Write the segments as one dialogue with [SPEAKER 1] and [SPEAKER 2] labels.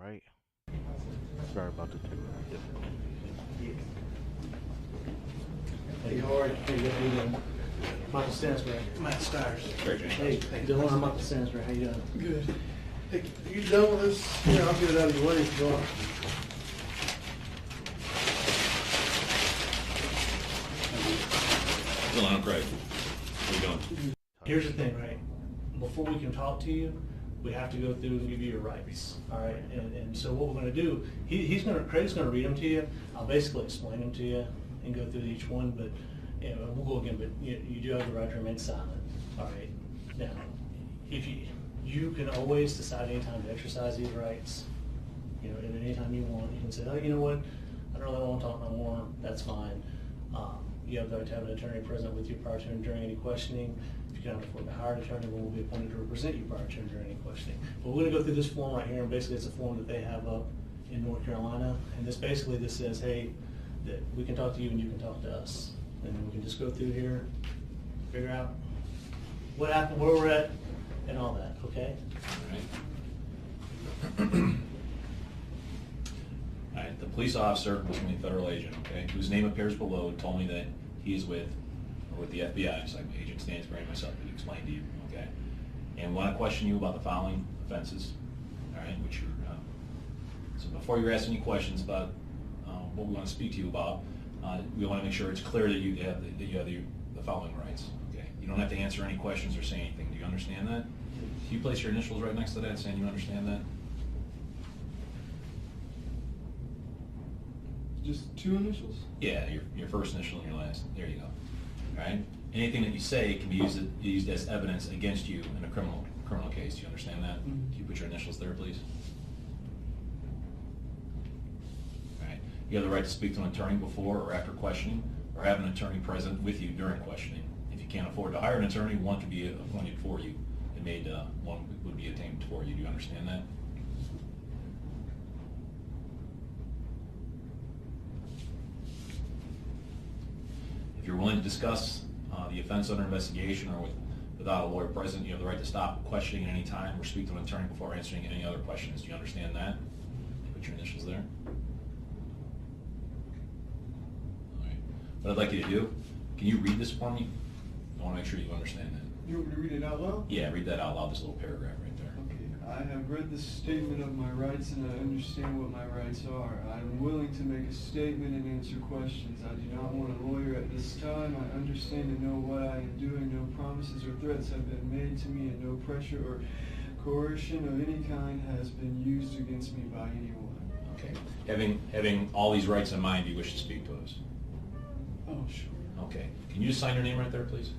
[SPEAKER 1] right? Sorry about the technical difficulties.
[SPEAKER 2] Hey, how are you? Hey, how you doing? Michael Stansbury.
[SPEAKER 3] Matt Stires.
[SPEAKER 2] Hey, Dylan, I'm Michael Stansbury. How you doing?
[SPEAKER 3] Good. Hey, are you done with this? Yeah, I'll get it out of your way if you want.
[SPEAKER 4] Dylann, I'm Craig. How you doing?
[SPEAKER 2] Here's the thing, right? Before we can talk to you, we have to go through and give you your rights, all right? And so what we're gonna do, Craig's gonna read them to you. I'll basically explain them to you and go through each one, but, you know, we'll go again, but you do have the right to remain silent, all right? Now, if you can always decide anytime to exercise these rights, you know, at any time you want. You can say, oh, you know what, I don't really want to talk no more, that's fine. You have the right to have an attorney present with you prior to and during any questioning. If you cannot afford to hire an attorney, we will be appointed to represent you prior to and during any questioning. But we're going to go through this form right here, and basically it's a form that they have up in North Carolina. And this says, hey, that we can talk to you and you can talk to us. And then we can just go through here, figure out what happened, where we're at, and all that, okay?
[SPEAKER 4] All right, the police officer, was a federal agent, okay, whose name appears below, told me that he is with the FBI, just like Agent Stansbury and myself we explained to you, okay? And want to question you about the following offenses, all right, which you're, so before you ask any questions about what we want to speak to you about, we want to make sure it's clear that you have the following rights, okay? You don't have to answer any questions or say anything. Do you understand that? Can you place your initials right next to that saying you understand that?
[SPEAKER 3] Just two initials?
[SPEAKER 4] Yeah, your first initial and your last. There you go. All right? Anything that you say can be used as evidence against you in a criminal case. Do you understand that?
[SPEAKER 3] Mm-hmm.
[SPEAKER 4] Can you put your initials there, please? All right. You have the right to speak to an attorney before or after questioning, or have an attorney present with you during questioning. If you can't afford to hire an attorney, one can be appointed for you. One would be obtained for you. Do you understand that? If you're willing to discuss the offense under investigation or without a lawyer present, you have the right to stop questioning at any time or speak to an attorney before answering any other questions. Do you understand that? Put your initials there. All right. What I'd like you to do, can you read this for me? I want to make sure you understand that.
[SPEAKER 3] You want me to read it out loud?
[SPEAKER 4] Yeah, read that out loud, this little paragraph right there.
[SPEAKER 3] Okay. I have read the statement of my rights and I understand what my rights are. I am willing to make a statement and answer questions. I do not want a lawyer at this time. I understand and know what I am doing. No promises or threats have been made to me and no pressure or coercion of any kind has been used against me by anyone.
[SPEAKER 4] Okay. Having all these rights in mind, do you wish to speak to us?
[SPEAKER 3] Oh, sure.
[SPEAKER 4] Okay. Can you just sign your name right there, please?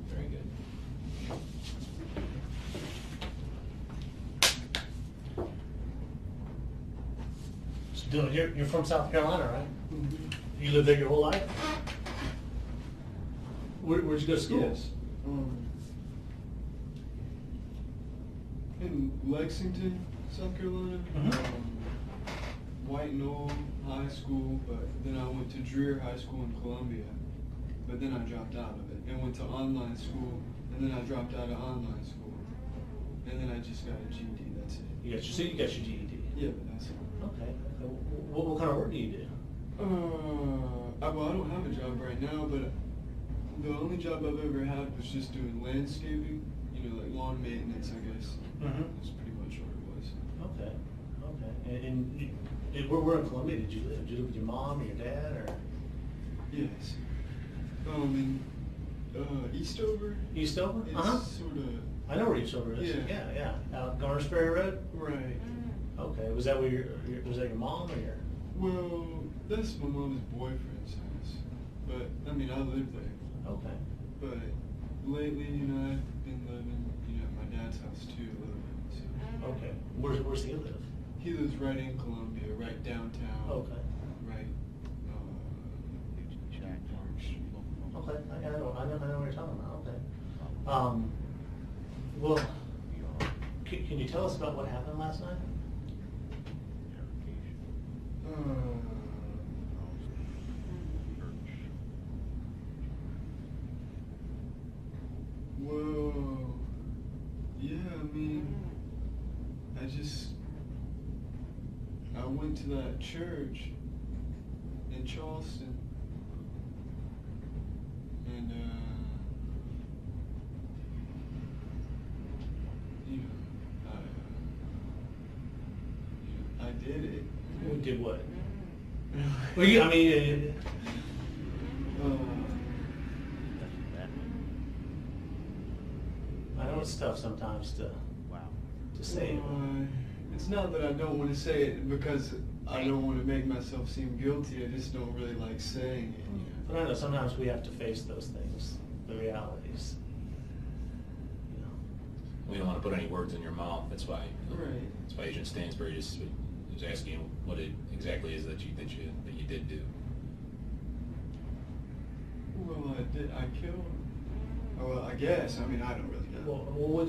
[SPEAKER 4] Very good.
[SPEAKER 2] So Dylan, you're from South Carolina, right?
[SPEAKER 3] Mm-hmm.
[SPEAKER 2] You lived there your whole life? Where'd you go to school?
[SPEAKER 3] Yes. In Lexington, South Carolina.
[SPEAKER 2] Mhm.
[SPEAKER 3] White Knoll High School, but then I went to Dreer High School in Columbia. But then I dropped out of it and went to online school, and then I dropped out of online school. And then I just got a GED, that's it.
[SPEAKER 2] You got your GED.
[SPEAKER 3] Yeah, but that's it.
[SPEAKER 2] Okay. What kind of work do you do?
[SPEAKER 3] Well, I don't have a job right now, but the only job I've ever had was just doing landscaping, you know, like lawn maintenance, I guess.
[SPEAKER 2] Mm-hmm.
[SPEAKER 3] That's pretty much what it was.
[SPEAKER 2] Okay. And where in Columbia did you live? Did you live with your mom or your dad, or?
[SPEAKER 3] Yes. In Eastover.
[SPEAKER 2] Eastover?
[SPEAKER 3] It's sort of.
[SPEAKER 2] I know where Eastover is.
[SPEAKER 3] Yeah.
[SPEAKER 2] Yeah. Out Garner Ferry Road?
[SPEAKER 3] Right.
[SPEAKER 2] Okay. Was that was that your mom or your?
[SPEAKER 3] Well, that's my mom's boyfriend's house. But, I mean, I lived there.
[SPEAKER 2] Okay.
[SPEAKER 3] But lately, you know, I've been living, you know, at my dad's house too a little bit. So.
[SPEAKER 2] Okay. Where's he live?
[SPEAKER 3] He lives right in Columbia, right downtown.
[SPEAKER 2] Okay.
[SPEAKER 3] Right. Park Street.
[SPEAKER 2] Okay. I know what you're talking about. Okay. Well, can you tell us about what happened last night?
[SPEAKER 3] went to that church in Charleston, and you know, I did it.
[SPEAKER 2] You did what? Well, you, I mean, I know it's tough sometimes to say.
[SPEAKER 3] It's not that I don't want to say it because I don't want to make myself seem guilty. I just don't really like saying it. You know?
[SPEAKER 2] But I know sometimes we have to face those things, the realities. You know.
[SPEAKER 4] We don't want to put any words in your mouth. That's why.
[SPEAKER 3] Right.
[SPEAKER 4] That's why Agent Stansbury just was asking you what it exactly is that you did do.
[SPEAKER 3] Well, I killed him. Well, I guess. I mean, I don't really know.
[SPEAKER 2] Well,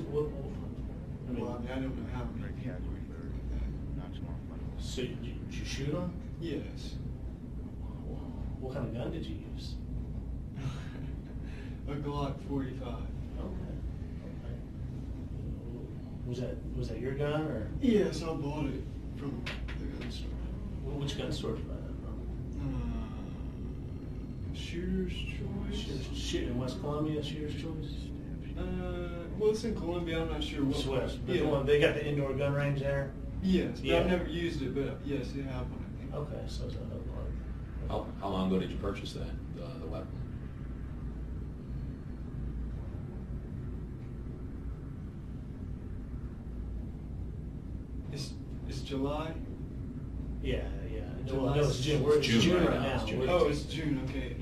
[SPEAKER 2] I mean,
[SPEAKER 3] I don't know how many people or anything like that.
[SPEAKER 2] so did you shoot him?
[SPEAKER 3] Yes.
[SPEAKER 2] What kind of gun did you use?
[SPEAKER 3] A Glock 45.
[SPEAKER 2] Okay. Was that your gun or?
[SPEAKER 3] Yes, I bought it from the gun store.
[SPEAKER 2] Which gun store did you buy that from?
[SPEAKER 3] Shooter's Choice.
[SPEAKER 2] Shoot in West Columbia, Shooter's Choice.
[SPEAKER 3] Well, it's in Columbia. I'm not sure what.
[SPEAKER 2] West, but
[SPEAKER 3] Yeah.
[SPEAKER 2] the one, they got the indoor gun range there.
[SPEAKER 3] Yes, but
[SPEAKER 2] Yeah.
[SPEAKER 3] I've never used it. But yes, they have one. I think.
[SPEAKER 2] Okay, so it's another one.
[SPEAKER 4] How long ago did you purchase that the weapon?
[SPEAKER 3] It's July.
[SPEAKER 2] Yeah.
[SPEAKER 3] July.
[SPEAKER 2] No, it's June. We're
[SPEAKER 4] It's June
[SPEAKER 2] June
[SPEAKER 4] right
[SPEAKER 2] right
[SPEAKER 4] now.
[SPEAKER 2] now.
[SPEAKER 4] It's June.
[SPEAKER 3] Oh, it's June. Okay.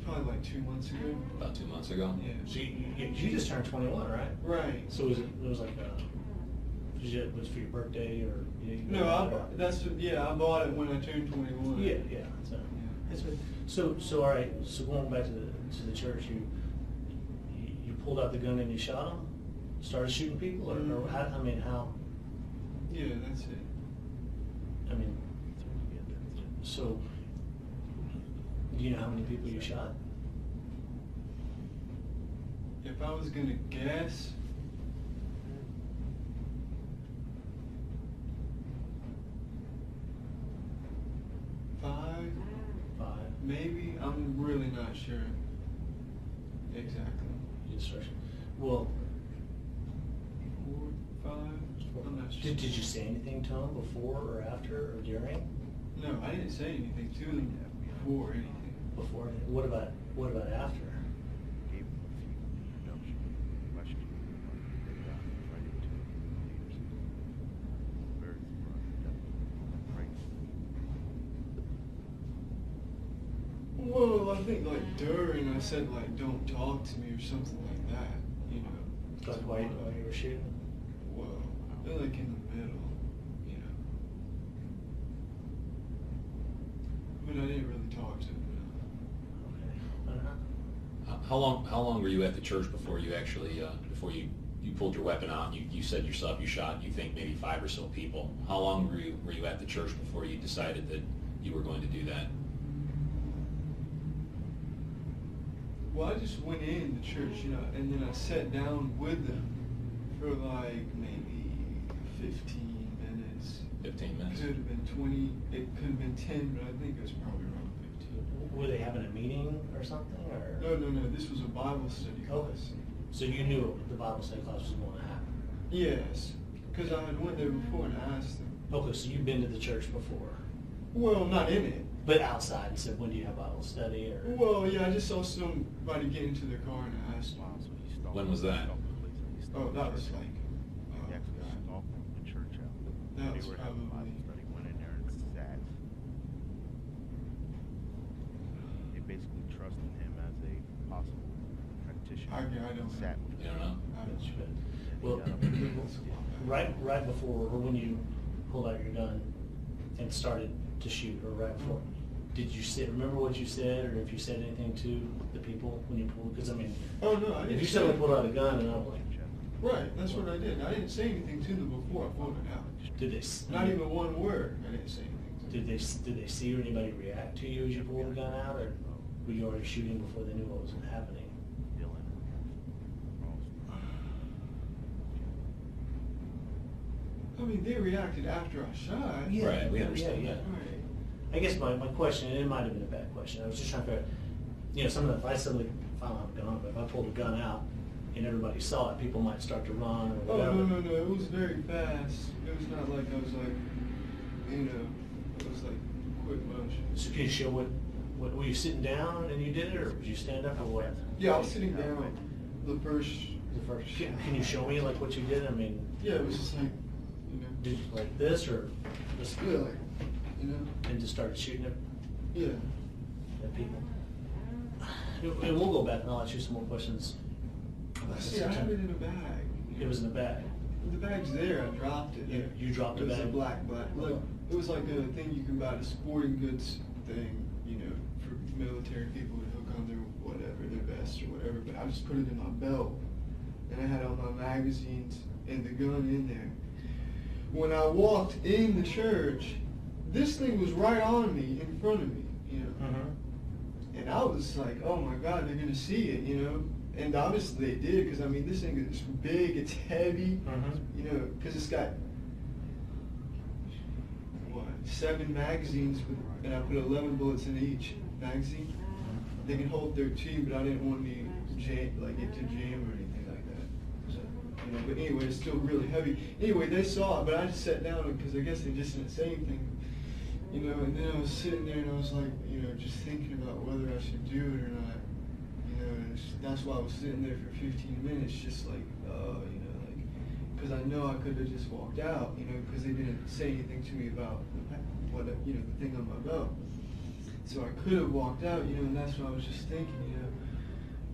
[SPEAKER 3] Probably like 2 months ago.
[SPEAKER 4] About 2 months ago.
[SPEAKER 3] Yeah.
[SPEAKER 2] So you just turned 21, right?
[SPEAKER 3] Right.
[SPEAKER 2] So it was like it was for your birthday or?
[SPEAKER 3] No, I bought it when I turned 21.
[SPEAKER 2] Yeah. So, that's right. So all right. So going back to the church, you pulled out the gun and you shot him, started shooting people, or how? I mean, how?
[SPEAKER 3] Yeah, that's it.
[SPEAKER 2] I mean, so do you know how many people you shot?
[SPEAKER 3] If I was gonna guess, five, maybe. I'm really not sure exactly.
[SPEAKER 2] Well,
[SPEAKER 3] 4, 5. I'm not sure.
[SPEAKER 2] did you say anything to him before or after or during?
[SPEAKER 3] No, I didn't say anything to them before or anything.
[SPEAKER 2] Before? What about after?
[SPEAKER 3] Well, I think like during I said like don't talk to me or something like that, you know.
[SPEAKER 2] Like while you were shooting?
[SPEAKER 3] Well, they're like in the middle, you know. But I didn't really talk to him.
[SPEAKER 2] Okay.
[SPEAKER 4] How long were you at the church before you actually before you pulled your weapon out? You said yourself you shot, you think, maybe 5 or so people. How long were you at the church before you decided that you were going to do that?
[SPEAKER 3] Well, I just went in the church, you know, and then I sat down with them for like maybe 15 minutes.
[SPEAKER 4] 15 minutes?
[SPEAKER 3] Could have been 20, it could have been 10, but I think it was probably around 15.
[SPEAKER 2] Were they having a meeting or something? Or?
[SPEAKER 3] No, this was a Bible study class.
[SPEAKER 2] So you knew the Bible study class was going to happen?
[SPEAKER 3] Yes, because I had went there before and asked them.
[SPEAKER 2] Okay, so you've been to the church before?
[SPEAKER 3] Well, not in it.
[SPEAKER 2] But outside and said, when do you have Bible study? Or?
[SPEAKER 3] Well, yeah, I just saw somebody get into their car and I asked them.
[SPEAKER 4] When was that?
[SPEAKER 3] Oh, that was like, that was probably,
[SPEAKER 1] They basically trusted him as a possible practitioner.
[SPEAKER 3] I don't know.
[SPEAKER 4] You don't know?
[SPEAKER 2] Well, right before, or when you pulled out your gun and started to shoot, or right before, did you remember what you said, or if you said anything to the people when you pulled? Because I mean,
[SPEAKER 3] Oh, no, I didn't.
[SPEAKER 2] if you suddenly pulled out a gun and I'm like,
[SPEAKER 3] Right, that's what I did. I didn't say anything to them before I pulled it out.
[SPEAKER 2] did they?
[SPEAKER 3] Not even one word. I didn't say anything to them.
[SPEAKER 2] Did they see or anybody react to you as you pulled the gun out, or were you already shooting before they knew what was happening?
[SPEAKER 1] Dylann.
[SPEAKER 3] I mean, they reacted after I shot.
[SPEAKER 2] Yeah,
[SPEAKER 4] Right, we understand
[SPEAKER 2] yeah.
[SPEAKER 4] that.
[SPEAKER 3] Right.
[SPEAKER 2] I guess my question, and it might have been a bad question, I was just trying to figure out, some of the, if I suddenly found out a gun, but if I pulled a gun out and everybody saw it, people might start to run or
[SPEAKER 3] Oh,
[SPEAKER 2] whatever.
[SPEAKER 3] no, it was very fast. It was not like I was like, it was like quick motion.
[SPEAKER 2] So can you show what, were you sitting down and you did it, or did you stand up or what?
[SPEAKER 3] Yeah, I was sitting down the first.
[SPEAKER 2] Can you show me like what you did? I mean,
[SPEAKER 3] Yeah, it was just like,
[SPEAKER 2] did you like this or this?
[SPEAKER 3] yeah, like,
[SPEAKER 2] And just started shooting
[SPEAKER 3] yeah.
[SPEAKER 2] at people? And we'll go back and I'll ask you some more questions.
[SPEAKER 3] See, I have it in a bag.
[SPEAKER 2] It was in the bag.
[SPEAKER 3] The bag's there. I dropped it.
[SPEAKER 2] You dropped the
[SPEAKER 3] It was
[SPEAKER 2] bag?
[SPEAKER 3] a black. Look, it was like a thing you can buy, the sporting goods thing, for military people to hook on their whatever, their vest or whatever. But I just put it in my belt, and I had all my magazines and the gun in there. When I walked in the church, this thing was right on me, in front of me,
[SPEAKER 2] Mm-hmm.
[SPEAKER 3] And I was like, oh my God, they're gonna see it, And obviously they did, because I mean, this thing is big, it's heavy,
[SPEAKER 2] Mhm.
[SPEAKER 3] Because it's got, 7 magazines, and I put 11 bullets in each magazine. They can hold 13, but I didn't want me it to jam or anything like that. So, but anyway, it's still really heavy. Anyway, they saw it, but I just sat down because I guess they just didn't say anything. And then I was sitting there and I was like, just thinking about whether I should do it or not. And that's why I was sitting there for 15 minutes, just like, because I know I could have just walked out, because they didn't say anything to me about the thing on my belt. So I could have walked out, and that's what I was just thinking,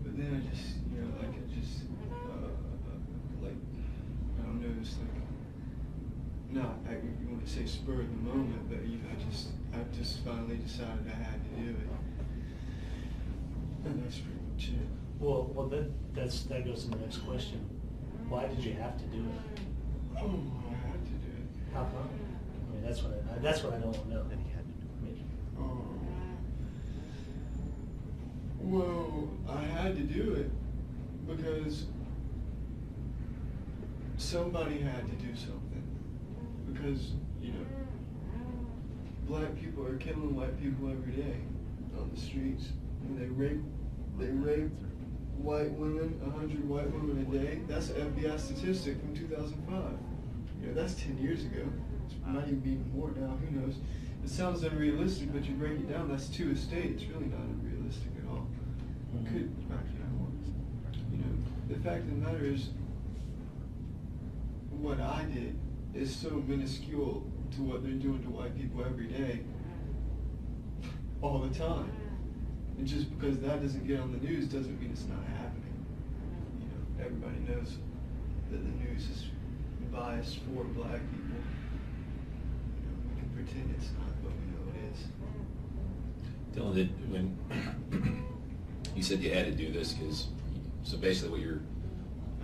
[SPEAKER 3] But then I just, I don't know, just like, not, you want to say spur of the moment, but I just finally decided I had to do it. And that's pretty much it.
[SPEAKER 2] Well, that goes to the next question. Why did you have to do it?
[SPEAKER 3] Oh, I had to do it.
[SPEAKER 2] How come? I mean, that's what I don't want to know.
[SPEAKER 1] Then he had to do it.
[SPEAKER 2] I mean,
[SPEAKER 3] Well, I had to do it because somebody had to do something. Because, black people are killing white people every day on the streets. And they rape white women, 100 white women a day. That's an FBI statistic from 2005. That's 10 years ago. It might even be more now, who knows. It sounds unrealistic, but you break it down, that's 2 a state. It's really not unrealistic at all. Could, the fact of the matter is, what I did is so minuscule to what they're doing to white people every day, all the time. And just because that doesn't get on the news doesn't mean it's not happening. Everybody knows that the news is biased for black people. We can pretend it's not, but we know it is.
[SPEAKER 4] Dylan, when you said you had to do this, so basically what you're...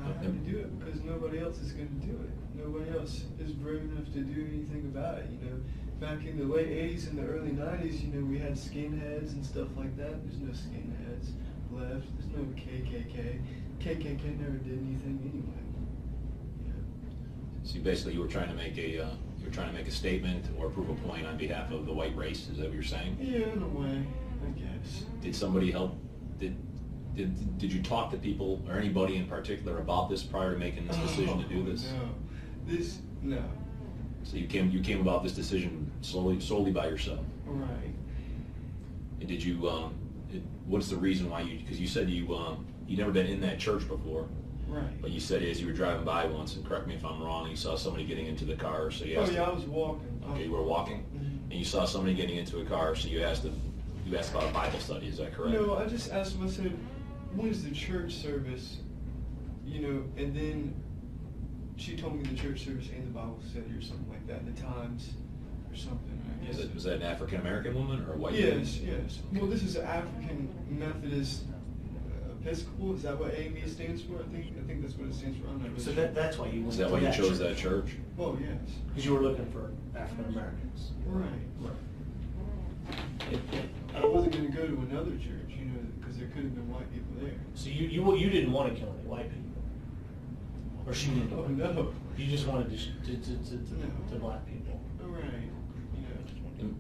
[SPEAKER 3] I had to do it because nobody else is going to do it. Nobody else is brave enough to do anything about it. Back in the late 80s and the early 90s, we had skinheads and stuff like that. There's no skinheads left. There's no KKK. KKK never did anything anyway.
[SPEAKER 4] So basically you were trying to make a statement or prove a point on behalf of the white race, is that what you're saying?
[SPEAKER 3] Yeah, in a way, I guess.
[SPEAKER 4] Did somebody help, did you talk to people or anybody in particular about this prior to making this decision to do this?
[SPEAKER 3] No.
[SPEAKER 4] So you came about this decision solely by yourself?
[SPEAKER 3] Right.
[SPEAKER 4] And did you, what's the reason why because you said you'd never been in that church before.
[SPEAKER 3] Right.
[SPEAKER 4] But you said as you were driving by once, and correct me if I'm wrong, you saw somebody getting into the car, so you asked
[SPEAKER 3] I was walking.
[SPEAKER 4] Okay, you were walking?
[SPEAKER 3] Mm-hmm.
[SPEAKER 4] And you saw somebody getting into a car, so you asked about a Bible study, is that correct?
[SPEAKER 3] No, I just asked them, I said, when's the church service? And then she told me the church service and the Bible study or something like that, the times or something, I guess.
[SPEAKER 4] Was that an African-American woman or a white woman?
[SPEAKER 3] Yes. Well, this is African Methodist Episcopal. Is that what AME stands for? I think that's what it stands for. I'm not really
[SPEAKER 2] So
[SPEAKER 3] sure.
[SPEAKER 2] that's why you went
[SPEAKER 4] Is that
[SPEAKER 2] to
[SPEAKER 4] why you
[SPEAKER 2] that
[SPEAKER 4] chose
[SPEAKER 2] church.
[SPEAKER 4] that church?
[SPEAKER 3] Oh, yes.
[SPEAKER 2] Because you were looking for African Americans.
[SPEAKER 3] Right. I wasn't going to go to another church, because there could have been white people there.
[SPEAKER 2] So you didn't want to kill any white people. or shoot into
[SPEAKER 3] Oh,
[SPEAKER 2] them?
[SPEAKER 3] no.
[SPEAKER 2] You just wanted to black people.
[SPEAKER 3] Right. You know.
[SPEAKER 4] And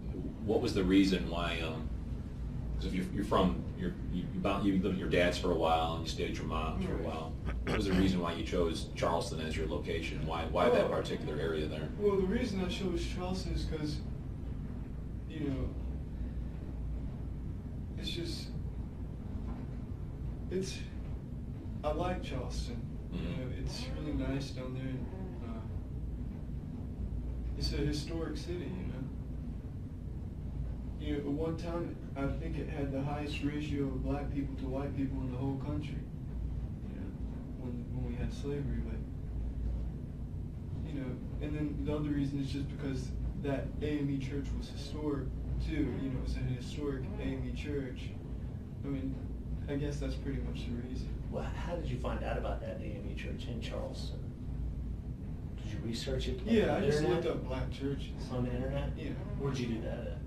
[SPEAKER 4] what was the reason why? Because if you're from you lived with your dad's for a while and you stayed with your mom for a while. What was the reason why you chose Charleston as your location? Why that particular area there?
[SPEAKER 3] Well, the reason I chose Charleston is because, you know, it's just, I like Charleston. You know, it's really nice down there. And, it's a historic city, you know. You know, at one time, I think it had the highest ratio of black people to white people in the whole country. You know, when we had slavery, but you know, and then the other reason is just because that AME church was historic too. You know, it's a historic AME church. I mean, I guess that's pretty much the reason.
[SPEAKER 2] Well, how did you find out about that AME church in Charleston? Did you research it?
[SPEAKER 3] Yeah,
[SPEAKER 2] on
[SPEAKER 3] I
[SPEAKER 2] the
[SPEAKER 3] just
[SPEAKER 2] internet?
[SPEAKER 3] looked up black churches.
[SPEAKER 2] On the internet?
[SPEAKER 3] Yeah.
[SPEAKER 2] Where'd you do that at?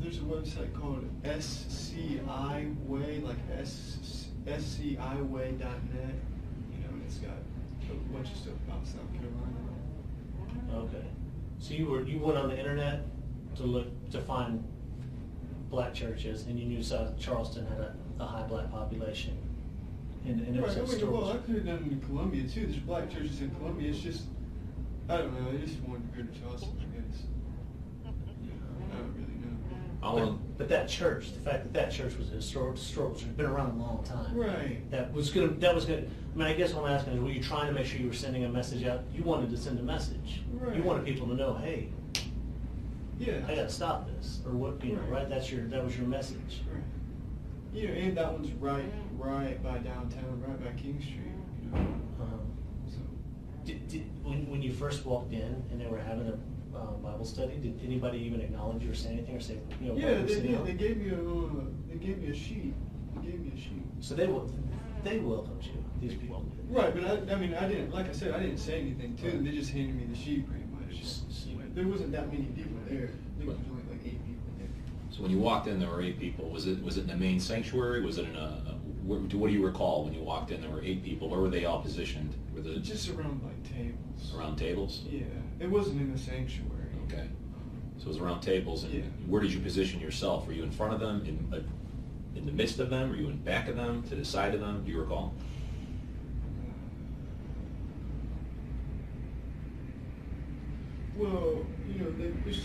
[SPEAKER 3] There's a website called SCI Way, like SCIway.net. You know, and it's got a bunch of stuff about South Carolina.
[SPEAKER 2] Okay. So you went on the internet to find black churches, and you knew South Charleston had a high black population. And it was
[SPEAKER 3] Right,
[SPEAKER 2] a story.
[SPEAKER 3] well, I could have done it in Columbia too. There's black churches in Columbia. It's just, I don't know. I just wanted to go to Charleston, I guess. I don't really know.
[SPEAKER 2] But that church, the fact that church was historic, it's been around a long time.
[SPEAKER 3] Right.
[SPEAKER 2] That was gonna. I mean, I guess what I'm asking is, were you trying to make sure you were sending a message out? You wanted to send a message.
[SPEAKER 3] Right.
[SPEAKER 2] You wanted people to know, hey,
[SPEAKER 3] Yeah.
[SPEAKER 2] I gotta stop this, or what? You know, right? That was your message.
[SPEAKER 3] Right. You know, and that one's right by downtown, right by King Street. You know. So.
[SPEAKER 2] When you first walked in and they were having a Bible study, did anybody even acknowledge you or say anything or say, you know?
[SPEAKER 3] Yeah,
[SPEAKER 2] welcome,
[SPEAKER 3] they
[SPEAKER 2] sit
[SPEAKER 3] did.
[SPEAKER 2] down?
[SPEAKER 3] They gave me a sheet.
[SPEAKER 2] So they welcomed you. These people.
[SPEAKER 3] Right, but I mean, I didn't. Like I said, I didn't say anything to them. They just handed me the sheet, pretty much. There wasn't that many people there. I think there was only like 8 people there.
[SPEAKER 4] So when you walked in, there were 8 people. Was it in the main sanctuary? Was it in what do you recall when you walked in? There were 8 people. Where were they all positioned? Were they
[SPEAKER 3] Just around like tables.
[SPEAKER 4] around tables?
[SPEAKER 3] Yeah, it wasn't in the sanctuary.
[SPEAKER 4] Okay. So it was around tables. And
[SPEAKER 3] Yeah.
[SPEAKER 4] where did you position yourself? Were you in front of them? In the midst of them? Were you in back of them? To the side of them? Do you recall?
[SPEAKER 3] Well, you know, there was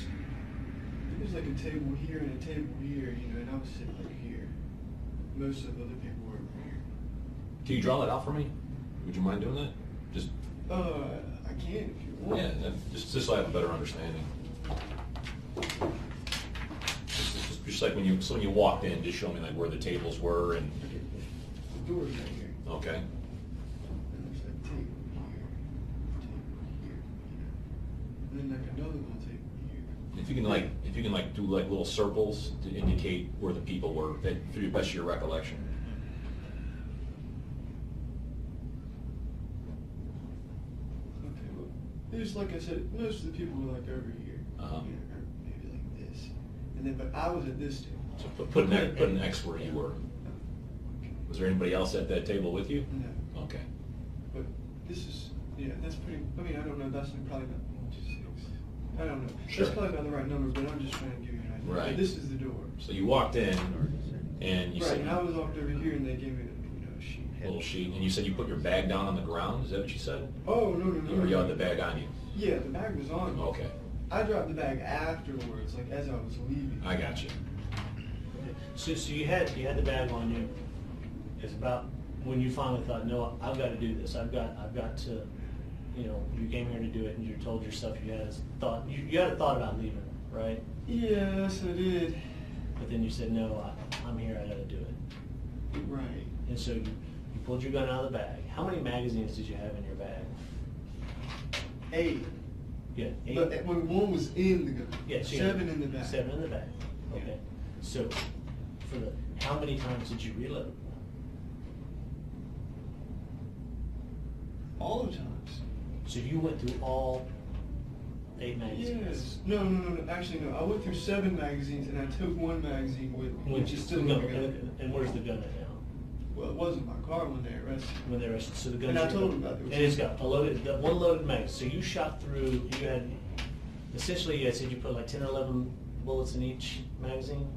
[SPEAKER 3] like a table here and a table here, you know, and I was sitting like here. Most of the other people were over here.
[SPEAKER 4] Can you draw that out for me? Would you mind doing that? Just
[SPEAKER 3] I can if you want.
[SPEAKER 4] yeah, just so I have a better understanding. Just like when you walked in, just show me like where the tables were and.
[SPEAKER 3] Okay, the door's right here.
[SPEAKER 4] Okay.
[SPEAKER 3] And there's like table here, and then like another little table here.
[SPEAKER 4] If you can do like little circles to indicate where the people were, that through the best of your recollection.
[SPEAKER 3] Okay, well, there's like I said, most of the people were like over here,
[SPEAKER 4] Uh-huh.
[SPEAKER 3] you know, or maybe like this, and then but I was at this table.
[SPEAKER 4] So put an X where you were. Was there anybody else at that table with you?
[SPEAKER 3] No,
[SPEAKER 4] Okay.
[SPEAKER 3] but this is that's pretty. I mean, I don't know. That's probably not 1, 2, 6. I don't know.
[SPEAKER 4] Sure.
[SPEAKER 3] That's probably not the right number, but I'm just trying to give you an idea.
[SPEAKER 4] Right.
[SPEAKER 3] But this is the door.
[SPEAKER 4] So you walked in and you
[SPEAKER 3] Right,
[SPEAKER 4] said
[SPEAKER 3] and I was walked over here, and they gave me a sheet.
[SPEAKER 4] a little sheet, and you said you put your bag down on the ground. Is that what you said?
[SPEAKER 3] Oh no!
[SPEAKER 4] Or you had the bag on you?
[SPEAKER 3] Yeah, the bag was on me.
[SPEAKER 4] Okay.
[SPEAKER 3] I dropped the bag afterwards, like as I was leaving.
[SPEAKER 4] I got you.
[SPEAKER 2] So you had the bag on you. It's about when you finally thought, no, I've got to do this. I've got to, you know, you came here to do it, and you told yourself you had a thought. You had a thought about leaving, right?
[SPEAKER 3] Yes, I did.
[SPEAKER 2] But then you said, no, I'm here. I got to do it.
[SPEAKER 3] Right.
[SPEAKER 2] And so you pulled your gun out of the bag. How many magazines did you have in your bag?
[SPEAKER 3] 8.
[SPEAKER 2] Yeah, 8.
[SPEAKER 3] But when one was in the gun.
[SPEAKER 2] Yeah, so you
[SPEAKER 3] 7
[SPEAKER 2] had
[SPEAKER 3] in the bag.
[SPEAKER 2] 7 in the bag. Okay.
[SPEAKER 3] Yeah.
[SPEAKER 2] So how many times did you reload?
[SPEAKER 3] All the times.
[SPEAKER 2] So you went through all 8 magazines.
[SPEAKER 3] Yes. No. Actually, no. I went through 7 magazines, and I took 1 magazine with me, which is still in the gun.
[SPEAKER 2] And where's the gun at now?
[SPEAKER 3] Well, it wasn't my car when they arrested me.
[SPEAKER 2] When they arrested, so the gun.
[SPEAKER 3] And I told him about it.
[SPEAKER 2] And it's got one loaded magazine. So you shot through. You had essentially, you had said you put like 10 or 11 bullets in each magazine.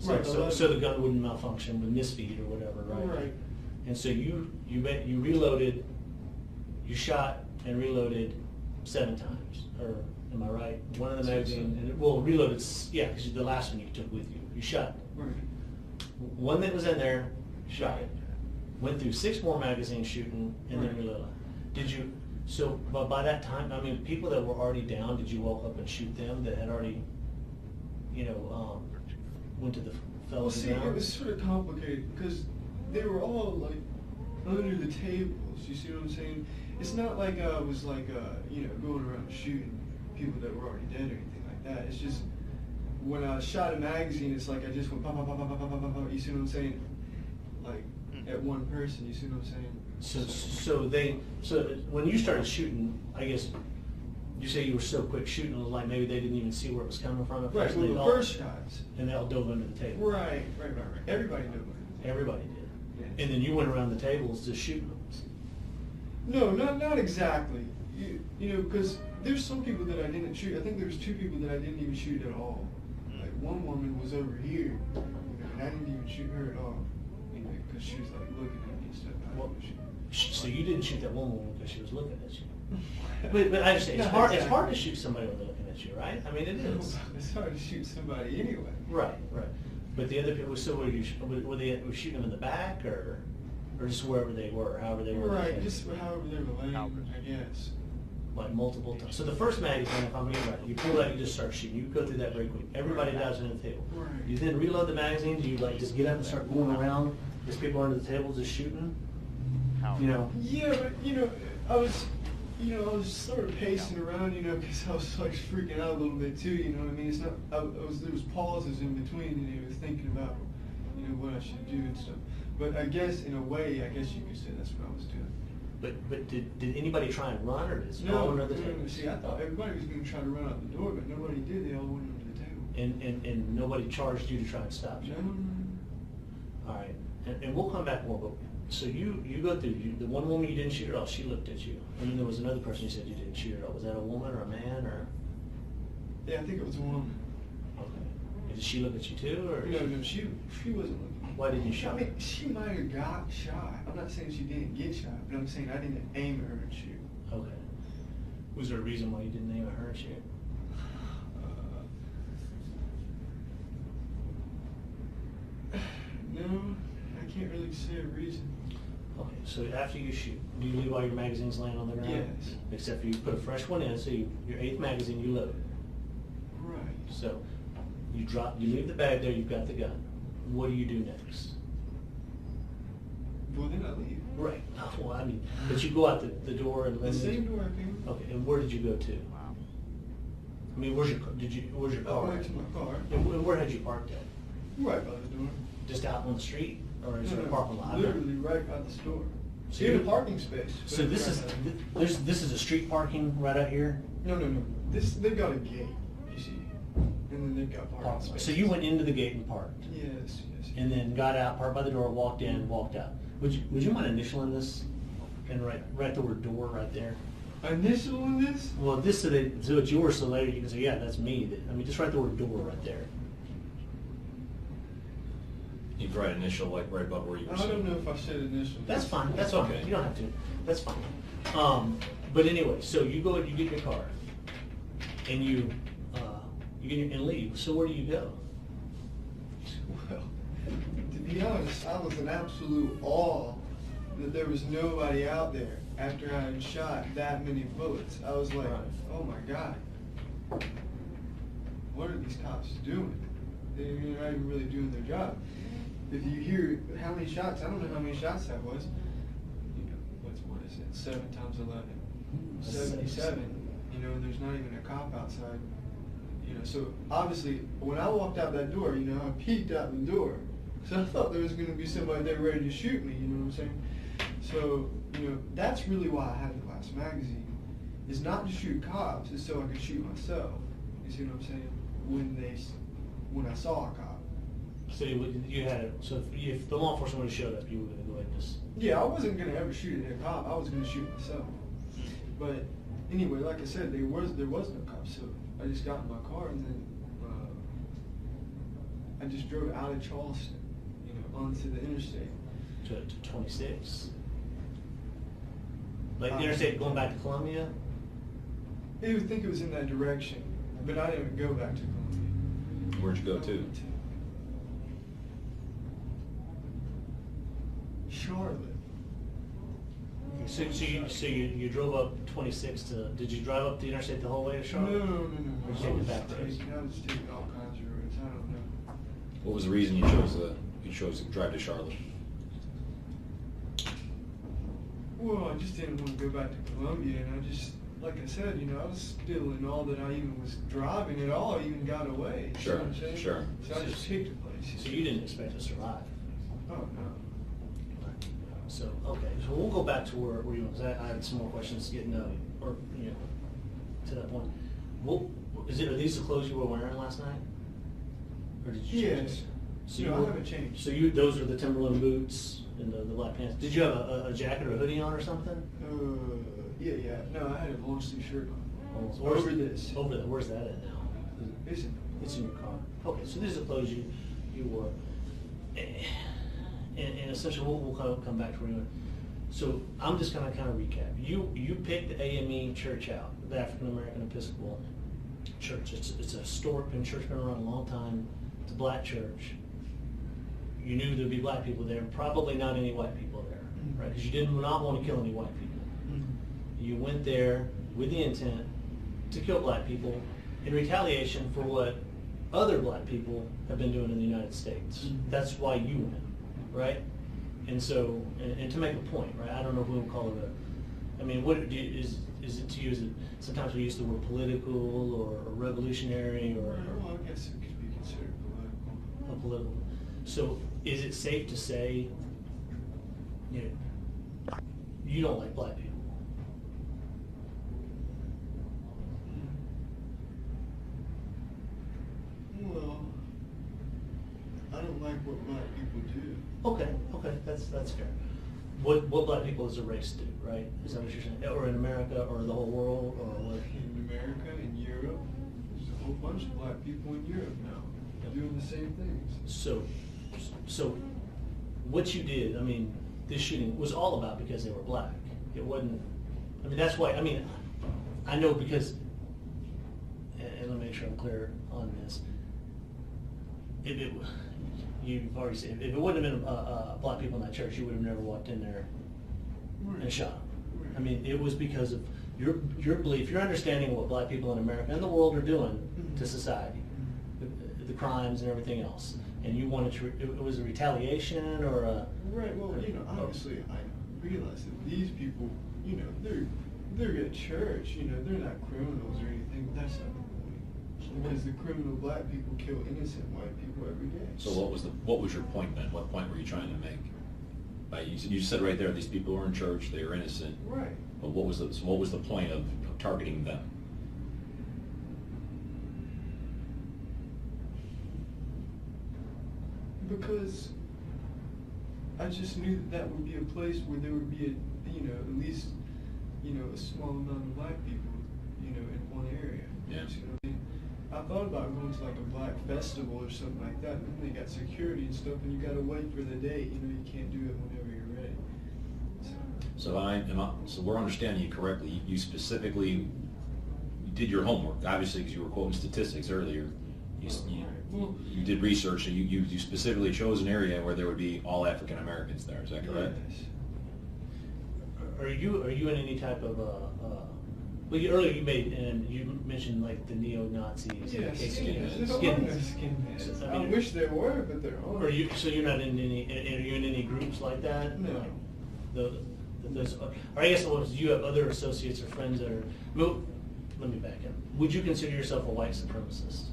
[SPEAKER 2] So,
[SPEAKER 3] Right,
[SPEAKER 2] so the gun wouldn't malfunction with misfeed or whatever, right?
[SPEAKER 3] Right.
[SPEAKER 2] And so you reloaded, you shot and reloaded 7 times, or am I right? One of the magazines, reloaded, yeah, because the last one you took with you. You shot
[SPEAKER 3] Right.
[SPEAKER 2] one that was in there, shot it. Went through 6 more magazines shooting, and then
[SPEAKER 3] Right.
[SPEAKER 2] reloaded. Did you? So, but by that time, I mean, people that were already down, did you walk up and shoot them that had already, went to the
[SPEAKER 3] Well,
[SPEAKER 2] fellas
[SPEAKER 3] see,
[SPEAKER 2] down?
[SPEAKER 3] it was sort of complicated because they were all like under the tables. You see what I'm saying? It's not like I was like going around shooting people that were already dead or anything like that. It's just when I shot a magazine, it's like I just went pop pop pop pop pop pop pop pop. You see what I'm saying? Like at one person. You see what I'm saying?
[SPEAKER 2] So when you started shooting, I guess you say you were so quick shooting, it was like maybe they didn't even see where it was coming from at
[SPEAKER 3] Right.
[SPEAKER 2] first.
[SPEAKER 3] Well,
[SPEAKER 2] They
[SPEAKER 3] the
[SPEAKER 2] all-
[SPEAKER 3] first shots.
[SPEAKER 2] and they all dove under the table.
[SPEAKER 3] Right. Everybody knew it.
[SPEAKER 2] Everybody did.
[SPEAKER 3] Yeah.
[SPEAKER 2] And then you went around the tables just shooting them.
[SPEAKER 3] No, not exactly. You know, because there's some people that I didn't shoot. I think there was 2 people that I didn't even shoot at all. Like one woman was over here, and I didn't even shoot her at all, because she was like looking at me and stuff. I
[SPEAKER 2] Well,
[SPEAKER 3] didn't shoot.
[SPEAKER 2] So you didn't shoot that one woman because she was looking at you. But I understand, it's
[SPEAKER 3] Not
[SPEAKER 2] hard. It's
[SPEAKER 3] exactly.
[SPEAKER 2] hard to shoot somebody when they're looking at you, right? I mean, it is.
[SPEAKER 3] It's hard to shoot somebody anyway.
[SPEAKER 2] Right. But the other people, so were they shooting them in the back or just wherever they were, however they were?
[SPEAKER 3] Right, just however they were laying,
[SPEAKER 1] Albert.
[SPEAKER 3] I guess.
[SPEAKER 2] Like multiple times. So the first magazine, if I'm getting right, you pull out, you just start shooting. You go through that very quick. Everybody dives under the table.
[SPEAKER 3] Right.
[SPEAKER 2] You then reload the magazine. Do you like just get up and start going around? There's people under the table just shooting.
[SPEAKER 1] How?
[SPEAKER 3] Yeah, but I was sort of pacing around, because I was like freaking out a little bit too. You know what I mean? It's not. There was pauses in between, and I was thinking about, what I should do and stuff. But I guess in a way, I guess you could say that's what I was doing.
[SPEAKER 2] But did anybody try and run, or just fall under the table?
[SPEAKER 3] See, I thought everybody was going to try to run out the door, but nobody did. They all went under the table.
[SPEAKER 2] And nobody charged you to try and stop you?
[SPEAKER 3] No.
[SPEAKER 2] All right, and we'll come back more, but, so you go through, the one woman you didn't shoot at all, she looked at you. And then there was another person you said you didn't shoot at all. Was that a woman or a man, or?
[SPEAKER 3] Yeah, I think it was a woman.
[SPEAKER 2] Okay. Did she look at you too, or?
[SPEAKER 3] No, she wasn't looking.
[SPEAKER 2] Why didn't you shoot?
[SPEAKER 3] I mean, she might have got shot. I'm not saying she didn't get shot, but I'm saying I didn't aim at her and shoot.
[SPEAKER 2] Okay. Was there a reason why you didn't aim at her and shoot?
[SPEAKER 3] No, I can't really say a reason.
[SPEAKER 2] Okay, so after you shoot, do you leave all your magazines laying on the ground?
[SPEAKER 3] Yes.
[SPEAKER 2] Except for you put a fresh one in, so your 8th magazine you load.
[SPEAKER 3] Right.
[SPEAKER 2] So you leave the bag there, you've got the gun. What do you do next?
[SPEAKER 3] Well, then I leave.
[SPEAKER 2] Right. Well, I mean, but you go out the door and
[SPEAKER 3] The same door I came.
[SPEAKER 2] Okay, and where did you go to?
[SPEAKER 1] Wow.
[SPEAKER 2] I mean, where's your car?
[SPEAKER 3] I went to my car.
[SPEAKER 2] And where had you parked at?
[SPEAKER 3] Right by the door.
[SPEAKER 2] Just out on the street, or is there a
[SPEAKER 3] No,
[SPEAKER 2] parking lot?
[SPEAKER 3] literally right by the store.
[SPEAKER 2] So
[SPEAKER 3] In
[SPEAKER 2] you-
[SPEAKER 3] a parking space.
[SPEAKER 2] So this is this is a street parking right out here.
[SPEAKER 3] No. They've got a gate, you see, and then they've got parking spaces.
[SPEAKER 2] So you went into the gate and parked,
[SPEAKER 3] Yes.
[SPEAKER 2] and then got out, parked by the door, walked in, walked out. Would you mind initialing this and write the word door right there?
[SPEAKER 3] Initial in this?
[SPEAKER 2] Well, this so it's yours, so later you can say, yeah, that's me. I mean, just write the word door right there.
[SPEAKER 4] You can write initial, like right above where you were
[SPEAKER 3] I
[SPEAKER 4] sitting.
[SPEAKER 3] don't know if I said initial.
[SPEAKER 2] That's fine. That's fine.
[SPEAKER 4] Okay.
[SPEAKER 2] You don't have to. That's fine. But anyway, so you go, you get your car, and you get and leave. So where do you go?
[SPEAKER 3] Well, to be honest, I was in absolute awe that there was nobody out there after I had shot that many bullets. I was like,
[SPEAKER 2] Right.
[SPEAKER 3] oh my God, what are these cops doing? They're not even really doing their job. If you hear how many shots, I don't know how many shots that was. What is it? 7 times 11. 77. And there's not even a cop outside. So obviously, when I walked out that door, I peeked out the door. So I thought there was going to be somebody there ready to shoot me, you know what I'm saying? So, that's really why I had the last magazine, is not to shoot cops, it's so I could shoot myself. You see what I'm saying? When I saw a cop.
[SPEAKER 2] So you had it. So if the law enforcement would have showed up, you were going to go ahead and just.
[SPEAKER 3] Yeah, I wasn't gonna ever shoot at a cop. I was gonna shoot myself. But anyway, like I said, there was no cop, so I just got in my car and then I just drove out of Charleston, onto the interstate.
[SPEAKER 2] To 26. Like the interstate going back to Columbia.
[SPEAKER 3] They would think it was in that direction, but I didn't go back to Columbia.
[SPEAKER 4] Where'd you go to?
[SPEAKER 3] Charlotte.
[SPEAKER 2] So you drove up 26 to. Did you drive up the interstate the whole way to Charlotte?
[SPEAKER 3] No.
[SPEAKER 2] Or did you take the back roads?
[SPEAKER 3] I was taking all kinds of roads. I don't know.
[SPEAKER 4] What was the reason you chose to drive to Charlotte?
[SPEAKER 3] Well, I just didn't want to go back to Columbia, and I just, like I said, I was still in all that I even was driving at all. I even got away.
[SPEAKER 4] Sure,
[SPEAKER 3] You know what I'm saying?
[SPEAKER 4] sure.
[SPEAKER 3] So I just picked a place.
[SPEAKER 2] So you didn't expect to survive.
[SPEAKER 3] Oh no.
[SPEAKER 2] So okay, so we'll go back to where you were. I had some more questions getting to that point. Are these the clothes you were wearing last night, or did you change
[SPEAKER 3] Yes.
[SPEAKER 2] it? So
[SPEAKER 3] No, I haven't changed.
[SPEAKER 2] So those are the Timberland boots and the black pants. Did you have a jacket or a hoodie on or something?
[SPEAKER 3] Yeah. No, I had a long sleeve shirt on.
[SPEAKER 2] Oh, where's-
[SPEAKER 3] Over this.
[SPEAKER 2] Over there. Where's that at now?
[SPEAKER 3] It's in
[SPEAKER 2] your car. Okay, so these are the clothes you wore. And essentially, we'll come back to where you went. So I'm just going to kind of recap. You picked the AME church out, the African American Episcopal Church. It's a historic church, been around a long time. It's a black church. You knew there'd be black people there, probably not any white people there, right? Because you did not want to kill any white people. You went there with the intent to kill black people in retaliation for what other black people have been doing in the United States. That's why you went, right? And so, and to make a point, right? I don't know who would call it I mean, what is it to use it? Sometimes we use the word political or revolutionary or.
[SPEAKER 3] Well, I guess it could be considered political.
[SPEAKER 2] Political. So, is it safe to say, you don't like black people?
[SPEAKER 3] Well, I don't like what black people do.
[SPEAKER 2] Okay, that's fair. What black people as a race do, right? Is that what you're saying? Or in America, or the whole world, or what?
[SPEAKER 3] In America, in Europe, there's a whole bunch of black people in Europe now doing the same things.
[SPEAKER 2] So, what you did, I mean, this shooting was all about because they were black. It wasn't. I mean, that's why. I mean, I know because. And let me make sure I'm clear on this. You've already said, if it wouldn't have been black people in that church, you would have never walked in there and shot them.
[SPEAKER 3] Right.
[SPEAKER 2] I mean, it was because of your belief, your understanding of what black people in America and the world are doing to society, the crimes and everything else. And you wanted to, it was a retaliation or a...
[SPEAKER 3] Right, well, obviously I realize that these people, they're at church, they're not criminals or anything, but that's not the point. Because the criminal black people kill innocent white people every day.
[SPEAKER 4] So what was your point then? What point were you trying to make? You said right there, these people were in church, they were innocent.
[SPEAKER 3] Right.
[SPEAKER 4] But what was the point of targeting them?
[SPEAKER 3] Because I just knew that would be a place where there would be at least, a small amount of black people, in one area.
[SPEAKER 4] Yeah.
[SPEAKER 3] I thought about going to like a black festival or something like that, but then they got security and stuff, and you got to wait for the date. You can't do it whenever you're ready.
[SPEAKER 4] So we're understanding you correctly. You specifically did your homework, obviously, because you were quoting statistics earlier. You did research, and you specifically chose an area where there would be all African Americans there. Is that correct?
[SPEAKER 3] Yes.
[SPEAKER 2] Are you in any type of earlier you mentioned like the neo-Nazis.
[SPEAKER 3] Yes,
[SPEAKER 2] skinheads.
[SPEAKER 3] there are no skinheads. I wish there were, but there aren't.
[SPEAKER 2] So you're not in any? Are you in any groups like that?
[SPEAKER 3] No.
[SPEAKER 2] Like or I guess do you have other associates or friends that are? Well, let me back up. Would you consider yourself a white supremacist?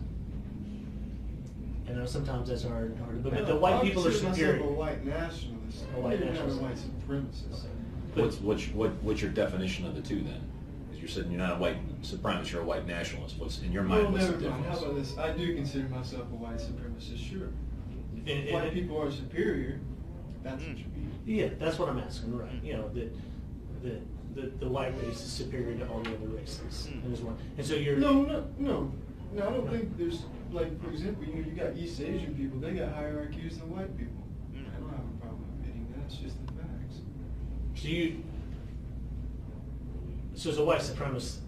[SPEAKER 2] I know sometimes that's hard, but the white people are superior.
[SPEAKER 3] I'm a white nationalist.
[SPEAKER 2] A white
[SPEAKER 3] I'm
[SPEAKER 2] nationalist.
[SPEAKER 3] a white supremacist.
[SPEAKER 4] What's your definition of the two then? Because you're saying you're not a white supremacist, you're a white nationalist. What's in your mind?
[SPEAKER 3] Well,
[SPEAKER 4] What's the
[SPEAKER 3] never mind.
[SPEAKER 4] difference?
[SPEAKER 3] How about this? I do consider myself a white supremacist, sure. white people are superior, that's what you mean.
[SPEAKER 2] Yeah, that's what I'm asking, right? You know, that the white race is superior to all the other races. And so you're...
[SPEAKER 3] No, I don't think there's, like, for example, you got East Asian people, they got higher IQs than white people. I don't have a problem admitting that, it's just the facts.
[SPEAKER 2] So as a white supremacist,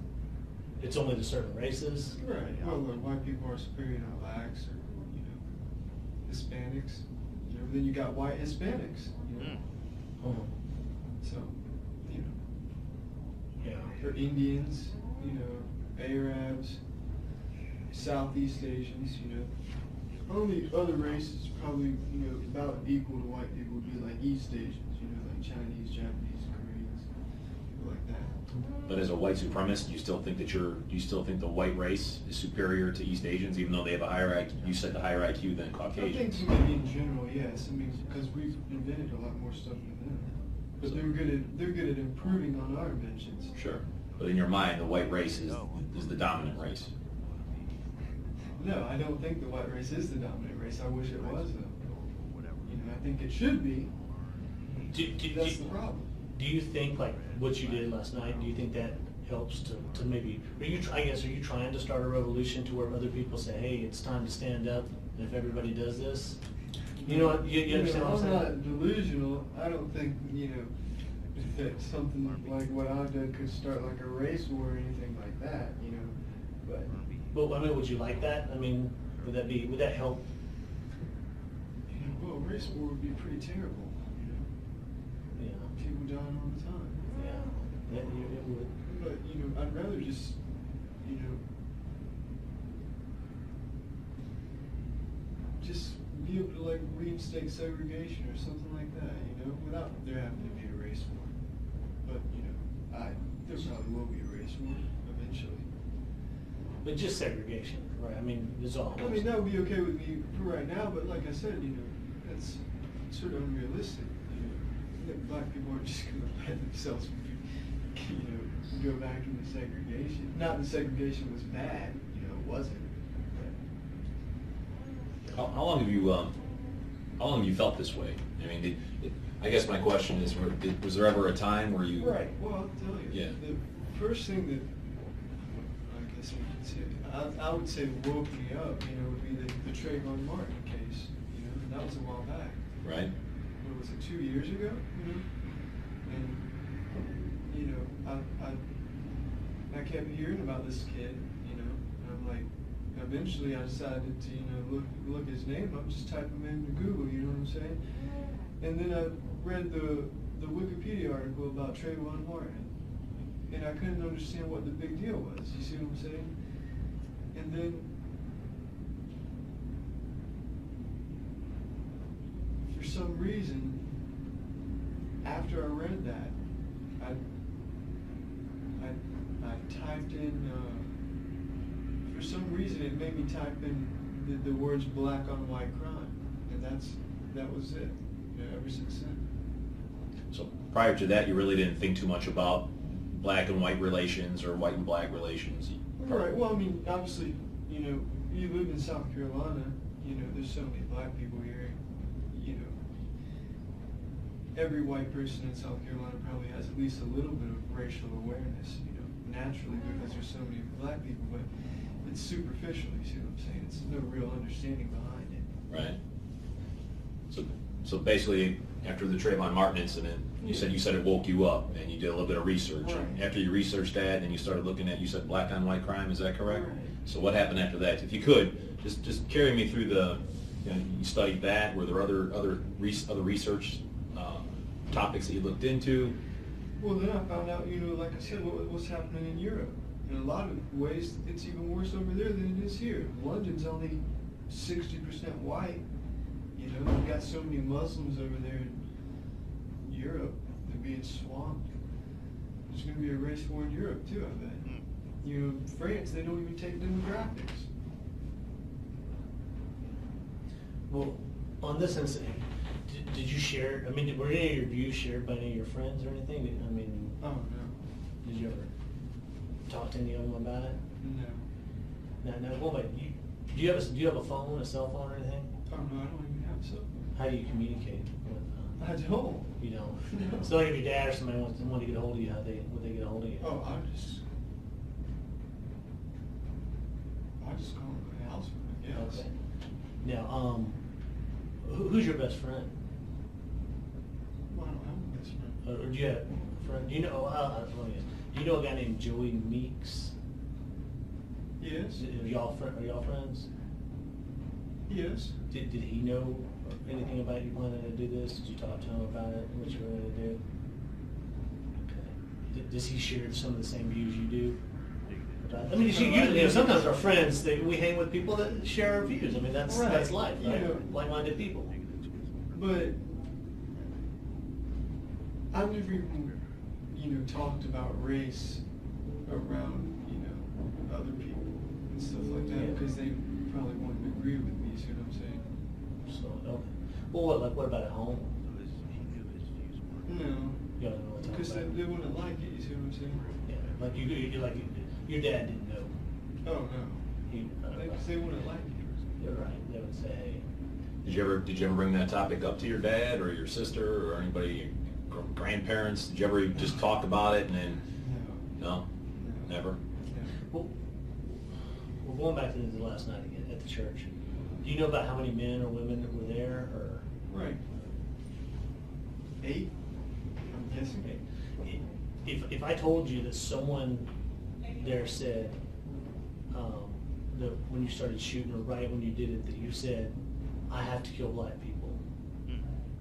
[SPEAKER 2] it's only to certain races?
[SPEAKER 3] Right, well, white people are superior to blacks or, Hispanics. Then you got white Hispanics, So,
[SPEAKER 2] Yeah.
[SPEAKER 3] or Indians, Arabs, Southeast Asians, Only other races probably, about equal to white people would be like East Asians, like Chinese, Japanese, Koreans, people like that.
[SPEAKER 4] But as a white supremacist, do you still think the white race is superior to East Asians, even though they have a higher IQ? You said the higher IQ than
[SPEAKER 3] I think
[SPEAKER 4] Caucasians.
[SPEAKER 3] maybe in general, yes. I mean, because we've invented a lot more stuff than them. But they're good at improving on our inventions.
[SPEAKER 4] Sure. But in your mind, the white race is the dominant race.
[SPEAKER 3] No, I don't think the white race is the dominant race. I wish it was, though. I think it should be. That's the problem.
[SPEAKER 2] Do you think, like what you did last night, do you think that helps to maybe, are you trying to start a revolution to where other people say, hey, it's time to stand up, and if everybody does this? You know what, you understand what I'm saying?
[SPEAKER 3] I'm not delusional. I don't think, that something like what I did could start like a race war or anything like that,
[SPEAKER 2] But I mean, would you like that? I mean, would that help?
[SPEAKER 3] Well, a race war would be pretty terrible,
[SPEAKER 2] Yeah.
[SPEAKER 3] People dying all the time.
[SPEAKER 2] Yeah. It would.
[SPEAKER 3] But, I'd rather just, just be able to like reinstate segregation or something like that, without there having to be a race war. But, there probably will be a race war eventually.
[SPEAKER 2] But just segregation, right? I mean, it's all.
[SPEAKER 3] I mean, that would be okay with me for right now, but like I said, that's sort of unrealistic. That black people aren't just going to let themselves, go back into segregation. Not that segregation was bad, it wasn't.
[SPEAKER 4] How long have you felt this way? I mean, I guess my question is, was there ever a time where you...
[SPEAKER 3] Right, well, I'll tell you.
[SPEAKER 4] Yeah.
[SPEAKER 3] The first thing that, I guess we could say, I would say woke me up, would be the Trayvon Martin case, and that was a while back.
[SPEAKER 4] Right.
[SPEAKER 3] What was it, 2 years ago? And, I kept hearing about this kid, and I'm like, eventually I decided to, look his name up, just type him into Google, you know what I'm saying? And then I read the Wikipedia article about Trayvon Martin, and I couldn't understand what the big deal was, you see what I'm saying? And then, for some reason, after I read that, I typed in, for some reason it made me type in the words black on white crime, and that was it, ever since then.
[SPEAKER 4] So prior to that, you really didn't think too much about black and white relations or white and black relations?
[SPEAKER 3] Right, well, I mean, obviously, you live in South Carolina, there's so many black people here, every white person in South Carolina probably has at least a little bit of racial awareness, naturally, because there's so many black people, but it's superficial, you see what I'm saying? It's no real understanding behind it.
[SPEAKER 4] Right. So basically, after the Trayvon Martin incident, you said it woke you up, and you did a little bit of research.
[SPEAKER 3] Right.
[SPEAKER 4] After you researched that, and you started looking at, you said black on white crime, is that correct?
[SPEAKER 3] Right.
[SPEAKER 4] So what happened after that? If you could, just carry me through you studied that, were there other research topics that you looked into?
[SPEAKER 3] Well, then I found out, like I said, what's happening in Europe. In a lot of ways, it's even worse over there than it is here. London's only 60% white. You've got so many Muslims over there in Europe. They're being swamped. There's going to be a race war in Europe, too, I bet. France, they don't even take demographics.
[SPEAKER 2] Well, on this incident, did you share, I mean, were any of your views shared by any of your friends or anything? I mean...
[SPEAKER 3] Oh, no.
[SPEAKER 2] Did you ever talk to any of them about it?
[SPEAKER 3] No.
[SPEAKER 2] No, well, wait, do you have a phone, a cell phone or anything?
[SPEAKER 3] Oh, no, I don't even have myself.
[SPEAKER 2] How do you communicate with
[SPEAKER 3] I don't.
[SPEAKER 2] you don't? So like if your dad or somebody wants to get a hold of you, would they get a hold of you?
[SPEAKER 3] Oh, I just call my house phone, I guess.
[SPEAKER 2] Okay. Now, who's your best friend?
[SPEAKER 3] Well, I don't have a best friend.
[SPEAKER 2] Or do you have a friend? Do you know? Do you know a guy named Joey Meeks?
[SPEAKER 3] Yes.
[SPEAKER 2] Are y'all friends?
[SPEAKER 3] Yes.
[SPEAKER 2] Did he know anything about you planning to do this? Did you talk to him about it? What you were going to do? Okay. Does he share some of the same views you do? I mean, usually, sometimes our friends, we hang with people that share our views. I mean, that's life, right? Like-minded people.
[SPEAKER 3] But I've never even, talked about race around, other people and stuff like that because they probably wouldn't agree with me. See what I'm saying?
[SPEAKER 2] So okay. Well, what about at home?
[SPEAKER 3] No.
[SPEAKER 2] You don't know what
[SPEAKER 3] Because they wouldn't like it. You see what I'm saying?
[SPEAKER 2] Yeah, like your dad didn't know.
[SPEAKER 3] Oh no. Because they wouldn't like it.
[SPEAKER 2] You're right. They would say, hey.
[SPEAKER 4] Did you ever bring that topic up to your dad or your sister or anybody, your grandparents? Did you ever just talk about it and then? No. Never.
[SPEAKER 2] Well, we're going back to the last night again at the church. Do you know about how many men or women that were there, or?
[SPEAKER 3] Right. 8. I'm guessing.
[SPEAKER 2] Okay. If I told you that someone there said that when you started shooting, or right when you did it, that you said, "I have to kill black people,"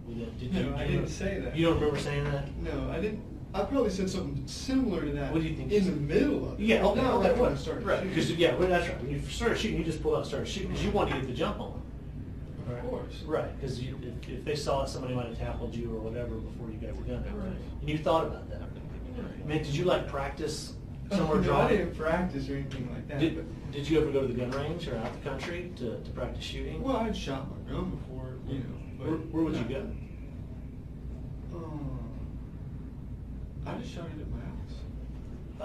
[SPEAKER 3] I didn't say that.
[SPEAKER 2] You don't remember saying that?
[SPEAKER 3] No, I didn't. I probably said something similar to that.
[SPEAKER 2] What do you think?
[SPEAKER 3] In the middle of it.
[SPEAKER 2] Yeah, okay.
[SPEAKER 3] Not like when I started
[SPEAKER 2] right.
[SPEAKER 3] shooting.
[SPEAKER 2] Because that's right. When you started shooting, you just pulled out and started shooting because you wanted to get the jump on them.
[SPEAKER 3] Of course.
[SPEAKER 2] Right, because if they saw it, somebody might have tackled you or whatever before you got the gun out.
[SPEAKER 3] Right.
[SPEAKER 2] And you thought about that.
[SPEAKER 3] Right.
[SPEAKER 2] Man, did you practice somewhere
[SPEAKER 3] No,
[SPEAKER 2] drawing?
[SPEAKER 3] I didn't practice or anything like that.
[SPEAKER 2] Did you ever go to the gun range or out the country to practice shooting?
[SPEAKER 3] Well, I'd shot my gun before, But
[SPEAKER 2] Where would you go?
[SPEAKER 3] I just shot it at my house.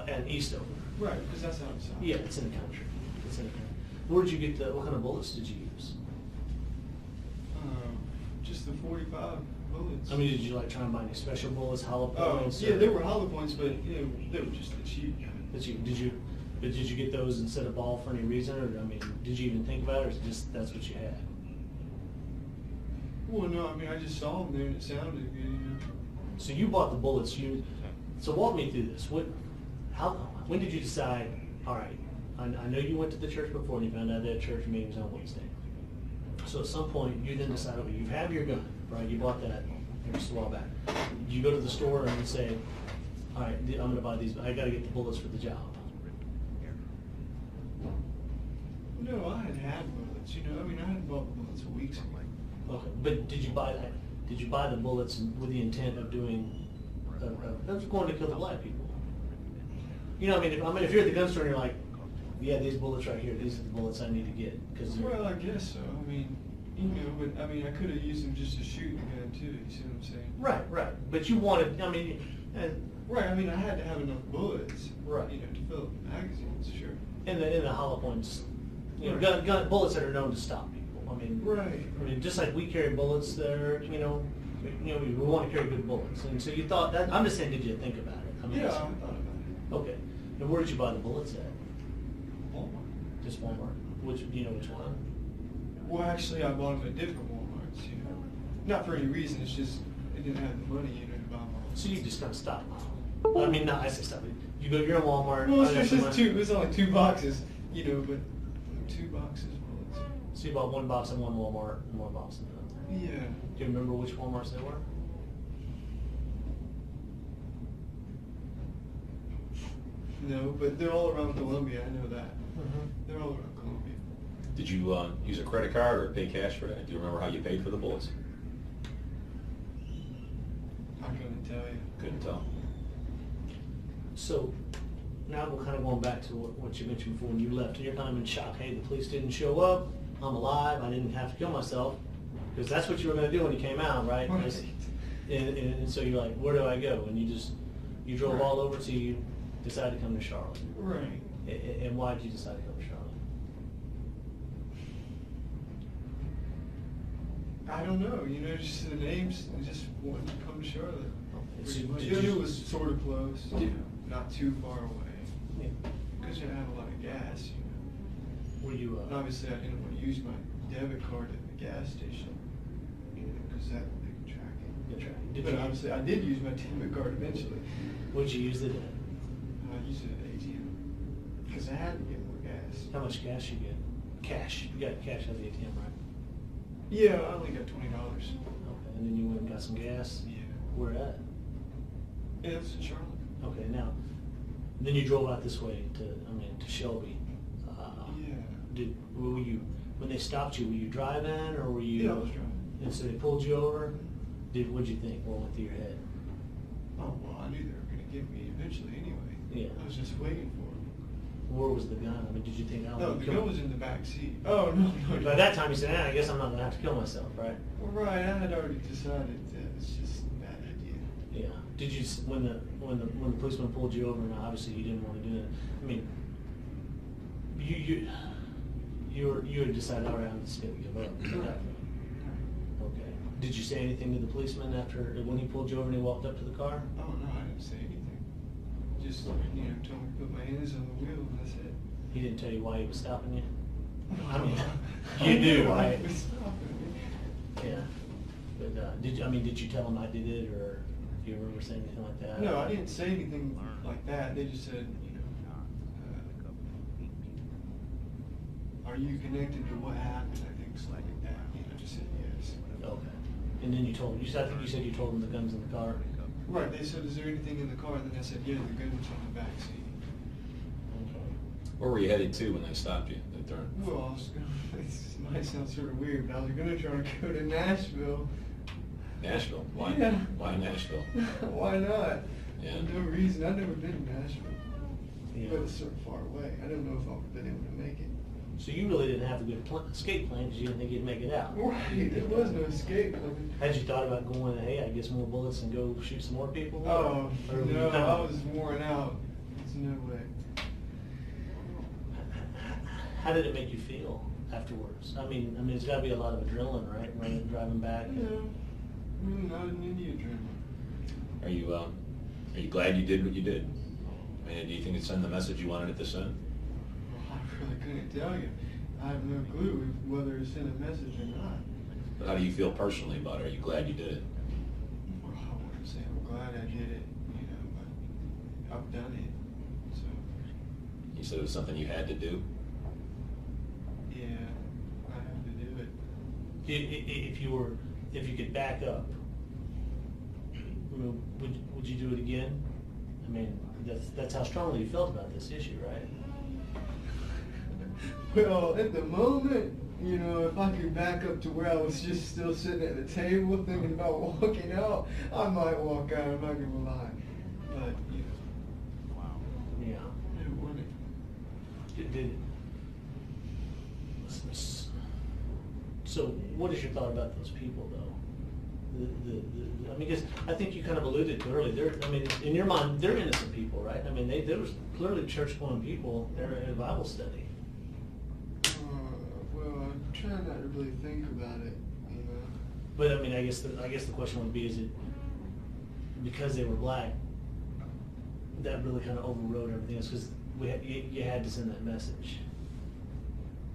[SPEAKER 2] And Eastover.
[SPEAKER 3] Right, because that's outside.
[SPEAKER 2] Yeah, it's in the country. It's in the country. Where'd you get what kind of bullets did you use?
[SPEAKER 3] Just the 45 bullets.
[SPEAKER 2] I mean, did you try and buy any special bullets, hollow
[SPEAKER 3] Oh,
[SPEAKER 2] points?
[SPEAKER 3] yeah, they were hollow points, but they were just the cheap kind.
[SPEAKER 2] Did you get those instead of ball for any reason, or did you even think about it, or is it just that's what you had?
[SPEAKER 3] Well, no, I just saw them there and it sounded good.
[SPEAKER 2] So you bought the bullets. So walk me through this. When did you decide? All right, I know you went to the church before and you found out that church meeting was on Wednesday. So at some point you then decide, okay, you have your gun, right? You bought that just a while back. You go to the store and you say, all right, I'm going to buy these. I got to get the bullets for the job.
[SPEAKER 3] No, I had bullets. I had bought bullets weeks ago.
[SPEAKER 2] Okay, but did you buy that? Did you buy the bullets with the intent of doing? Of going to kill the black people? If you're at the gun store and you're like, yeah, these bullets right here, these are the bullets I need to get.
[SPEAKER 3] Well, I guess so. But I could have used them just to shoot the gun too. You see what I'm saying?
[SPEAKER 2] Right. But you wanted,
[SPEAKER 3] Right. I had to have enough bullets.
[SPEAKER 2] Right.
[SPEAKER 3] To fill up the magazines, sure.
[SPEAKER 2] in the hollow points,
[SPEAKER 3] Right.
[SPEAKER 2] gun bullets that are known to stop people.
[SPEAKER 3] Right.
[SPEAKER 2] Just like we carry bullets there, we want to carry good bullets. And so you thought that. I'm just saying, did you think about it?
[SPEAKER 3] Yeah, I thought about it.
[SPEAKER 2] Okay. And where did you buy the bullets at?
[SPEAKER 3] Walmart.
[SPEAKER 2] Just Walmart. Which one?
[SPEAKER 3] Well, actually, I bought them at different Walmarts. Not for any reason. It's just I didn't have the money, to buy them.
[SPEAKER 2] So you just kind of stopped. I say stop. You go. You're in Walmart.
[SPEAKER 3] Well, it's just two. It was only 2 boxes, but 2 boxes bullets.
[SPEAKER 2] So you bought 1 box in one Walmart and 1 box in another.
[SPEAKER 3] Yeah.
[SPEAKER 2] Do you remember which Walmarts they were?
[SPEAKER 3] No, but they're all around Columbia. I know that.
[SPEAKER 2] Mm-hmm.
[SPEAKER 3] They're all around Columbia.
[SPEAKER 4] Did you use a credit card or pay cash for that? Do you remember how you paid for the bullets?
[SPEAKER 3] I couldn't tell you.
[SPEAKER 4] Couldn't tell.
[SPEAKER 2] So now we're kind of going back to what you mentioned before when you left. And you're kind of in shock. Hey, the police didn't show up. I'm alive. I didn't have to kill myself. Because that's what you were going to do when you came out, right?
[SPEAKER 3] Right.
[SPEAKER 2] And so you're like, where do I go? And you drove all over till you decided to come to Charlotte.
[SPEAKER 3] Right.
[SPEAKER 2] And why did you decide to come to Charlotte?
[SPEAKER 3] I I don't know, you know, just the names, I just wanted to come to Charlotte.
[SPEAKER 2] So
[SPEAKER 3] Pretty
[SPEAKER 2] did
[SPEAKER 3] much.
[SPEAKER 2] you-
[SPEAKER 3] It was sort of close, you
[SPEAKER 2] Did-
[SPEAKER 3] know, not too far away,
[SPEAKER 2] Yeah.
[SPEAKER 3] because you have a lot of gas, you know.
[SPEAKER 2] Were you,
[SPEAKER 3] And obviously, I didn't want to use my debit card at the gas station, you know, because that they could track it.
[SPEAKER 2] That's right. Did
[SPEAKER 3] But
[SPEAKER 2] you-
[SPEAKER 3] obviously, I did use my debit card eventually.
[SPEAKER 2] what'd you use it at?
[SPEAKER 3] I used it at ATM because I had to get more gas.
[SPEAKER 2] How much gas you get? Cash. You got cash out of the ATM, right?
[SPEAKER 3] Yeah, I only got $20.
[SPEAKER 2] Okay, and then you went and got some gas?
[SPEAKER 3] Yeah.
[SPEAKER 2] Where at?
[SPEAKER 3] Yeah, it's in Charlotte.
[SPEAKER 2] Okay, now, then you drove out this way to Shelby.
[SPEAKER 3] Yeah.
[SPEAKER 2] Were you, when they stopped you, were you driving or were you?
[SPEAKER 3] Yeah, I was driving.
[SPEAKER 2] And so they pulled you over? What'd you think? What went through your head?
[SPEAKER 3] Oh, well, I knew they were going to get me eventually anyway.
[SPEAKER 2] Yeah.
[SPEAKER 3] I was just waiting for them.
[SPEAKER 2] Where was the gun? I mean, did you think, oh,
[SPEAKER 3] No, the gun was in the back seat. Oh, no.
[SPEAKER 2] By that time you said, I guess I'm not gonna have to kill myself, right?
[SPEAKER 3] Well, right, I had already decided that it's just a bad idea.
[SPEAKER 2] Yeah. Did you, when the policeman pulled you over, and obviously you didn't want to do it, I mean, you had decided, all right, I'm just gonna give up.
[SPEAKER 3] Correct.
[SPEAKER 2] Okay. Did you say anything to the policeman when he pulled you over and he walked up to the car?
[SPEAKER 3] Oh, no, I didn't say anything. Just, told me to put my hands on the wheel and that's it.
[SPEAKER 2] He didn't tell you why he was stopping you? I mean,
[SPEAKER 3] I
[SPEAKER 2] you
[SPEAKER 3] knew
[SPEAKER 2] knew,
[SPEAKER 3] why
[SPEAKER 2] right?
[SPEAKER 3] he was stopping me.
[SPEAKER 2] Yeah. But, did you tell him I did it, or do you remember saying anything like that?
[SPEAKER 3] No, I didn't say anything like that. They just said, are you connected to what happened? I think something like that. I just said yes.
[SPEAKER 2] Okay. And then you told him, I think you said you told him the gun's in the car?
[SPEAKER 3] Right, they said, is there anything in the car? And then I said, yeah, the gun was on the back seat.
[SPEAKER 2] Okay.
[SPEAKER 4] Where were you headed to when they stopped you? They turned.
[SPEAKER 3] Well, I was gonna, this might sound sort of weird, but I was going to try to go to Nashville.
[SPEAKER 4] Nashville. Why?
[SPEAKER 3] Yeah.
[SPEAKER 4] Why Nashville?
[SPEAKER 3] Why not?
[SPEAKER 4] Yeah.
[SPEAKER 3] For no reason. I've never been to Nashville.
[SPEAKER 2] Yeah.
[SPEAKER 3] But it's sort of far away. I don't know if I would have been able to make it.
[SPEAKER 2] So you really didn't have a good escape plan because you didn't think you'd make it out.
[SPEAKER 3] Right, there was no escape. I mean,
[SPEAKER 2] Had you thought about going, hey, I get some more bullets and go shoot some more people?
[SPEAKER 3] oh,
[SPEAKER 2] Or were you
[SPEAKER 3] no,
[SPEAKER 2] kinda-
[SPEAKER 3] I was worn out. There's no way.
[SPEAKER 2] How did it make you feel afterwards? I mean, it's got to be a lot of adrenaline, right? Driving back.
[SPEAKER 3] No, really not an Indian adrenaline.
[SPEAKER 4] Are you glad you did what you did? I mean, do you think it sent the message you wanted it to send?
[SPEAKER 3] Well, I really couldn't tell you. I have no clue whether it sent a message or not.
[SPEAKER 4] But how do you feel personally about it? Are you glad you did it?
[SPEAKER 3] Well, I wouldn't say I'm glad I did it, but I've done it. So,
[SPEAKER 4] You said it was something you had to do.
[SPEAKER 3] yeah, I have to do it.
[SPEAKER 2] If you could back up, would you do it again? I mean, that's how strongly you felt about this issue, right?
[SPEAKER 3] Well, at the moment, if I could back up to where I was just still sitting at the table thinking about walking out, I might walk out, I'm not gonna lie. But,
[SPEAKER 1] Wow.
[SPEAKER 2] Yeah.
[SPEAKER 3] it wouldn't.
[SPEAKER 2] So what is your thought about those people, though? I mean, because I think you kind of alluded to earlier. In your mind, they're innocent people, right? I mean, there was clearly church-going people there in a Bible study.
[SPEAKER 3] Well, I'm trying not to really think about it,
[SPEAKER 2] But I mean, I guess the question would be: is it because they were black that really kind of overrode everything else? Because you had to send that message.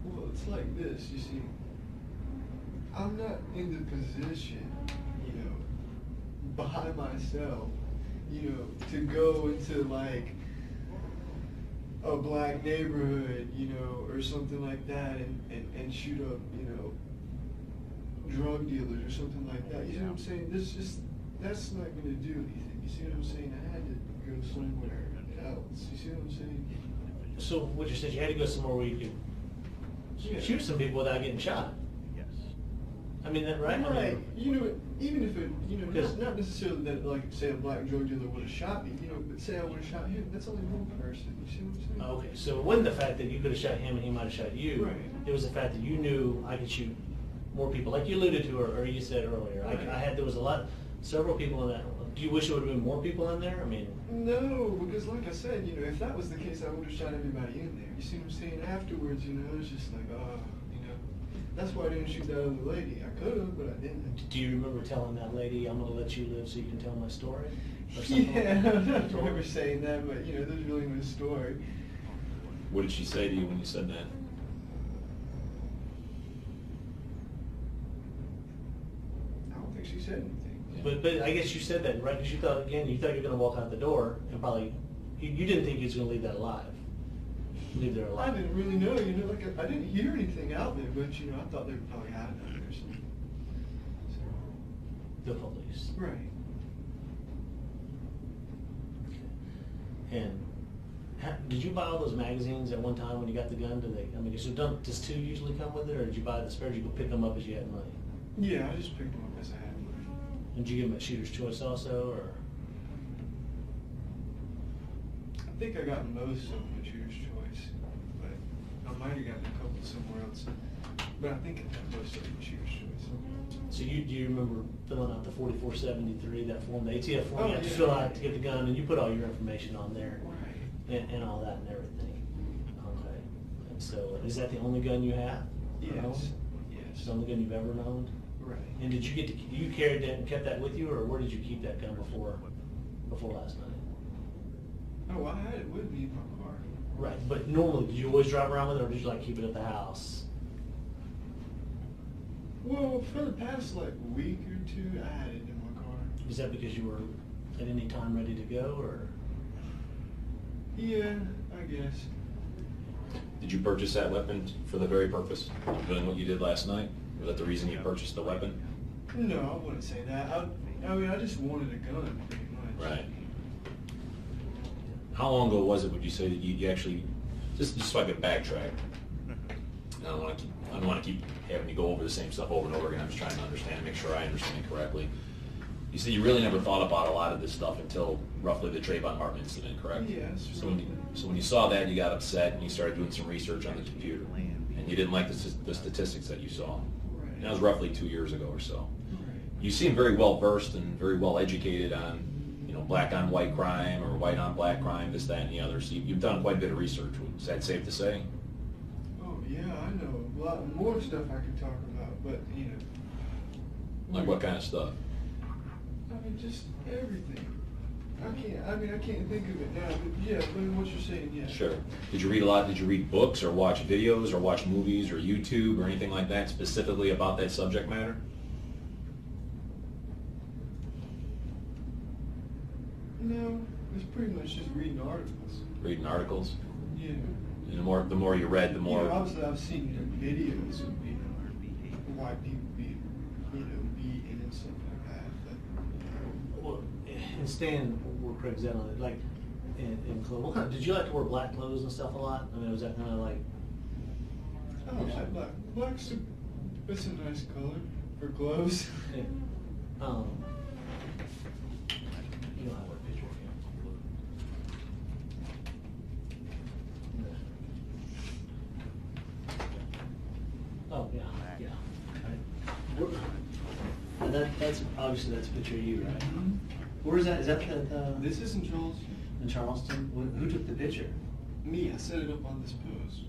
[SPEAKER 3] Well, it's like this, you see. I'm not in the position, by myself, to go into like a black neighborhood, or something like that and shoot up, drug dealers or something like that. You see what I'm saying? That's not going to do anything. You see what I'm saying? I had to go somewhere else. You see what I'm saying?
[SPEAKER 2] So what you're saying, you had to go somewhere where you could
[SPEAKER 3] Yeah.
[SPEAKER 2] shoot some people without getting shot.
[SPEAKER 1] Yes.
[SPEAKER 2] I mean, that right?
[SPEAKER 3] Right.
[SPEAKER 2] I mean,
[SPEAKER 3] Even if it,
[SPEAKER 2] Because-
[SPEAKER 3] not necessarily that, like, say a black drug dealer would have shot me, but say I would have shot him, that's only one person. You see what I'm saying?
[SPEAKER 2] okay, so it wasn't the fact that you could have shot him and he might have shot you.
[SPEAKER 3] Right.
[SPEAKER 2] It was the fact that you knew I could shoot more people, like you alluded to or you said earlier.
[SPEAKER 3] Right.
[SPEAKER 2] There was several people in that. Do you wish there would have been more people in there? I mean,
[SPEAKER 3] No, because like I said, if that was the case, I would have shot everybody in there. You see what I'm saying? Afterwards, it's just like, That's why I didn't shoot that other lady. I could have, but I didn't.
[SPEAKER 2] Do you remember telling that lady, "I'm going to let you live so you can tell my story"? Or something
[SPEAKER 3] Yeah,
[SPEAKER 2] like that?
[SPEAKER 3] I don't remember saying that, but you know, there's really no story.
[SPEAKER 4] What did she say to you when you said that?
[SPEAKER 3] I don't think she said anything.
[SPEAKER 4] Yeah.
[SPEAKER 2] But I guess you said that, right? Because you thought you were going to walk out the door and probably, you didn't think he was going to leave that alive. Leave there
[SPEAKER 3] I
[SPEAKER 2] alive.
[SPEAKER 3] didn't really know, you know, like I didn't hear anything out there, but you know, I thought they probably had it out there or something.
[SPEAKER 2] The police.
[SPEAKER 3] Right.
[SPEAKER 2] And did you buy all those magazines at one time when you got the gun? Does two usually come with it, or did you buy the spare? Or did you go pick them up as you had money?
[SPEAKER 3] Yeah, I just picked them up as I had money.
[SPEAKER 2] And did you give them a shooter's choice also, or?
[SPEAKER 3] I think I got most of them at Shooter's Choice, but I might have gotten a couple somewhere else. But I think I got most of them at Shooter's Choice.
[SPEAKER 2] So do you remember filling out the 4473, that form, the ATF form
[SPEAKER 3] Oh,
[SPEAKER 2] you have to
[SPEAKER 3] yeah.
[SPEAKER 2] fill out to get the gun, and you put all your information on there
[SPEAKER 3] Right.
[SPEAKER 2] and all that and everything? Okay. And so is that the only gun you have?
[SPEAKER 3] Yes.
[SPEAKER 2] It's
[SPEAKER 3] Yes.
[SPEAKER 2] the only gun you've ever owned?
[SPEAKER 3] Right.
[SPEAKER 2] And did you carried that and kept that with you, or where did you keep that gun before last night?
[SPEAKER 3] Oh, I had it with me in my car.
[SPEAKER 2] Right, but normally, did you always drive around with it, or did you like keep it at the house?
[SPEAKER 3] Well, for the past like week or two, I had it in my car.
[SPEAKER 2] Is that because you were at any time ready to go, or?
[SPEAKER 3] Yeah, I guess.
[SPEAKER 4] Did you purchase that weapon for the very purpose of doing what you did last night? Was that the reason you purchased the weapon?
[SPEAKER 3] No, I wouldn't say that. I mean, I just wanted a gun, pretty much.
[SPEAKER 4] Right. How long ago was it, would you say, that you actually, just so I could backtrack? I don't want to keep having you go over the same stuff over and over again. I'm just trying to understand, make sure I understand correctly. You said you really never thought about a lot of this stuff until roughly the Trayvon Martin incident, correct?
[SPEAKER 3] Yes.
[SPEAKER 4] So when you saw that, you got upset and you started doing some research on the computer, and you didn't like the statistics that you saw.
[SPEAKER 3] Right.
[SPEAKER 4] And that was roughly 2 years ago or so.
[SPEAKER 3] Right.
[SPEAKER 4] You seem very well versed and very well educated on, black on white crime or white on black crime, this, that, and the other. So you've done quite a bit of research. Is that safe to say?
[SPEAKER 3] Oh yeah, I know a lot more stuff I could talk about, but you know.
[SPEAKER 4] Like what kind of stuff?
[SPEAKER 3] I mean, just everything. I can't think of it now, but yeah, but what you're saying, yeah.
[SPEAKER 4] Sure. Did you read a lot? Did you read books or watch videos or watch movies or YouTube or anything like that specifically about that subject matter?
[SPEAKER 3] No, it's pretty much just reading articles.
[SPEAKER 4] Reading articles?
[SPEAKER 3] Yeah.
[SPEAKER 4] And the more you read, the more...
[SPEAKER 3] Yeah, obviously I've seen videos of, white people being, beaten and stuff like that.
[SPEAKER 2] Well, and Stan, where Craig's at on it, like, in clothes, did you like to wear black clothes and stuff a lot? I mean, was that kind of like...
[SPEAKER 3] Oh, yeah, black's it's a nice color for clothes.
[SPEAKER 2] Yeah. You don't have a picture of him. Oh, yeah, yeah. And that's obviously that's a picture of you, right?
[SPEAKER 3] Mhm.
[SPEAKER 2] Where is that? Is that
[SPEAKER 3] This is in Charleston.
[SPEAKER 2] in Charleston? Who took the picture?
[SPEAKER 3] Me, I set it up on this post.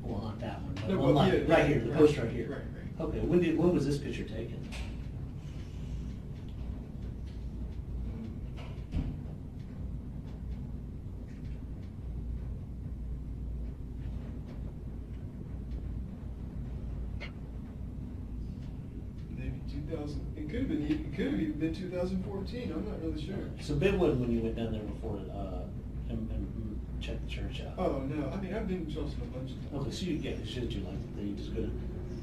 [SPEAKER 2] Well, not that one, but
[SPEAKER 3] No,
[SPEAKER 2] one
[SPEAKER 3] but
[SPEAKER 2] like,
[SPEAKER 3] yeah,
[SPEAKER 2] right here, the
[SPEAKER 3] right,
[SPEAKER 2] post right here.
[SPEAKER 3] right, right.
[SPEAKER 2] Okay, when was this picture taken?
[SPEAKER 3] Maybe 2000. It could have even been 2014. I'm not really sure.
[SPEAKER 2] So big one when you went down there before and checked the church out.
[SPEAKER 3] Oh no, I mean I've been in Charleston a bunch of times.
[SPEAKER 2] Okay, so you get the shit you like that you just go to,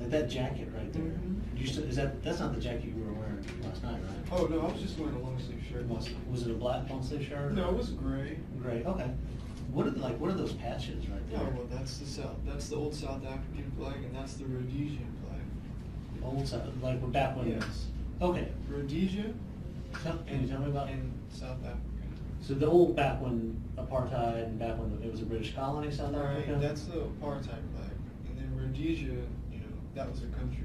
[SPEAKER 2] like that jacket right there.
[SPEAKER 3] Mhm.
[SPEAKER 2] You still, that's not the jacket you were wearing last night, right?
[SPEAKER 3] Oh no, I was just wearing a long sleeve shirt.
[SPEAKER 2] Was it a black long sleeve shirt?
[SPEAKER 3] No, it was gray.
[SPEAKER 2] Gray. Okay. What are those patches right
[SPEAKER 3] Oh
[SPEAKER 2] there?
[SPEAKER 3] well, that's the South. That's the old South African flag, and that's the Rhodesian flag.
[SPEAKER 2] Old South, like we're back when.
[SPEAKER 3] Yes.
[SPEAKER 2] Okay.
[SPEAKER 3] Rhodesia
[SPEAKER 2] Can you tell me about?
[SPEAKER 3] and South Africa.
[SPEAKER 2] So the old back when apartheid and back when it was a British colony, South Africa.
[SPEAKER 3] Right, that's the apartheid flag, and then Rhodesia, that was a country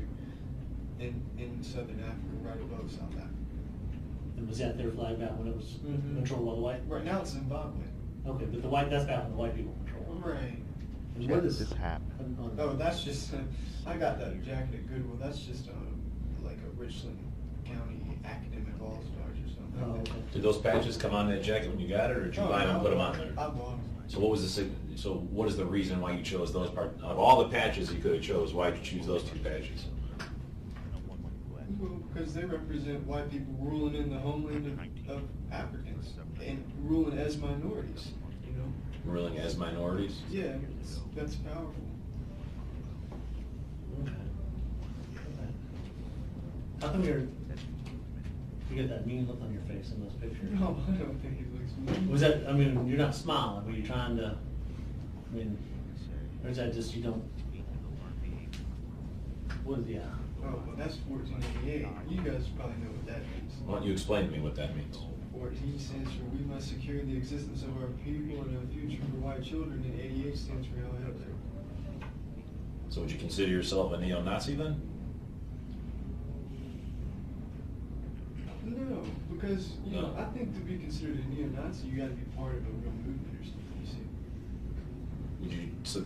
[SPEAKER 3] in southern Africa, right above South Africa.
[SPEAKER 2] And was that their flag back when it was
[SPEAKER 3] Mhm.
[SPEAKER 2] controlled by the white?
[SPEAKER 3] Right now it's Zimbabwe.
[SPEAKER 2] Okay, but that's back when the white people controlled it.
[SPEAKER 3] Right.
[SPEAKER 2] And
[SPEAKER 1] Jeff,
[SPEAKER 2] what is
[SPEAKER 1] this happened?
[SPEAKER 3] Oh, that's just, I got that jacket at Goodwill. That's just like a Richland County academic all-stars or something.
[SPEAKER 2] Oh, okay.
[SPEAKER 4] Did those patches come on that jacket when you got it, or did you buy them and put them on there?
[SPEAKER 3] I bought them.
[SPEAKER 4] So what was so what is the reason why you chose those part, out of all the patches you could have chose, why did you choose those two patches?
[SPEAKER 3] Well, because they represent white people ruling in the homeland of Africans and ruling as minorities, you know?
[SPEAKER 4] Ruling as minorities?
[SPEAKER 3] Yeah, that's powerful.
[SPEAKER 2] Okay. How come you get that mean look on your face in those pictures?
[SPEAKER 3] No, I don't think it looks mean.
[SPEAKER 2] Was that, I mean, you're not smiling, were you trying to, I mean, or is that just you don't, what is, yeah.
[SPEAKER 3] Oh, well, that's 1488. You guys probably know what that means.
[SPEAKER 4] Why don't you explain to me what that means?
[SPEAKER 3] 14 stands for we must secure the existence of our people and a future for white children, and 88 stands for Heil Hitler.
[SPEAKER 4] So would you consider yourself a neo-Nazi then?
[SPEAKER 3] No, because, you know,
[SPEAKER 4] No.
[SPEAKER 3] I think to be considered a neo-Nazi, you gotta be part of a real movement or something, you see.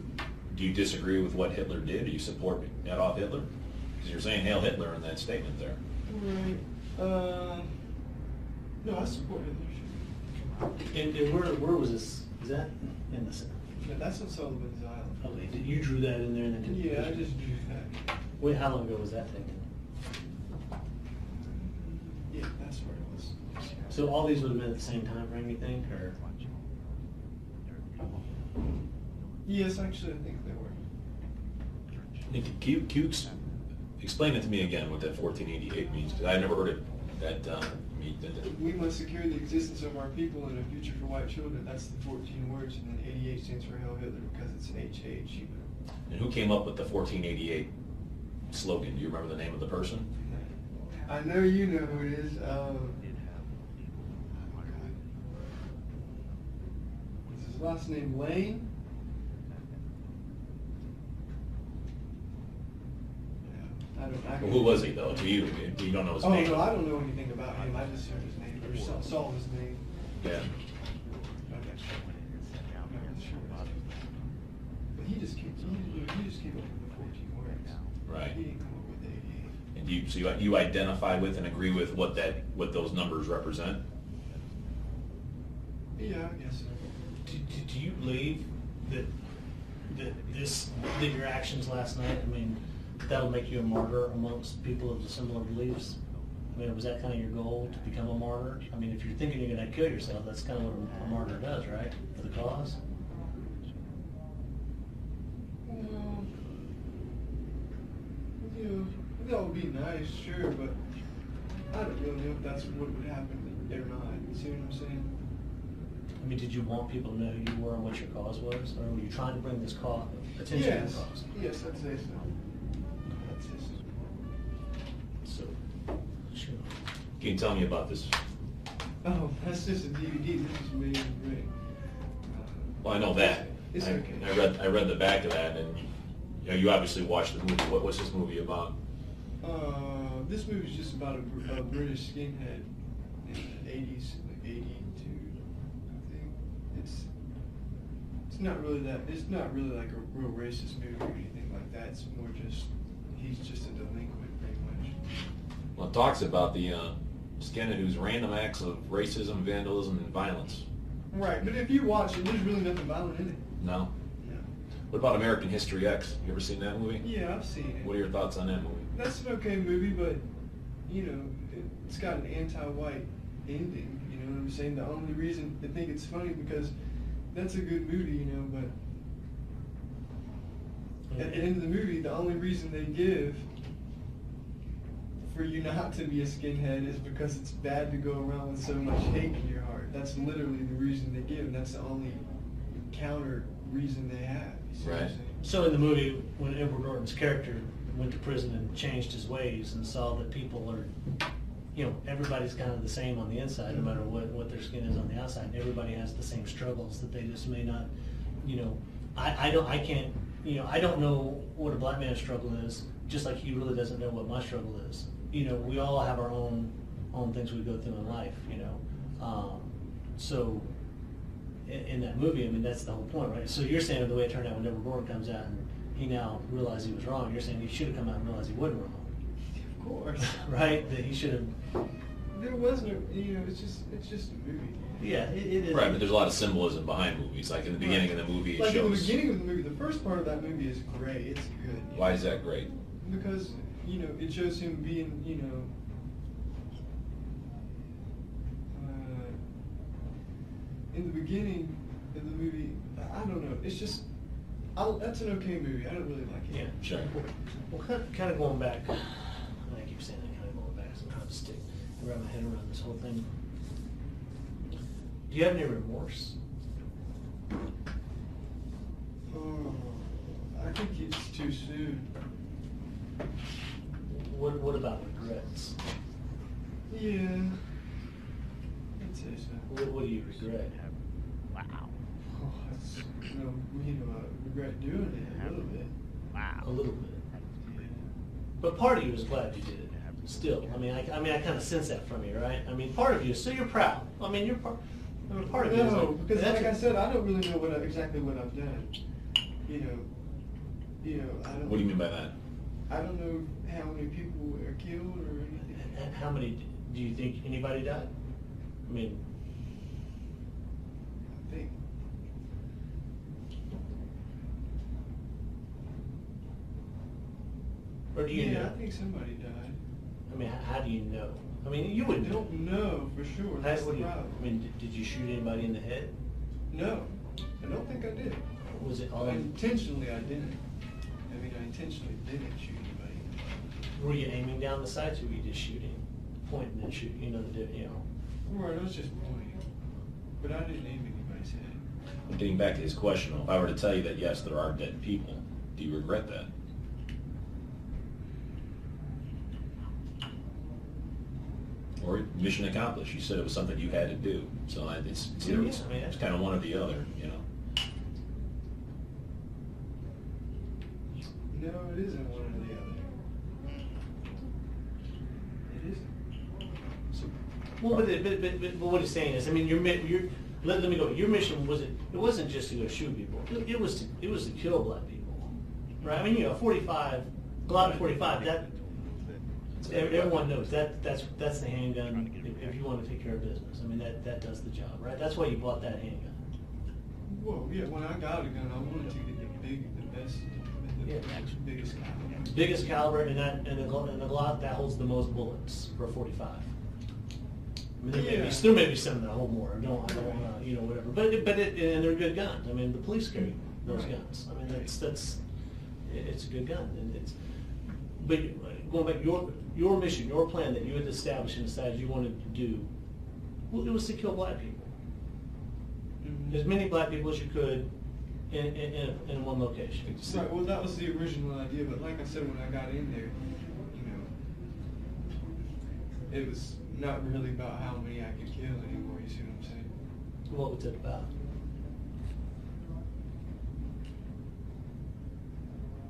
[SPEAKER 4] Do you disagree with what Hitler did? Do you support Adolf Hitler? Because you're saying Hail Hitler in that statement there.
[SPEAKER 3] Right. No, I support Hitler.
[SPEAKER 2] And where was this, is that in the,
[SPEAKER 3] Yeah, that's on Sullivan's Island.
[SPEAKER 2] okay, you drew that in there and then took the
[SPEAKER 3] Yeah, I
[SPEAKER 2] picture?
[SPEAKER 3] just drew that.
[SPEAKER 2] Wait, how long ago was that taken?
[SPEAKER 3] Yeah, that's where it was.
[SPEAKER 2] So all these would have been at the same time frame, you think, or?
[SPEAKER 3] Yes, actually, I think they were.
[SPEAKER 4] Can you explain it to me again what that 1488 means? Because I've never heard it that
[SPEAKER 3] We must secure the existence of our people and a future for white children. That's the 14 words, and then 88 stands for Heil Hitler because it's HH. You know.
[SPEAKER 4] And who came up with the 1488 slogan? Do you remember the name of the person?
[SPEAKER 3] I know you know who it is. Is his last name Lane? I don't.
[SPEAKER 4] Well, who was he though? To you, you don't know his
[SPEAKER 3] Oh
[SPEAKER 4] name.
[SPEAKER 3] no, I don't know anything about him. I just heard his name or saw his name.
[SPEAKER 4] Yeah.
[SPEAKER 3] Okay. I'm not sure. But he just came up with the 14 words.
[SPEAKER 4] Right.
[SPEAKER 3] He didn't come up with the 88.
[SPEAKER 4] And so you identify with and agree with what those numbers represent?
[SPEAKER 3] Yeah, I guess so.
[SPEAKER 2] Do you believe that your actions last night, I mean, that'll make you a martyr amongst people of similar beliefs? I mean, was that kind of your goal, to become a martyr? I mean, if you're thinking you're going to kill yourself, that's kind of what a martyr does, right? For the cause?
[SPEAKER 3] Well, you know, that would be nice, sure, but I don't really know if that's what would happen or not. See what I'm saying?
[SPEAKER 2] I mean, did you want people to know who you were and what your cause was? Or were you trying to bring this attention to
[SPEAKER 3] Yes,
[SPEAKER 2] the cause?
[SPEAKER 3] yes, I'd say so. I'd say so.
[SPEAKER 2] So, sure.
[SPEAKER 4] Can you tell me about this?
[SPEAKER 3] Oh, that's just a DVD. This is made in Britain.
[SPEAKER 4] Well, I know that.
[SPEAKER 3] It's okay.
[SPEAKER 4] I read the back of that, and you obviously watched the movie. What's this movie about?
[SPEAKER 3] This movie is just about a British skinhead in the 80s, like 82, I think. It's not really that. It's not really like a real racist movie or anything like that. It's more just he's just a delinquent, pretty much.
[SPEAKER 4] Well, it talks about the skinhead whose random acts of racism, vandalism, and violence.
[SPEAKER 3] Right, but if you watch it, there's really nothing violent in it.
[SPEAKER 4] No.
[SPEAKER 3] No.
[SPEAKER 4] What about American History X? You ever seen that movie?
[SPEAKER 3] Yeah, I've seen it.
[SPEAKER 4] What are your thoughts on that movie?
[SPEAKER 3] That's an okay movie, but you know, it's got an anti-white ending. You know what I'm saying? The only reason I think it's funny because that's a good movie, you know, but at the end of the movie, the only reason they give for you not to be a skinhead is because it's bad to go around with so much hate in your heart. That's literally the reason they give, and that's the only counter reason they have. You see what I'm
[SPEAKER 4] Right.
[SPEAKER 3] saying?
[SPEAKER 2] So in the movie, when Edward Norton's character went to prison and changed his ways and saw that people are, you know, everybody's kind of the same on the inside, no matter what their skin is on the outside, and everybody has the same struggles that they just may not, you know, I can't, you know, I don't know what a black man's struggle is, just like he really doesn't know what my struggle is. You know, we all have our own things we go through in life, you know. So in that movie, I mean, that's the whole point, right? So you're saying the way it turned out when Deborah Gordon comes out and he now realized he was wrong, you're saying he should have come out and realized he wasn't wrong.
[SPEAKER 3] Of course.
[SPEAKER 2] Right? That he should have...
[SPEAKER 3] There was no, it's just a movie.
[SPEAKER 2] Yeah, it is.
[SPEAKER 4] Right, but there's a lot of symbolism behind movies. Like in the beginning of the movie, it
[SPEAKER 3] Like in the
[SPEAKER 4] shows.
[SPEAKER 3] beginning of the movie, the first part of that movie is great. It's good.
[SPEAKER 4] Why is that great?
[SPEAKER 3] Because, it shows him being, in the beginning of the movie, I don't know, it's just, that's an okay movie. I don't really like it.
[SPEAKER 2] Yeah.
[SPEAKER 4] Sure.
[SPEAKER 2] Well, kind of going back, I keep saying that, kind of going back, so I'm trying to stick, wrap my head around this whole thing. Do you have any remorse?
[SPEAKER 3] Oh, I think it's too soon.
[SPEAKER 2] What about regrets?
[SPEAKER 3] Yeah, I'd say so.
[SPEAKER 2] What do you regret?
[SPEAKER 1] Wow.
[SPEAKER 3] Oh, I regret doing it a little bit.
[SPEAKER 1] Wow.
[SPEAKER 2] A little bit.
[SPEAKER 3] Yeah.
[SPEAKER 2] But part of you is glad you did it. Still, I mean, I kind of sense that from you, right? I mean, part of you, so you're proud. I mean, part of you is
[SPEAKER 3] No,
[SPEAKER 2] like,
[SPEAKER 3] because
[SPEAKER 2] that's
[SPEAKER 3] like I said, I don't really know exactly what I've done. I don't.
[SPEAKER 4] What do you mean by that?
[SPEAKER 3] I don't know how many people are killed or anything.
[SPEAKER 2] How many do you think anybody died? I mean,
[SPEAKER 3] I think.
[SPEAKER 2] or do you
[SPEAKER 3] Yeah,
[SPEAKER 2] know?
[SPEAKER 3] I think somebody died.
[SPEAKER 2] I mean, how do you know? I mean, you
[SPEAKER 3] I
[SPEAKER 2] wouldn't
[SPEAKER 3] don't know for sure.
[SPEAKER 2] How,
[SPEAKER 3] That's
[SPEAKER 2] what
[SPEAKER 3] the
[SPEAKER 2] do you,
[SPEAKER 3] problem.
[SPEAKER 2] I mean, did you shoot anybody in the head?
[SPEAKER 3] No, I don't think I did.
[SPEAKER 2] Was it all?
[SPEAKER 3] Intentionally, I didn't. I mean, I intentionally didn't shoot anybody.
[SPEAKER 2] Were you aiming down the sights, or were you just shooting, pointing and shooting?
[SPEAKER 3] Right, I was just pointing, but I didn't aim anybody's head.
[SPEAKER 4] Getting back to his question, if I were to tell you that yes, there are dead people, do you regret that? Or mission accomplished? You said it was something you had to do, so it's kind of one or the other,
[SPEAKER 3] No, it isn't one or the other. It isn't.
[SPEAKER 4] So,
[SPEAKER 2] Well, but what he's saying is, I mean, let me go. Your mission it wasn't just to go shoot people. It was to kill black people, right? I mean, 45, Glock 45. That everyone knows that's the handgun. If you want to take care of business, I mean that does the job, right? That's why you bought that handgun.
[SPEAKER 3] Well, yeah. When I got a gun, I wanted to get the best, biggest caliber.
[SPEAKER 2] Biggest caliber, and the Glock that holds the most bullets for a 45. I mean, there may be some that hold more. I don't want to, whatever. But and they're good guns. I mean, the police carry those guns. I mean, it's a good gun, and but going back, your mission, your plan that you had established and decided you wanted to do, well, it was to kill black people.
[SPEAKER 3] Mm-hmm.
[SPEAKER 2] As many black people as you could in one location.
[SPEAKER 3] Right. Well, that was the original idea, but like I said, when I got in there, it was not really about how many I could kill anymore. You see what I'm saying?
[SPEAKER 2] What was it about?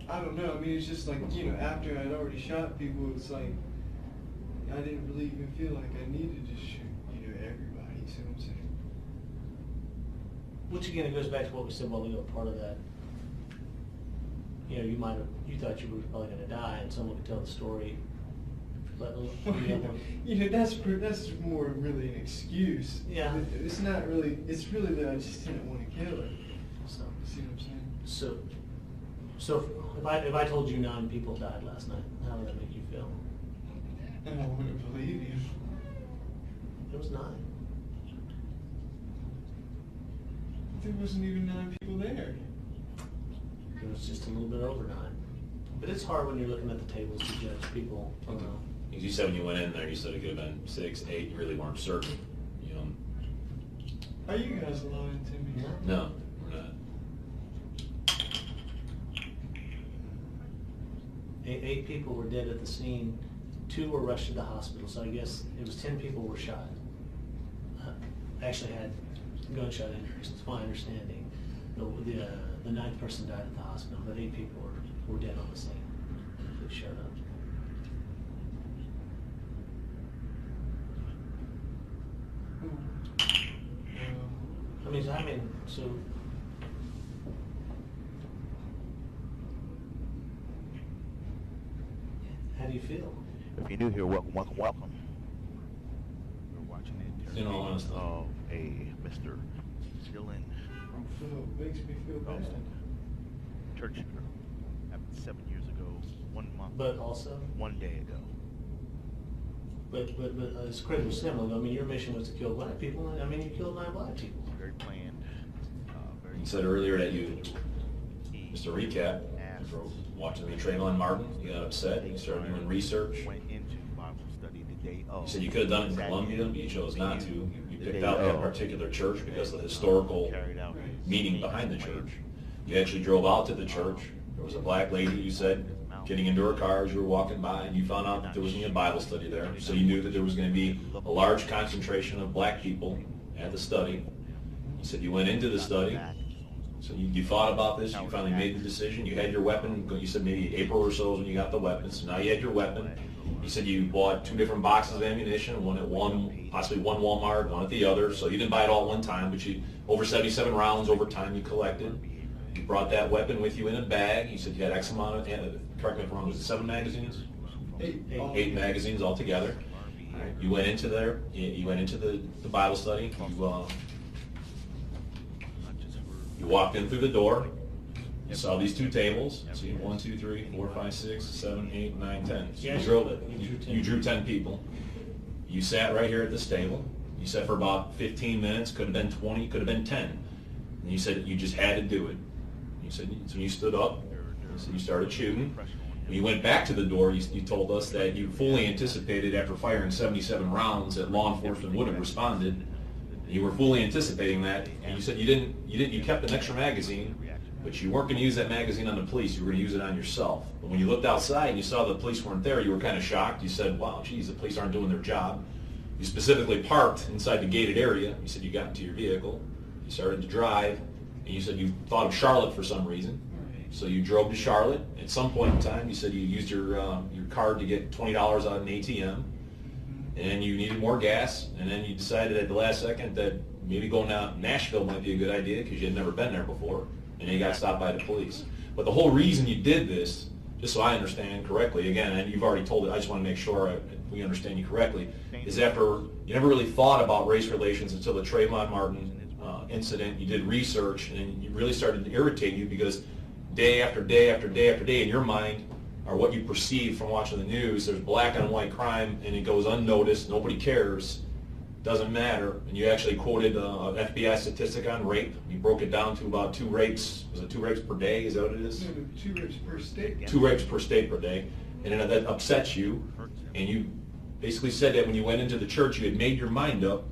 [SPEAKER 3] I don't know. I mean, it's just like, after I'd already shot people, it was like, I didn't really even feel like I needed to shoot, everybody. You see what I'm saying?
[SPEAKER 2] Which again, it goes back to what we said a while ago. Part of that, you thought you were probably going to die, and someone could tell the story. But
[SPEAKER 3] that's more really an excuse.
[SPEAKER 2] Yeah.
[SPEAKER 3] It's not really. It's really that I just didn't want to kill her.
[SPEAKER 2] So,
[SPEAKER 3] See what I'm saying?
[SPEAKER 2] So if I told you 9 people died last night, how would that make you feel?
[SPEAKER 3] And I wouldn't believe you.
[SPEAKER 2] It was 9.
[SPEAKER 3] There wasn't even 9 people there.
[SPEAKER 2] It was just a little bit over 9. But it's hard when you're looking at the tables to judge people.
[SPEAKER 4] you said when you went in there, you said it could have been 6, 8. You really weren't certain,
[SPEAKER 3] Are you guys lying to me?
[SPEAKER 4] No, we're not.
[SPEAKER 2] 8 people were dead at the scene. 2 were rushed to the hospital. So I guess it was 10 people were shot. Actually had gunshot injuries. It's my understanding. The 9th person died at the hospital, but 8 people were dead on the scene. They showed up. So. How do you feel?
[SPEAKER 1] If you're new here, welcome, welcome, welcome. We're watching the
[SPEAKER 4] In all honesty.
[SPEAKER 1] of a Mr. Dylann
[SPEAKER 3] So it makes me feel bad.
[SPEAKER 1] Charleston. Church shooter. Happened 7 years ago, 1 month,
[SPEAKER 2] But also,
[SPEAKER 1] 1 day ago.
[SPEAKER 2] but as Craig was saying, I mean, your mission was to kill black people. I mean, you killed 9 black people.
[SPEAKER 1] Very planned. Very
[SPEAKER 4] You said earlier that you, just to recap, after watching the Trayvon Martin, you got upset, you started doing research.
[SPEAKER 1] Went into Bible study the day of.
[SPEAKER 4] You said you could have done it in Columbia, but you chose not to. You picked out that particular church because of the historical meaning behind the church. You actually drove out to the church. There was a black lady, you said, getting into her car as you were walking by, and you found out that there was going to be a Bible study there. So you knew that there was going to be a large concentration of black people at the study. You said you went into the study. So you thought about this, you finally made the decision, you had your weapon, you said maybe April or so is when you got the weapon, so now you had your weapon. You said you bought 2 different boxes of ammunition, one at one, possibly one Walmart, one at the other, so you didn't buy it all at one time, but you, over 77 rounds over time you collected. You brought that weapon with you in a bag, you said you had X amount of, correct me if I'm wrong, was it 7 magazines? 8 magazines altogether. You went into there, you went into the Bible study, you walked in through the door, you saw these 2 tables, see 1, 2, 3, 4, 5, 6, 7, 8, 9, 10. So you drove it. You drew 10 people. You sat right here at this table. You sat for about 15 minutes, could have been 20, could have been 10. And you said you just had to do it. You said, so you stood up, so you started shooting. When you went back to the door, you told us that you fully anticipated after firing 77 rounds that law enforcement would have responded. You were fully anticipating that, and you said you kept an extra magazine, but you weren't going to use that magazine on the police. You were going to use it on yourself. But when you looked outside and you saw the police weren't there, you were kind of shocked. You said, wow, geez, the police aren't doing their job. You specifically parked inside the gated area. You said you got into your vehicle. You started to drive, and you said you thought of Charlotte for some reason. So you drove to Charlotte. At some point in time, you said you used your card to get $20 out of an ATM. And you needed more gas, and then you decided at the last second that maybe going down to Nashville might be a good idea because you had never been there before, and then you got stopped by the police. But the whole reason you did this, just so I understand correctly, again, and you've already told it, I just want to make sure we understand you correctly, is after you never really thought about race relations until the Trayvon Martin incident. You did research, and you really started to irritate you because day after day after day after day in your mind, or what you perceive from watching the news, there's black on white crime and it goes unnoticed, nobody cares, doesn't matter. And you actually quoted an FBI statistic on rape. You broke it down to about 2 rapes. Was it 2 rapes per day? Is that what it is?
[SPEAKER 3] No, 2 rapes per state.
[SPEAKER 4] 2 rapes per state per day. And then that upsets you. And you basically said that when you went into the church, you had made your mind up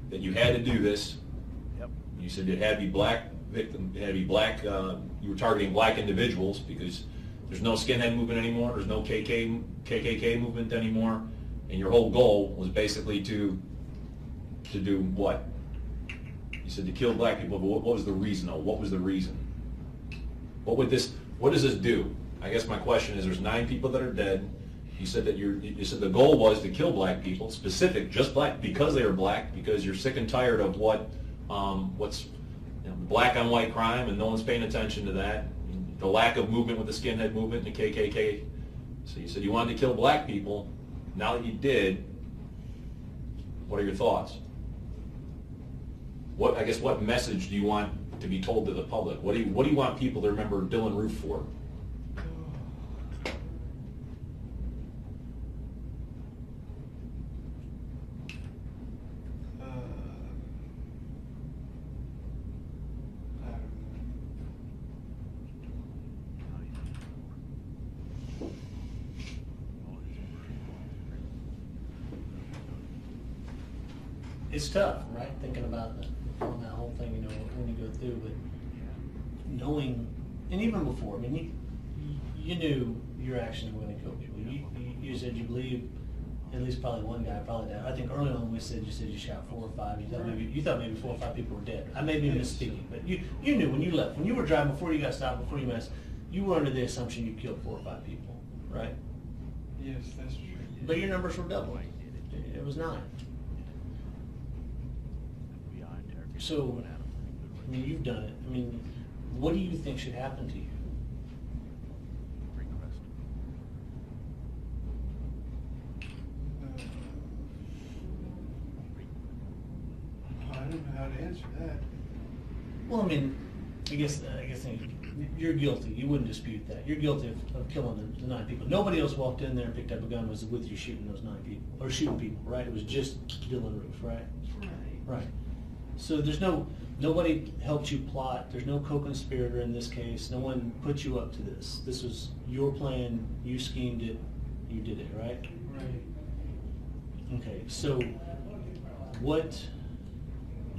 [SPEAKER 4] that you had to do this. You said it had to be black victim, it had to be black, you were targeting black individuals because there's no skinhead movement anymore, there's no KKK movement anymore, and your whole goal was basically to do what? You said to kill black people, but what was the reason though? What was the reason? What does this do? I guess my question is there's 9 people that are dead. You said that you said the goal was to kill black people, specific, just black, because they are black, because you're sick and tired of what's black on white crime and no one's paying attention to that. The lack of movement with the skinhead movement and the KKK. So you said you wanted to kill black people. Now that you did, what are your thoughts? What message do you want to be told to the public? What do you want people to remember Dylann Roof for?
[SPEAKER 2] It's tough, right? Thinking about that whole thing, when you go through, but knowing, and even before, I mean, you knew your actions were going to kill people. You said you believed at least probably one guy probably died. I think early on you said you shot 4 or 5. You thought maybe 4 or 5 people were dead. I may be misspeaking, but you knew when you left, when you were driving, before you got stopped, before you messed, you were under the assumption you killed 4 or 5 people, right?
[SPEAKER 3] Yes, that's true.
[SPEAKER 2] But your numbers were double. It was 9. So I mean, you've done it. I mean, what do you think should happen to you?
[SPEAKER 1] Request.
[SPEAKER 3] I don't know how to answer that.
[SPEAKER 2] Well, I mean, I guess you're guilty. You wouldn't dispute that. You're guilty of killing the 9 people. Nobody else walked in there and picked up a gun, was with you shooting those 9 people, or shooting people, right? It was just Dylann Roof, right? Right. So nobody helped you plot. There's no co-conspirator in this case. No one put you up to this. This was your plan. You schemed it. You did it, right?
[SPEAKER 3] Right.
[SPEAKER 2] Okay. So what?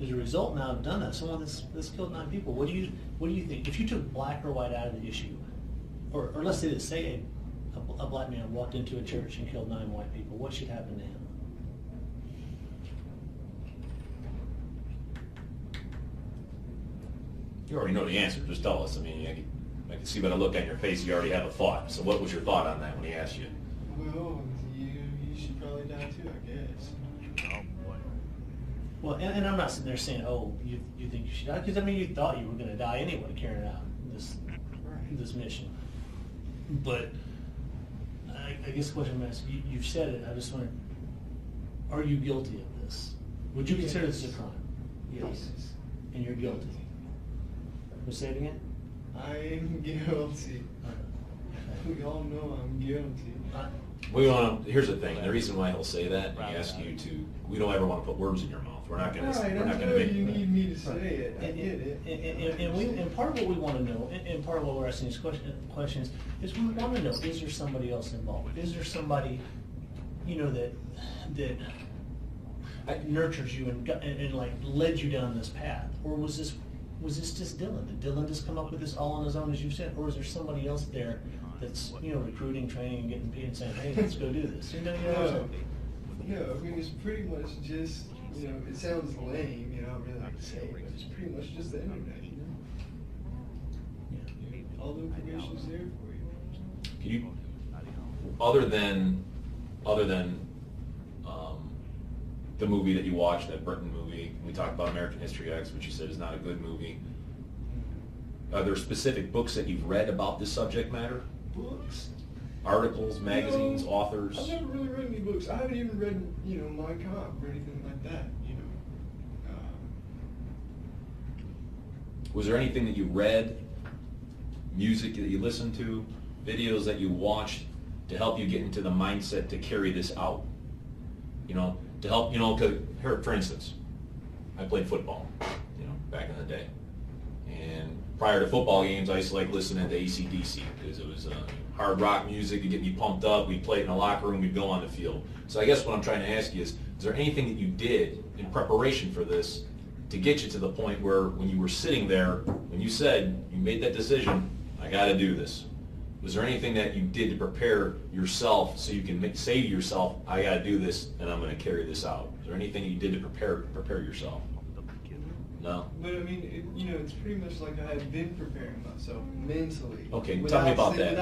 [SPEAKER 2] As a result now of done that, someone that's killed 9 people. What do you think? If you took black or white out of the issue, or let's say this, say a black man walked into a church and killed 9 white people, what should happen to him?
[SPEAKER 4] You already know the answer. Just tell us. I mean, I can see by the look on your face you already have a thought. So what was your thought on that when he asked you?
[SPEAKER 3] Well, you should probably die too, I guess.
[SPEAKER 1] Oh boy.
[SPEAKER 2] Well, and I'm not sitting there saying, oh, you think you should die, because I mean, you thought you were going to die anyway carrying out this mission. But I guess the question I'm asking, you've said it. I just wonder, are you guilty of this? Would you consider this a crime? Yes. And you're guilty. Would say it again?
[SPEAKER 3] I am guilty. We all know I'm guilty.
[SPEAKER 4] Here's the thing. The reason why he'll say that, and he asks you to, we don't ever want to put words in your mouth. We're not going to.
[SPEAKER 3] Right,
[SPEAKER 4] We're not
[SPEAKER 3] I
[SPEAKER 4] going
[SPEAKER 3] know
[SPEAKER 4] to make.
[SPEAKER 3] you need me to say it. I get it.
[SPEAKER 2] And part of what we want to know, and part of what we're asking these questions, is we want to know: is there somebody else involved? Is there somebody, that nurtures you and like led you down this path, or was this just Dylann? Did Dylann just come up with this all on his own, as you said, or is there somebody else there that's recruiting, training, and getting paid and saying, hey, let's go do this?
[SPEAKER 3] No, I mean it's pretty much just it sounds lame, I don't really like to say it, but it's pretty much just the internet, all the information's there for you.
[SPEAKER 4] Can you, other than the movie that you watched, that Britain movie, we talked about American History X, which you said is not a good movie. Are there specific books that you've read about this subject matter?
[SPEAKER 3] Books?
[SPEAKER 4] Articles, magazines, authors?
[SPEAKER 3] I've never really read any books. I haven't even read, Mein Kampf or anything like that,
[SPEAKER 4] Was there anything that you read, music that you listened to, videos that you watched to help you get into the mindset to carry this out? To help, cause, for instance, I played football, back in the day. And prior to football games, I used to like listening to AC/DC because it was hard rock music to get me pumped up. We'd play it in the locker room, we'd go on the field. So I guess what I'm trying to ask you is there anything that you did in preparation for this to get you to the point where when you were sitting there, when you said, you made that decision, I got to do this? Was there anything that you did to prepare yourself so you can say to yourself, I got to do this and I'm going to carry this out? Is there anything you did to prepare yourself? No?
[SPEAKER 3] But I mean, it's pretty much like I had been preparing myself mentally.
[SPEAKER 4] Okay, tell me about that.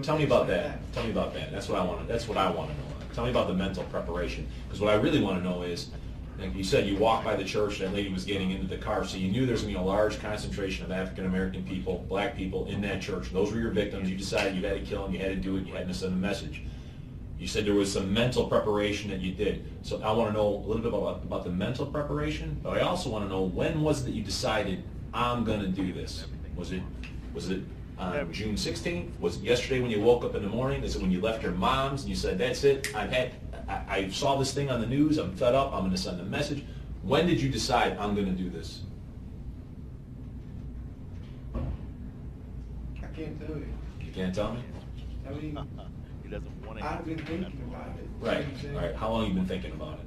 [SPEAKER 4] Tell me about that.
[SPEAKER 3] that.
[SPEAKER 4] Tell me about that. That's what I want to know. Tell me about the mental preparation. Because what I really want to know is, like you said, you walked by the church, that lady was getting into the car, so you knew there's going to be a large concentration of African American people, black people in that church. Those were your victims. You decided you had to kill them, you had to do it, you had to send a message. You said there was some mental preparation that you did. So I want to know a little bit about the mental preparation, but I also want to know, when was it that you decided, I'm going to do this? Was it on June 16th? Was it yesterday when you woke up in the morning? Is it when you left your mom's and you said, that's it, I saw this thing on the news, I'm fed up, I'm going to send a message? When did you decide, I'm going to do this?
[SPEAKER 3] I can't tell you.
[SPEAKER 4] You can't tell me?
[SPEAKER 3] I mean,
[SPEAKER 1] He doesn't want to.
[SPEAKER 3] I've been thinking about it.
[SPEAKER 4] Right, all right. How long have you been thinking about it?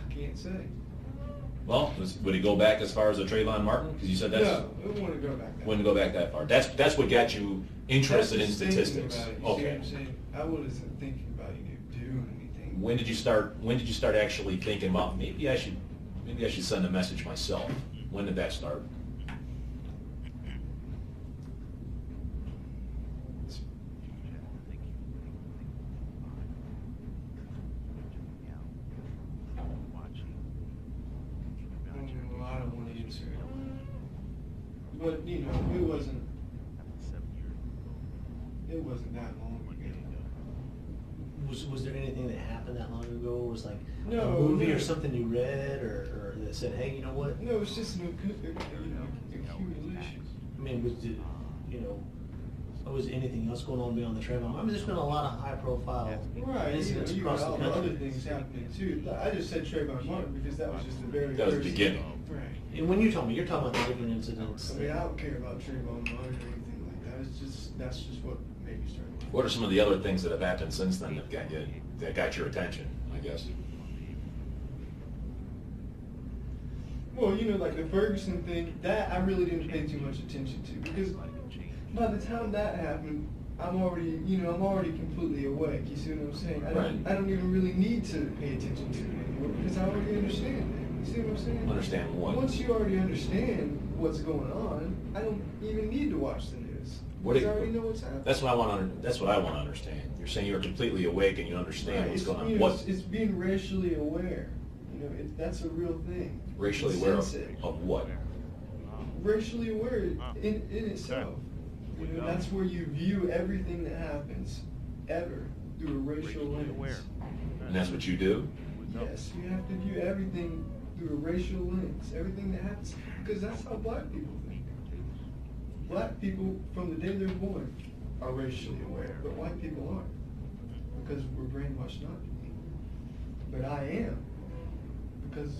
[SPEAKER 3] I can't say.
[SPEAKER 4] Well, would it go back as far as the Trayvon Martin? Because you said that's...
[SPEAKER 3] No, I don't want to go back there.
[SPEAKER 4] Wouldn't go back that far. That's what got you interested in
[SPEAKER 3] That's just thinking
[SPEAKER 4] statistics.
[SPEAKER 3] about it, you see
[SPEAKER 4] Okay.
[SPEAKER 3] what I'm saying? I wasn't thinking about doing anything.
[SPEAKER 4] When did you start actually thinking about, maybe I should send a message myself? When did that start?
[SPEAKER 3] concerned. But, you know, it wasn't that long ago.
[SPEAKER 2] Was there anything that happened that long ago? Was like
[SPEAKER 3] No,
[SPEAKER 2] a movie
[SPEAKER 3] no.
[SPEAKER 2] or something you read, or that said, hey, you know what?
[SPEAKER 3] No, it's just an accumulation.
[SPEAKER 2] I mean, was anything else going on beyond the Trayvon? I mean, there's been a lot of high-profile
[SPEAKER 3] Right,
[SPEAKER 2] incidents
[SPEAKER 3] you
[SPEAKER 2] across
[SPEAKER 3] got
[SPEAKER 2] the
[SPEAKER 3] all the
[SPEAKER 2] country.
[SPEAKER 3] other things happening too. I just said Trayvon Martin because that was just the very
[SPEAKER 4] That was the
[SPEAKER 3] first-
[SPEAKER 4] beginning.
[SPEAKER 3] Right.
[SPEAKER 2] And when you told me, you're talking about the different incidents.
[SPEAKER 3] I mean, I don't care about Trayvon Martin or anything like that. That's just what made me start.
[SPEAKER 4] What are some of the other things that have happened since then that got your attention, I guess?
[SPEAKER 3] Well, you know, like the Ferguson thing, that I really didn't pay too much attention to because by the time that happened, I'm already completely awake. You see what I'm saying? I don't even really need to pay attention to it anymore because I already understand it. You see what I'm saying?
[SPEAKER 4] Understand what?
[SPEAKER 3] Once you already understand what's going on, I don't even need to watch the news because I already know what's happening.
[SPEAKER 4] That's what I want to understand. You're saying you're completely awake and you understand
[SPEAKER 3] Right,
[SPEAKER 4] what's
[SPEAKER 3] it's,
[SPEAKER 4] going on.
[SPEAKER 3] you know,
[SPEAKER 4] What
[SPEAKER 3] it's being racially aware. You know, that's a real thing.
[SPEAKER 4] racially
[SPEAKER 3] It's
[SPEAKER 4] aware
[SPEAKER 3] sensitive.
[SPEAKER 4] of what?
[SPEAKER 3] Racially aware in itself. You know, that's where you view everything that happens ever through a racial lens.
[SPEAKER 4] And that's what you do?
[SPEAKER 3] Yes, you have to view everything through a racial lens. Everything that happens, because that's how black people think. Black people, from the day they're born, are racially aware, but white people aren't, because we're brainwashed not to be. But I am, because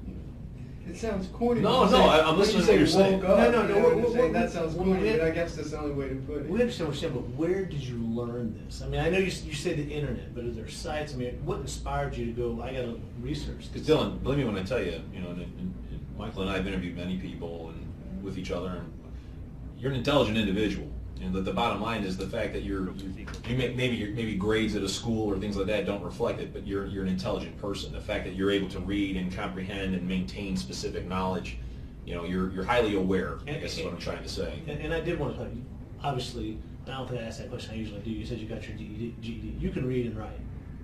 [SPEAKER 3] you know, it sounds corny.
[SPEAKER 4] No,
[SPEAKER 3] when you
[SPEAKER 4] no,
[SPEAKER 3] say-
[SPEAKER 4] I'm listening to what you're saying.
[SPEAKER 3] woke up,
[SPEAKER 2] No,
[SPEAKER 3] you know what I'm
[SPEAKER 2] we're-
[SPEAKER 3] saying? That sounds
[SPEAKER 2] we're-
[SPEAKER 3] corny, but I guess that's the only way to put it.
[SPEAKER 2] We understand what you're saying, but where did you learn this? I mean, I know you say the internet, but are there sites? I mean, what inspired you to go, I got to research
[SPEAKER 4] Because
[SPEAKER 2] this?
[SPEAKER 4] Dylan, believe me when I tell you, you know, and Michael and I have interviewed many people and with each other, and you're an intelligent individual. You know, the bottom line is the fact that you maybe grades at a school or things like that don't reflect it, but you're an intelligent person. The fact that you're able to read and comprehend and maintain specific knowledge, you know, you're highly aware, I guess is what I'm trying to say.
[SPEAKER 2] And I did want to tell you, obviously, I don't think I asked that question I usually do. You said you got your GED. You can read and write.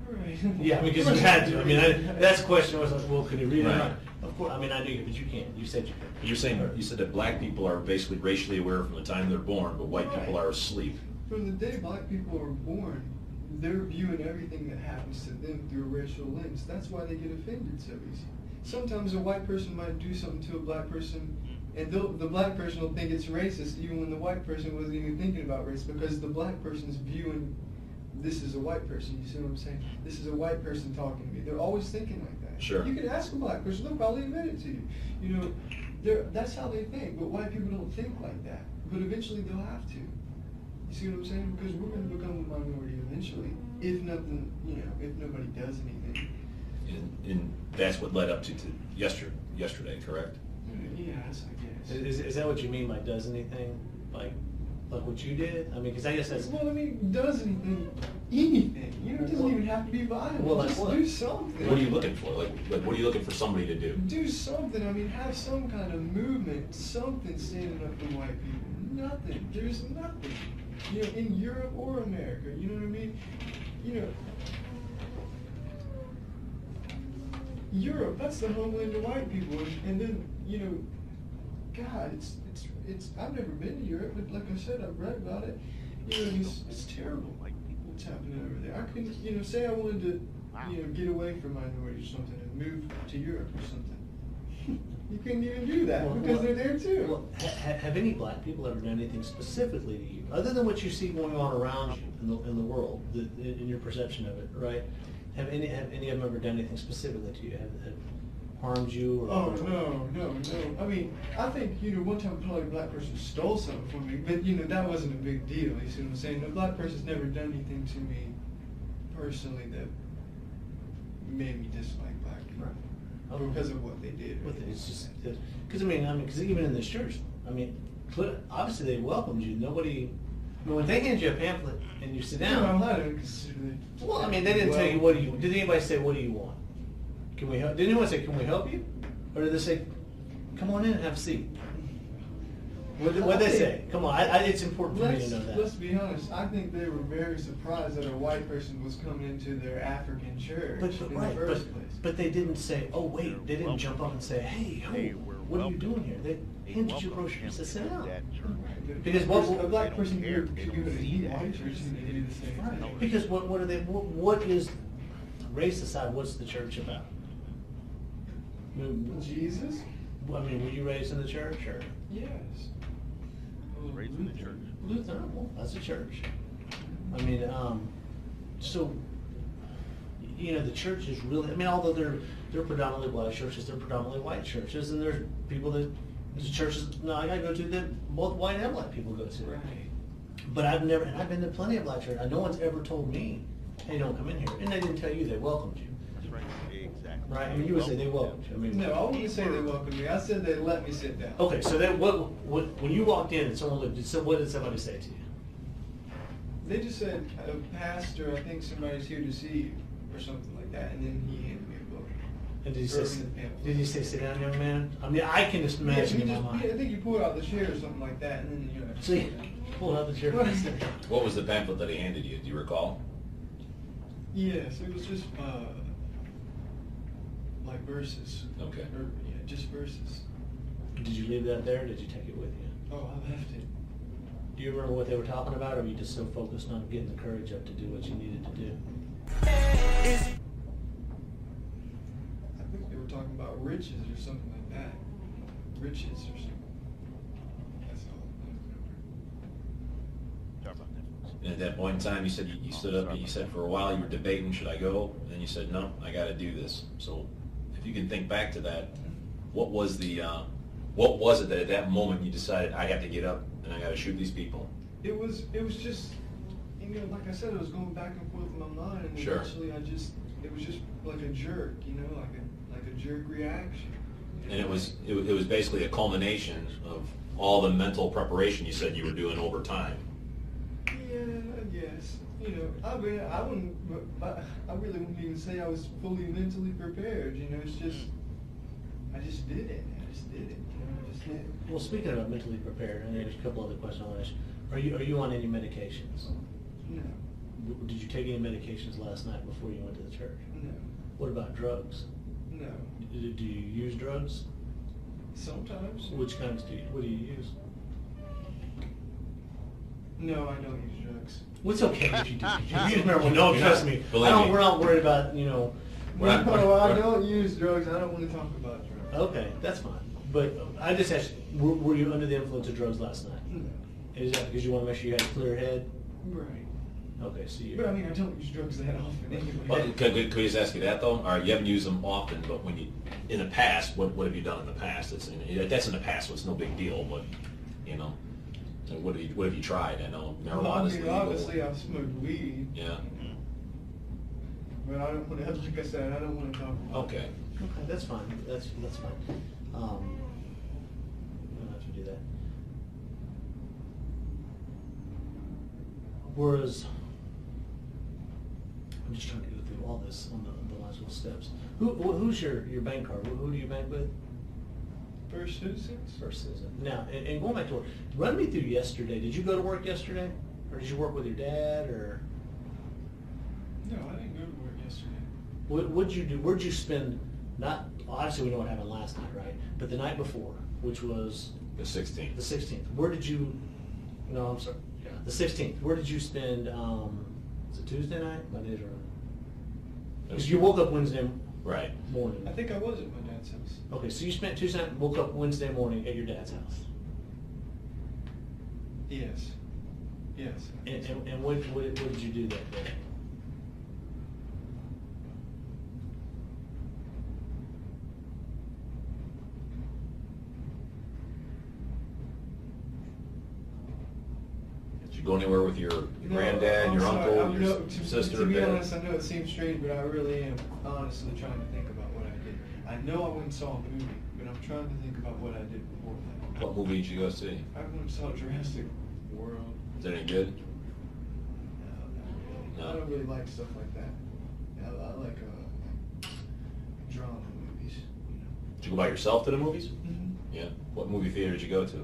[SPEAKER 3] Right.
[SPEAKER 2] Yeah, because you had to. I mean, that's the question was like, well, can you read and
[SPEAKER 4] Right.
[SPEAKER 2] write? Of course, I mean, I knew, but you can't. You said you could.
[SPEAKER 4] You said that black people are basically racially aware from the time they're born, but white people
[SPEAKER 3] Right.
[SPEAKER 4] are asleep.
[SPEAKER 3] From the day black people are born, they're viewing everything that happens to them through a racial lens. That's why they get offended so easy. Sometimes a white person might do something to a black person, and the black person will think it's racist even when the white person wasn't even thinking about race, because the black person's viewing this is a white person. You see what I'm saying? This is a white person talking to me. They're always thinking like that.
[SPEAKER 4] Sure.
[SPEAKER 3] You can ask a black person; they'll probably admit it to you. You know, that's how they think. But white people don't think like that. But eventually they'll have to. You see what I'm saying? Because we're going to become a minority eventually, if nothing, you know, if nobody does anything.
[SPEAKER 4] And that's what led up to yesterday, correct?
[SPEAKER 3] Yes, I guess.
[SPEAKER 2] Is that what you mean by does anything? Like what you did? I mean, because I guess that's...
[SPEAKER 3] Well, I mean, does anything? Anything. You know, it doesn't even have to be violent.
[SPEAKER 2] Well, like
[SPEAKER 3] just
[SPEAKER 2] what?
[SPEAKER 3] do something.
[SPEAKER 4] What are you looking for? Like what are you looking for somebody to do?
[SPEAKER 3] Do something. I mean, have some kind of movement, something standing up for white people. Nothing. There's nothing. You know, in Europe or America. You know what I mean? You know, Europe, that's the homeland of white people. And then, you know, God, it's I've never been to Europe, but like I said, I've read about it. You know, it's terrible what's happening over there. I couldn't, you know, say I wanted to, you know, get away from minorities or something and move to Europe or something. You couldn't even do that because they're there too.
[SPEAKER 2] Well, have any black people ever done anything specifically to you, other than what you see going on around you in the world, in your perception of it, right? Have any of them ever done anything specifically to you? Have harmed you? Or,
[SPEAKER 3] Oh, no. I mean, I think, you know, one time probably a black person stole something from me, but, you know, that wasn't a big deal. You see what I'm saying? A black person's never done anything to me personally that made me dislike black people.
[SPEAKER 2] Right.
[SPEAKER 3] Because of what they did.
[SPEAKER 2] With it, it's just because because even in this church, I mean, obviously they welcomed you. Nobody. I mean, when they hand you a pamphlet and you sit down.
[SPEAKER 3] I'm not even considering it.
[SPEAKER 2] Well, I mean, they didn't tell you what do you. Did anybody say what do you want? Can we help? Did anyone say can we help you? Or did they say, come on in and have a seat? What did they say? Come on, it's important for me to know that.
[SPEAKER 3] Let's be honest. I think they were very surprised that a white person was coming into their African church in the first place.
[SPEAKER 2] But they didn't say, oh wait, they didn't jump up and say, hey, what are you doing here? They handed you
[SPEAKER 1] welcome
[SPEAKER 2] brochures.
[SPEAKER 1] him
[SPEAKER 2] Said, sit
[SPEAKER 1] to
[SPEAKER 2] down.
[SPEAKER 1] that church.
[SPEAKER 2] Because
[SPEAKER 3] a black
[SPEAKER 1] They don't
[SPEAKER 3] person
[SPEAKER 1] care.
[SPEAKER 3] should
[SPEAKER 1] They
[SPEAKER 3] go
[SPEAKER 1] don't
[SPEAKER 3] to
[SPEAKER 1] see
[SPEAKER 3] any
[SPEAKER 1] that.
[SPEAKER 3] white church and they do the same thing.
[SPEAKER 2] Right. Because what are they? What is race aside? What's the church about? I mean,
[SPEAKER 3] Jesus?
[SPEAKER 2] were you raised in the church or
[SPEAKER 3] Yes.
[SPEAKER 1] Raised in the church.
[SPEAKER 2] Lutheran? Well, that's a church. I mean, so the church is really. I mean, although they're predominantly black churches, they're predominantly white churches, and there's people that there's churches I go to that both white and black people go to.
[SPEAKER 3] Right.
[SPEAKER 2] But I've been to plenty of black churches. No one's ever told me, hey, don't come in here. And they didn't tell you they welcomed you.
[SPEAKER 1] That's right. Exactly.
[SPEAKER 2] Right? I mean, you would say they welcomed you. I mean,
[SPEAKER 3] No, I wouldn't say they welcomed me. I said they let me sit down.
[SPEAKER 2] okay, so when you walked in and someone looked, so what did somebody say to you?
[SPEAKER 3] They just said, Pastor, I think somebody's here to see you, or something like that, and then he handed me a book.
[SPEAKER 2] And did
[SPEAKER 3] Or
[SPEAKER 2] you say, sit down, young man? I mean, I can just imagine in my mind.
[SPEAKER 3] I think you pulled out the chair or something like that, and then
[SPEAKER 2] So you pulled out the chair.
[SPEAKER 4] What was the pamphlet that he handed you? Do you recall?
[SPEAKER 3] Yes, it was just like verses.
[SPEAKER 4] Okay.
[SPEAKER 3] Or, yeah, just verses.
[SPEAKER 2] Did you leave that there, or did you take it with you?
[SPEAKER 3] Oh, I left it.
[SPEAKER 2] Do you remember what they were talking about, or were you just so focused on getting the courage up to do what you needed to do?
[SPEAKER 3] I think they were talking about riches or something like that. Riches or something. That's all I remember.
[SPEAKER 1] Sorry about that.
[SPEAKER 4] And at that point in time, you said you stood up and you said for a while you were debating, should I go? And then you said, no, I got to do this. So if you can think back to that, what was it that at that moment you decided I have to get up and I got to shoot these people?
[SPEAKER 3] It was just, like I said, it was going back and forth in my mind, and
[SPEAKER 4] Sure.
[SPEAKER 3] eventually it was just like a jerk, like a jerk reaction.
[SPEAKER 4] And it was basically a culmination of all the mental preparation you said you were doing over time.
[SPEAKER 3] Yeah, yes. I mean, I really wouldn't even say I was fully mentally prepared. It's just, I just did it. I just did it. I just did it.
[SPEAKER 2] Well, speaking about mentally prepared, and there's a couple other questions I want to ask you. Are you on any medications?
[SPEAKER 3] No,
[SPEAKER 2] Did you take any medications last night before you went to the church?
[SPEAKER 3] no,
[SPEAKER 2] What about drugs?
[SPEAKER 3] no.
[SPEAKER 2] Do you use drugs?
[SPEAKER 3] Sometimes.
[SPEAKER 2] Which kinds what do you use?
[SPEAKER 3] No, I don't use drugs.
[SPEAKER 2] Well, it's okay if you do. If you use marijuana, no, trust me.
[SPEAKER 4] Believe me.
[SPEAKER 2] We're not worried about,
[SPEAKER 3] No, I don't use drugs. I don't want to talk about drugs.
[SPEAKER 2] Okay, that's fine. But I just asked, were you under the influence of drugs last night?
[SPEAKER 3] No.
[SPEAKER 2] Is that because you want to make sure you had a clear head?
[SPEAKER 3] Right.
[SPEAKER 2] Okay, so you.
[SPEAKER 3] But I mean, I don't use drugs that often anyway.
[SPEAKER 4] Well, could I just ask you that though? All right, you haven't used them often, but in the past, what have you done in the past? That's in the past, so it's no big deal. But what have you tried? I know marijuana's legal.
[SPEAKER 3] Obviously, I've smoked weed.
[SPEAKER 4] Yeah.
[SPEAKER 3] But I don't want to, like I said, I don't want to talk about
[SPEAKER 4] Okay.
[SPEAKER 2] Okay, that's fine. That's fine. We don't have to do that. Whereas, I'm just trying to go through all this on the last little steps. Who's your bank card? Who do you bank with?
[SPEAKER 3] First Citizens.
[SPEAKER 2] First Citizen. Now, and going back to work, run me through yesterday. Did you go to work yesterday, or did you work with your dad, or
[SPEAKER 3] No, I didn't go to work yesterday.
[SPEAKER 2] what'd you do? Where'd you spend? Not obviously we know what happened last night, right? But the night before, which was
[SPEAKER 4] The 16th.
[SPEAKER 2] the 16th. Where did you? No, I'm sorry. Yeah, the 16th. Where did you spend? Was it Tuesday night? Monday or? Because you woke up Wednesday
[SPEAKER 4] Right.
[SPEAKER 2] morning.
[SPEAKER 3] I think I was at my dad's house.
[SPEAKER 2] Okay, so you spent Tuesday night, woke up Wednesday morning at your dad's house.
[SPEAKER 3] Yes. Yes.
[SPEAKER 2] And what did you do that day?
[SPEAKER 4] Did you go anywhere with your granddad,
[SPEAKER 3] I'm
[SPEAKER 4] your
[SPEAKER 3] sorry,
[SPEAKER 4] uncle, your
[SPEAKER 3] to
[SPEAKER 4] sister,
[SPEAKER 3] To be
[SPEAKER 4] dad?
[SPEAKER 3] honest, I know it seems strange, but I really am honestly trying to think about what I did. I know I went and saw a movie, but I'm trying to think about what I did before that.
[SPEAKER 4] What movie did you go see?
[SPEAKER 3] I went and saw Jurassic World.
[SPEAKER 4] Is it any good?
[SPEAKER 3] No, I don't really like stuff like that. I like drama movies.
[SPEAKER 4] Did you go by yourself to the movies?
[SPEAKER 3] Mm-hmm.
[SPEAKER 4] Yeah. What movie theater did you go to?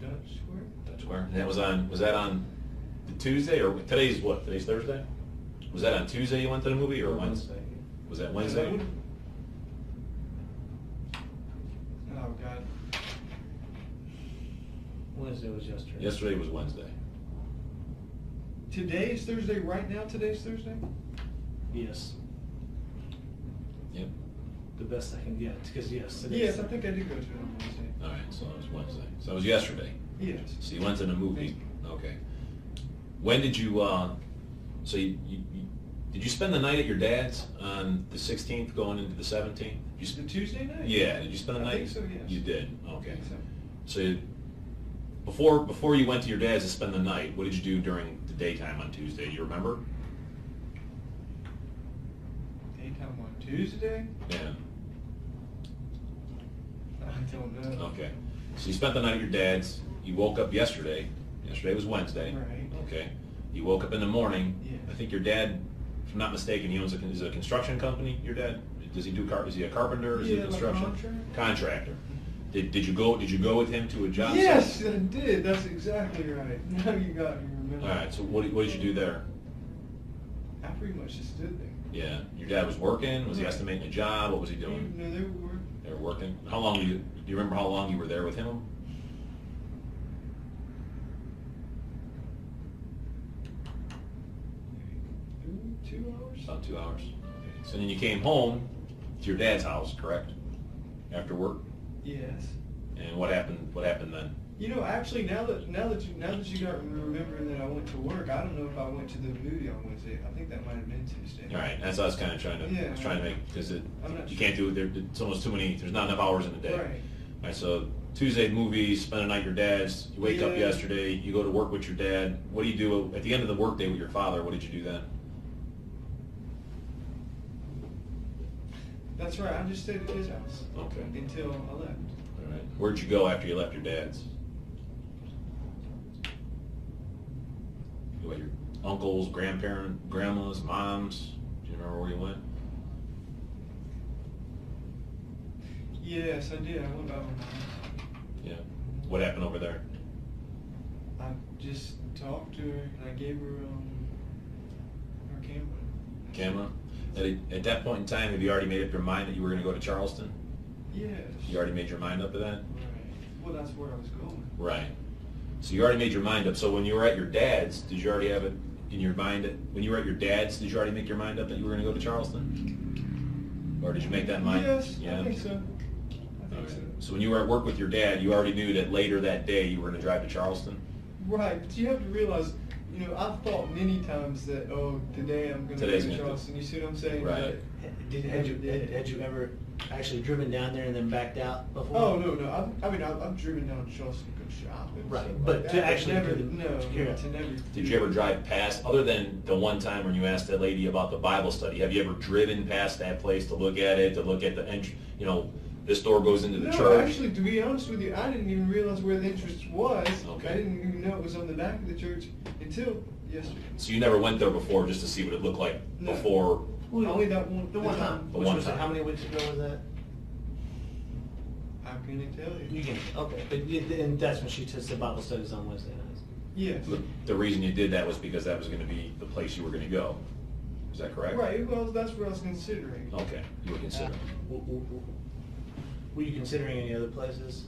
[SPEAKER 3] Dutch Square.
[SPEAKER 4] Dutch Square. And was that on the Tuesday or today's what? Today's Thursday? Was that on Tuesday you went to the movie or Wednesday? Was that Wednesday?
[SPEAKER 2] Wednesday was yesterday.
[SPEAKER 4] Yesterday was Wednesday.
[SPEAKER 3] Today is Thursday. Right now, today's Thursday.
[SPEAKER 2] Yes.
[SPEAKER 4] Yep.
[SPEAKER 2] The best I can get, because yes. It
[SPEAKER 3] Yes,
[SPEAKER 2] is.
[SPEAKER 3] I think I did go to it on Wednesday.
[SPEAKER 4] All right, so it was Wednesday. So it was yesterday.
[SPEAKER 3] Yes.
[SPEAKER 4] So you went to the movie. Okay. When did you? So did you spend the night at your dad's on the 16th, going into the 17th?
[SPEAKER 3] The Tuesday night?
[SPEAKER 4] Yeah. Did you spend the
[SPEAKER 3] I
[SPEAKER 4] night?
[SPEAKER 3] think so, yes.
[SPEAKER 4] You did.
[SPEAKER 3] I
[SPEAKER 4] Okay.
[SPEAKER 3] think so.
[SPEAKER 4] So before you went to your dad's to spend the night, what did you do during the daytime on Tuesday? Do you remember?
[SPEAKER 3] Daytime on Tuesday?
[SPEAKER 4] Yeah.
[SPEAKER 3] I don't know.
[SPEAKER 4] Okay. So you spent the night at your dad's. You woke up yesterday. Yesterday was Wednesday.
[SPEAKER 3] Right.
[SPEAKER 4] Okay. You woke up in the morning.
[SPEAKER 3] Yeah.
[SPEAKER 4] I think your dad, if I'm not mistaken, he owns is it a construction company, your dad? Does he do is he a carpenter? Is he a
[SPEAKER 3] Yeah, like
[SPEAKER 4] construction?
[SPEAKER 3] contractor.
[SPEAKER 4] Did you go with him to a job
[SPEAKER 3] Yes,
[SPEAKER 4] site?
[SPEAKER 3] I did. That's exactly right. Now you remember.
[SPEAKER 4] All right. So what did you do there?
[SPEAKER 3] I pretty much just stood there.
[SPEAKER 4] Yeah. Your dad was working? Was he estimating a job? What was he doing?
[SPEAKER 3] No, they were.
[SPEAKER 4] They were working. How long do you remember how long you were there with him?
[SPEAKER 3] Maybe 2 hours.
[SPEAKER 4] About 2 hours. Okay. So then you came home to your dad's house, correct? After work?
[SPEAKER 3] Yes.
[SPEAKER 4] And what happened? What happened then?
[SPEAKER 3] You know, actually, now that you got remembering that I went to work, I don't know if I went to the movie on Wednesday. I think that might have been Tuesday.
[SPEAKER 4] All right, that's what I was kind of trying to make, because
[SPEAKER 3] I'm not
[SPEAKER 4] you
[SPEAKER 3] sure.
[SPEAKER 4] can't do it. It's almost too many. There's not enough hours in the day.
[SPEAKER 3] Right.
[SPEAKER 4] All right. So Tuesday movie, spend a night at your dad's. You wake up
[SPEAKER 3] Yeah.
[SPEAKER 4] yesterday. You go to work with your dad. What do you do at the end of the workday with your father? What did you do then?
[SPEAKER 3] That's right. I just stayed at his house
[SPEAKER 4] Okay.
[SPEAKER 3] until I left.
[SPEAKER 4] All right. Where'd you go after you left your dad's? You went your uncles, grandmas, moms. Do you remember where you went?
[SPEAKER 3] Yes, I did. I went by my mom.
[SPEAKER 4] Yeah. What happened over there?
[SPEAKER 3] I just talked to her and I gave her her camera.
[SPEAKER 4] Camera? At that point in time, have you already made up your mind that you were going to go to Charleston?
[SPEAKER 3] Yes.
[SPEAKER 4] You already made your mind up to that?
[SPEAKER 3] Right. Well, that's where I was going.
[SPEAKER 4] Right. So you already made your mind up. So when you were at your dad's, did you already have it in your mind? When you were at your dad's, did you already make your mind up that you were going to go to Charleston? Or did you make that mind?
[SPEAKER 3] Yes,
[SPEAKER 4] Yeah.
[SPEAKER 3] I think so. I think so.
[SPEAKER 4] So when you were at work with your dad, you already knew that later that day you were going to drive to Charleston?
[SPEAKER 3] Right, but you have to realize, you know, I've thought many times that, today I'm going to go
[SPEAKER 4] Today's
[SPEAKER 3] to
[SPEAKER 4] gonna go.
[SPEAKER 3] Charleston. You see what I'm saying?
[SPEAKER 4] Right.
[SPEAKER 2] Had you ever actually driven down there and then backed out before?
[SPEAKER 3] Oh no! I've driven down to Charleston to go shopping.
[SPEAKER 2] Right,
[SPEAKER 3] stuff
[SPEAKER 2] but
[SPEAKER 3] like
[SPEAKER 2] to
[SPEAKER 3] that,
[SPEAKER 2] actually
[SPEAKER 3] never,
[SPEAKER 2] do the-
[SPEAKER 3] no,
[SPEAKER 2] to carry out.
[SPEAKER 3] to never.
[SPEAKER 4] Did you ever drive past, other than the one time when you asked that lady about the Bible study, have you ever driven past that place to look at it, to look at the entry, this door goes into the
[SPEAKER 3] No,
[SPEAKER 4] church?
[SPEAKER 3] actually, to be honest with you, I didn't even realize where the entrance was.
[SPEAKER 4] Okay.
[SPEAKER 3] I didn't even know it was on the back of the church until yesterday.
[SPEAKER 4] So you never went there before just to see what it looked like
[SPEAKER 3] No.
[SPEAKER 4] before?
[SPEAKER 3] Only that one.
[SPEAKER 2] The one time.
[SPEAKER 4] The
[SPEAKER 2] Which
[SPEAKER 4] one
[SPEAKER 2] was
[SPEAKER 4] time.
[SPEAKER 2] How many weeks ago was that?
[SPEAKER 3] How can I tell you?
[SPEAKER 2] You can. Okay. And that's when she took the Bible studies on Wednesday nights.
[SPEAKER 3] Yes.
[SPEAKER 4] The reason you did that was because that was going to be the place you were going to go. Is that correct?
[SPEAKER 3] Right. Well, that's what I was considering.
[SPEAKER 4] Okay, you were considering.
[SPEAKER 2] Were you considering any other places?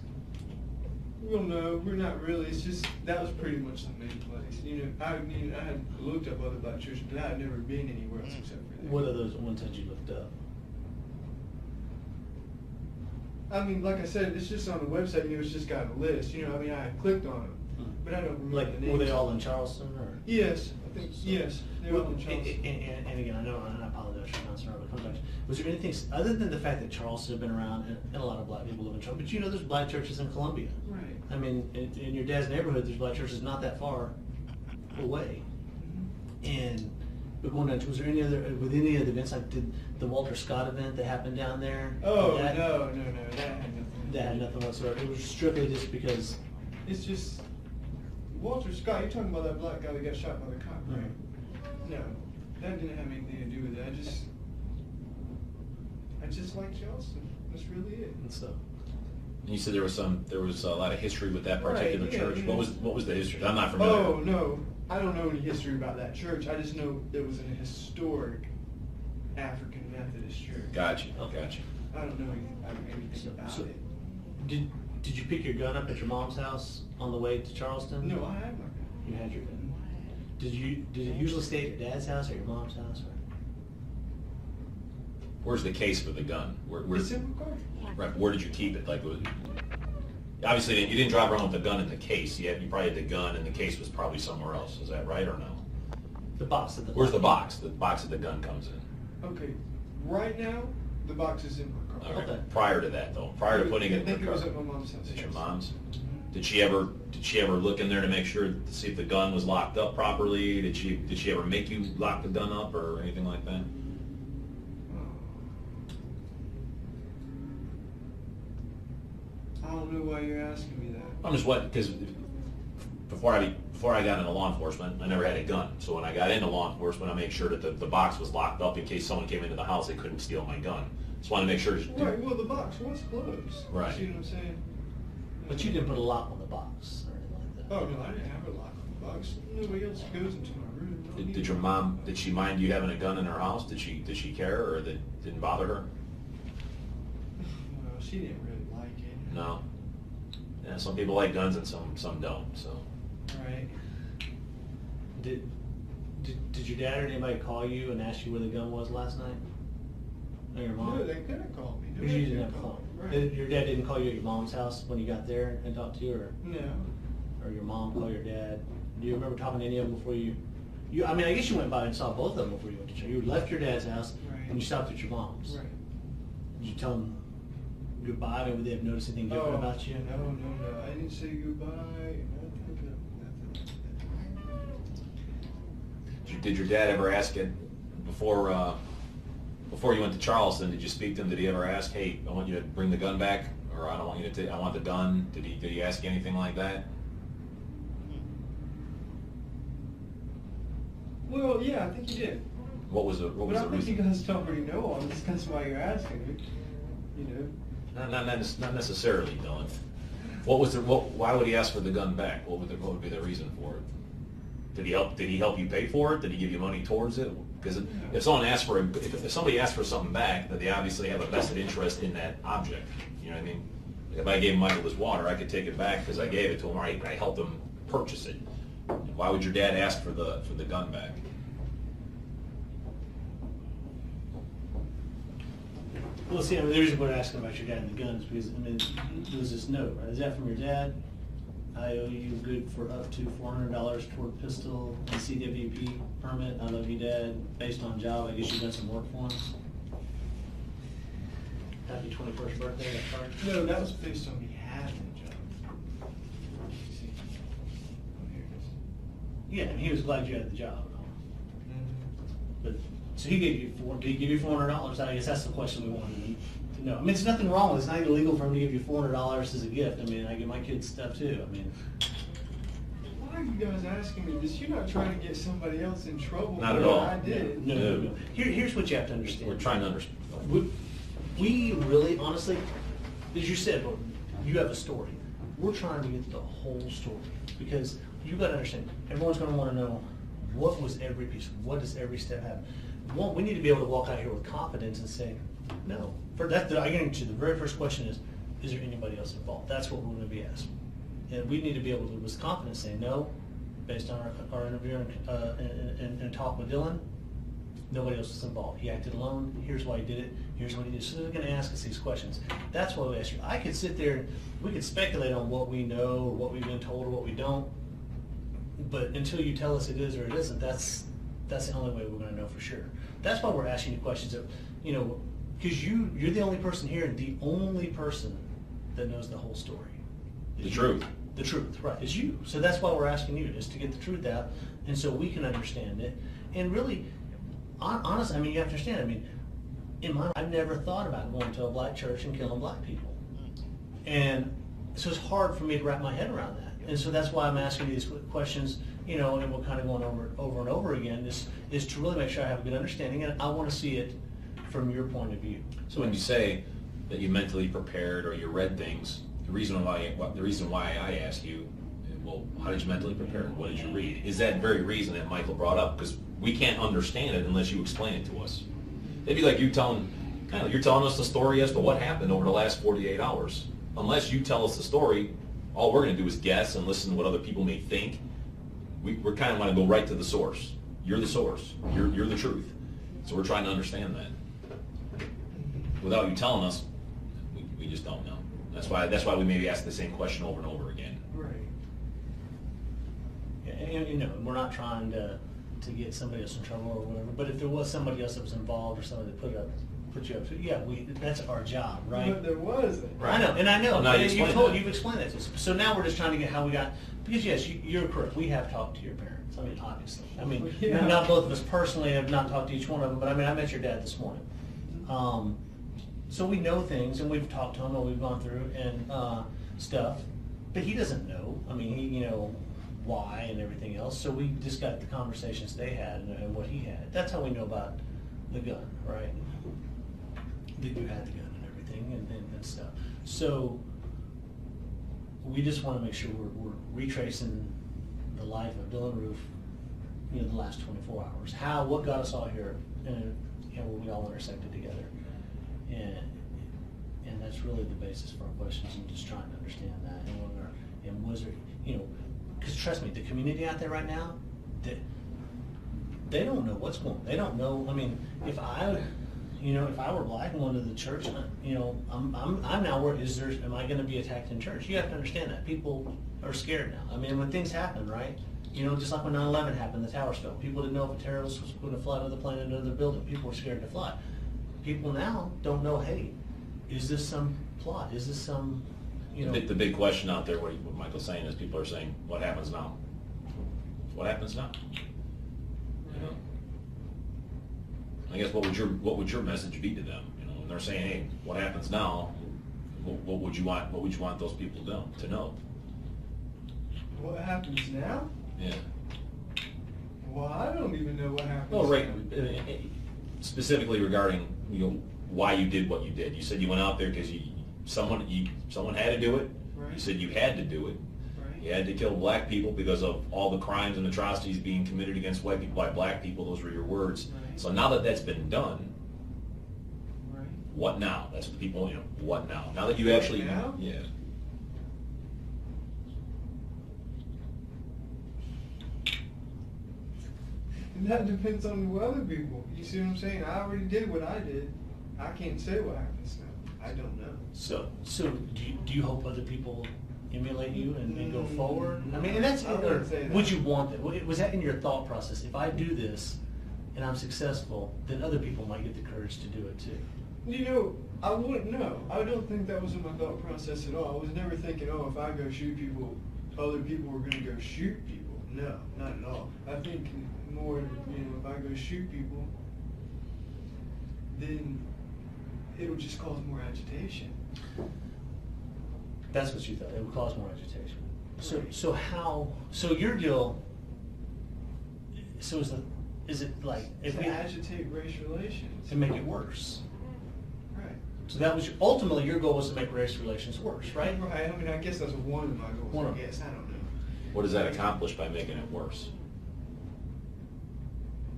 [SPEAKER 3] Well, no, we're not really. It's just that was pretty much the main place. I had looked up other black churches, but I had never been anywhere else except for there.
[SPEAKER 2] What are those ones that you looked up?
[SPEAKER 3] I mean, like I said, it's just on the website. It's just got a list. I clicked on them, but I don't remember
[SPEAKER 2] Like,
[SPEAKER 3] the names.
[SPEAKER 2] were they all in Charleston or?
[SPEAKER 3] Yes, I think yes. They're all in
[SPEAKER 2] And
[SPEAKER 3] Charleston.
[SPEAKER 2] again, I know, and I apologize for bouncing around, but sometimes, was there anything, other than the fact that Charleston had been around and a lot of black people live in Charleston, but there's black churches in Columbia.
[SPEAKER 3] Right.
[SPEAKER 2] I mean, in your dad's neighborhood, there's black churches not that far away. And we're going down, with any of the events, like did the Walter Scott event that happened down there?
[SPEAKER 3] Oh
[SPEAKER 2] that,
[SPEAKER 3] no, that had nothing.
[SPEAKER 2] That had nothing whatsoever. It was strictly just because.
[SPEAKER 3] It's just Walter Scott. You're talking about that black guy that got shot by the cop, right? No, that didn't have anything to do with it. I just like Charleston. That's really it.
[SPEAKER 2] And so.
[SPEAKER 4] You said there was a lot of history with that particular
[SPEAKER 3] Right, yeah,
[SPEAKER 4] church.
[SPEAKER 3] yeah.
[SPEAKER 4] What was the history? I'm not familiar.
[SPEAKER 3] Oh no, I don't know any history about that church. I just know it was an historic African Methodist church.
[SPEAKER 4] Gotcha.
[SPEAKER 2] Okay.
[SPEAKER 4] Gotcha.
[SPEAKER 3] I don't know anything about
[SPEAKER 2] So,
[SPEAKER 3] it.
[SPEAKER 2] Did you pick your gun up at your mom's house on the way to Charleston?
[SPEAKER 3] No, I had my gun.
[SPEAKER 2] You had your gun. Did it usually stay at your dad's house or your mom's house? Or?
[SPEAKER 4] Where's the case for the gun?
[SPEAKER 3] It's in my car.
[SPEAKER 4] Right, where did you keep it? Like, obviously, you didn't drive around with the gun in the case. You probably had the gun, and the case was probably somewhere else. Is that right or no?
[SPEAKER 2] The box.
[SPEAKER 4] Where's the box? The box that the gun comes in.
[SPEAKER 3] Okay, right now, the box is in my car.
[SPEAKER 4] Okay.
[SPEAKER 2] Okay.
[SPEAKER 4] Prior to that, though, prior to putting it in
[SPEAKER 3] I think
[SPEAKER 4] the
[SPEAKER 3] it
[SPEAKER 4] car.
[SPEAKER 3] was at my mom's house.
[SPEAKER 4] At your
[SPEAKER 3] yes.
[SPEAKER 4] mom's? Did she ever look in there to make sure, to see if the gun was locked up properly? Did she ever make you lock the gun up or anything like that?
[SPEAKER 3] I don't know why you're asking me that.
[SPEAKER 4] I'm just what, because before I got into law enforcement, I never had a gun. So when I got into law enforcement, I made sure that the box was locked up in case someone came into the house, they couldn't steal my gun. Just wanted to make sure.
[SPEAKER 3] Right, well, the box was closed.
[SPEAKER 4] Right.
[SPEAKER 3] See what I'm saying?
[SPEAKER 2] But you didn't put a lock on the box or anything like that.
[SPEAKER 3] Oh, no, I didn't have a lock on the box. Nobody else goes into my room. not me.
[SPEAKER 4] Did your mom, did she mind you having a gun in her house? Did she care, or that didn't bother her?
[SPEAKER 3] No, she didn't really like it.
[SPEAKER 4] No. Yeah, some people like guns and some don't. So.
[SPEAKER 3] Right.
[SPEAKER 2] Did your dad or anybody call you and ask you where the gun was last night? Or your mom?
[SPEAKER 3] No, they could have called me.
[SPEAKER 2] Because you didn't have a phone.
[SPEAKER 3] Right.
[SPEAKER 2] Your dad didn't call you at your mom's house when you got there and talked to you,
[SPEAKER 3] No.
[SPEAKER 2] or your mom called your dad? Do you remember talking to any of them before you? I mean, I guess you went by and saw both of them before you went to church. You left your dad's house
[SPEAKER 3] Right.
[SPEAKER 2] and you stopped at your mom's.
[SPEAKER 3] Right.
[SPEAKER 2] Did you tell them goodbye? I mean, would they have noticed anything different about you?
[SPEAKER 3] No. I didn't say goodbye. Nothing.
[SPEAKER 4] Did your dad ever ask it before you went to Charleston? Did you speak to him? Did he ever ask, "Hey, I want you to bring the gun back," or "I don't want you to I want the gun"? Did he ask you anything like that?
[SPEAKER 3] Well, yeah, I think you did.
[SPEAKER 4] What was the
[SPEAKER 3] But I think
[SPEAKER 4] reason?
[SPEAKER 3] you guys don't already know all this. That's why you're asking me. You know.
[SPEAKER 4] Not necessarily, Dylan. Why would he ask for the gun back? What would be the reason for it? Did he help you pay for it? Did he give you money towards it? Because if somebody asks for something back, then they obviously have a vested interest in that object. You know what I mean? If I gave Michael his water, I could take it back because I gave it to him. I helped him purchase it. Why would your dad ask for the gun back?
[SPEAKER 2] Well, see, I mean, the reason we're asking about your dad and the guns because, I mean, there's this note, right? Is that from your dad? I owe you good for up to $400 toward pistol and CWP permit. I love you, Dad. Based on job, I guess you've done some work for us. Happy 21st birthday, that card.
[SPEAKER 3] No, that was based on me having a job. See? Oh, here it is.
[SPEAKER 2] Yeah, and he was glad you had the job.
[SPEAKER 3] Mm-hmm.
[SPEAKER 2] But so he gave you did he give you $400? I guess that's the question we wanted to know. I mean, there's nothing wrong with it. It's not illegal for him to give you $400 as a gift. I mean, I give my kids stuff too. I mean,
[SPEAKER 3] Why are you guys asking me this? You're not trying to get somebody else in trouble.
[SPEAKER 4] Not
[SPEAKER 3] for
[SPEAKER 4] at
[SPEAKER 3] what
[SPEAKER 4] all.
[SPEAKER 3] I did.
[SPEAKER 2] no. Here's what you have to understand.
[SPEAKER 4] We're trying to understand.
[SPEAKER 2] We really, honestly, as you said, you have a story. We're trying to get the whole story because you got to understand. Everyone's going to want to know what was every piece. What does every step have? One, we need to be able to walk out here with confidence and say, no. For that, I guarantee you, the very first question is there anybody else involved? That's what we're going to be asking. And we need to be able to, with confidence, say no, based on our interview and talk with Dylann. Nobody else was involved. He acted alone. Here's why he did it. Here's what he did. So they're going to ask us these questions. That's why we ask you. I could sit there, we could speculate on what we know or what we've been told or what we don't. But until you tell us it is or it isn't, that's the only way we're going to know for sure. That's why we're asking you questions that, because you're the only person here, and the only person that knows the whole story.
[SPEAKER 4] The truth.
[SPEAKER 2] The truth, right, is you. So that's why we're asking you, is to get the truth out, and so we can understand it. And really, honestly, I mean, you have to understand, I mean, in my life, I've never thought about going to a black church and killing black people. And so it's hard for me to wrap my head around that. And so that's why I'm asking you these questions, and we're kind of going over and over again, is to really make sure I have a good understanding, and I want to see it from your point of view.
[SPEAKER 4] So when you say that you mentally prepared or you read things, the reason why I ask you, well, how did you mentally prepare? What did you read? Is that very reason that Michael brought up? Because we can't understand it unless you explain it to us. It'd be like you're telling us the story as to what happened over the last 48 hours. unless you tell us the story, all we're going to do is guess and listen to what other people may think. We're kind of want to go right to the source. You're the source. You're the truth. So we're trying to understand that. Without you telling us, we just don't know. That's why we maybe ask the same question over and over again.
[SPEAKER 3] Right.
[SPEAKER 2] And, you know, we're not trying to get somebody else in trouble or whatever, but if there was somebody else that was involved or somebody that put you up to, yeah, that's our job, right?
[SPEAKER 3] But there wasn't.
[SPEAKER 2] I know, and I know.
[SPEAKER 4] Well, now you explained that.
[SPEAKER 2] You've explained that to us. So now we're just trying to get how we got, because yes, you're correct. We have talked to your parents. I mean, obviously. I mean,
[SPEAKER 3] Yeah.
[SPEAKER 2] not both of us personally have not talked to each one of them, but I mean, I met your dad this morning. So we know things, and we've talked to him, and we've gone through and stuff. But he doesn't know. I mean, he, you know, why and everything else. So we just got the conversations they had and what he had. That's how we know about the gun, right? That you had the gun and everything and stuff. So we just want to make sure we're retracing the life of Dylann Roof, you know, the last 24 hours. What got us all here, and where we all intersected together. And that's really the basis for our questions, and just trying to understand that. And was there, you know, because trust me, the community out there right now, they don't know what's going on. They don't know. I mean, if I were black and went to the church, you know, I'm now worried. Am I going to be attacked in church? You have to understand that people are scared now. I mean, when things happen, right? You know, just like when 9/11 happened, the towers fell. People didn't know if a terrorist was going to fly to the plane into their building. People were scared to fly. People now don't know. Hey, is this some plot? Is this some, you know?
[SPEAKER 4] The big question out there, what Michael's saying is, people are saying, what happens now? What happens now? You know? I guess what would your message be to them? You know, when they're saying, hey, what happens now? What would you want those people to know?
[SPEAKER 3] What happens now?
[SPEAKER 4] Yeah.
[SPEAKER 3] Well, I don't even know what happens.
[SPEAKER 4] Well, right.
[SPEAKER 3] now.
[SPEAKER 4] Specifically regarding, you know, why you did what you did. You said you went out there because someone had to do it.
[SPEAKER 3] Right.
[SPEAKER 4] You said you had to do it.
[SPEAKER 3] Right.
[SPEAKER 4] You had to kill black people because of all the crimes and atrocities being committed against white people by black people. Those were your words.
[SPEAKER 3] Right.
[SPEAKER 4] So now that that's been done,
[SPEAKER 3] Right.
[SPEAKER 4] what now? That's what people, you know, what now? Now that you actually,
[SPEAKER 3] now?
[SPEAKER 4] yeah.
[SPEAKER 3] And that depends on the other people. You see what I'm saying? I already did what I did. I can't say what happens now. I don't know.
[SPEAKER 2] So do you hope other people emulate you and go forward? I mean, and
[SPEAKER 3] I wouldn't say that.
[SPEAKER 2] would you want that? Was that in your thought process? If I do this and I'm successful, then other people might get the courage to do it too.
[SPEAKER 3] You know, I wouldn't know. I don't think that was in my thought process at all. I was never thinking, oh, if I go shoot people, other people are going to go shoot people. No, not at all. I think more, you know, if I go shoot people, then it'll just cause more agitation.
[SPEAKER 2] That's what you thought. It would cause more agitation. So your deal. So is it like if
[SPEAKER 3] To
[SPEAKER 2] we
[SPEAKER 3] agitate race relations.
[SPEAKER 2] to make it worse?
[SPEAKER 3] Right.
[SPEAKER 2] So that was ultimately your goal was to make race relations worse, right?
[SPEAKER 3] Right. I mean, I guess that's one of my goals.
[SPEAKER 2] One of
[SPEAKER 3] I
[SPEAKER 2] them.
[SPEAKER 3] guess. I don't know.
[SPEAKER 4] What does that accomplish by making it worse?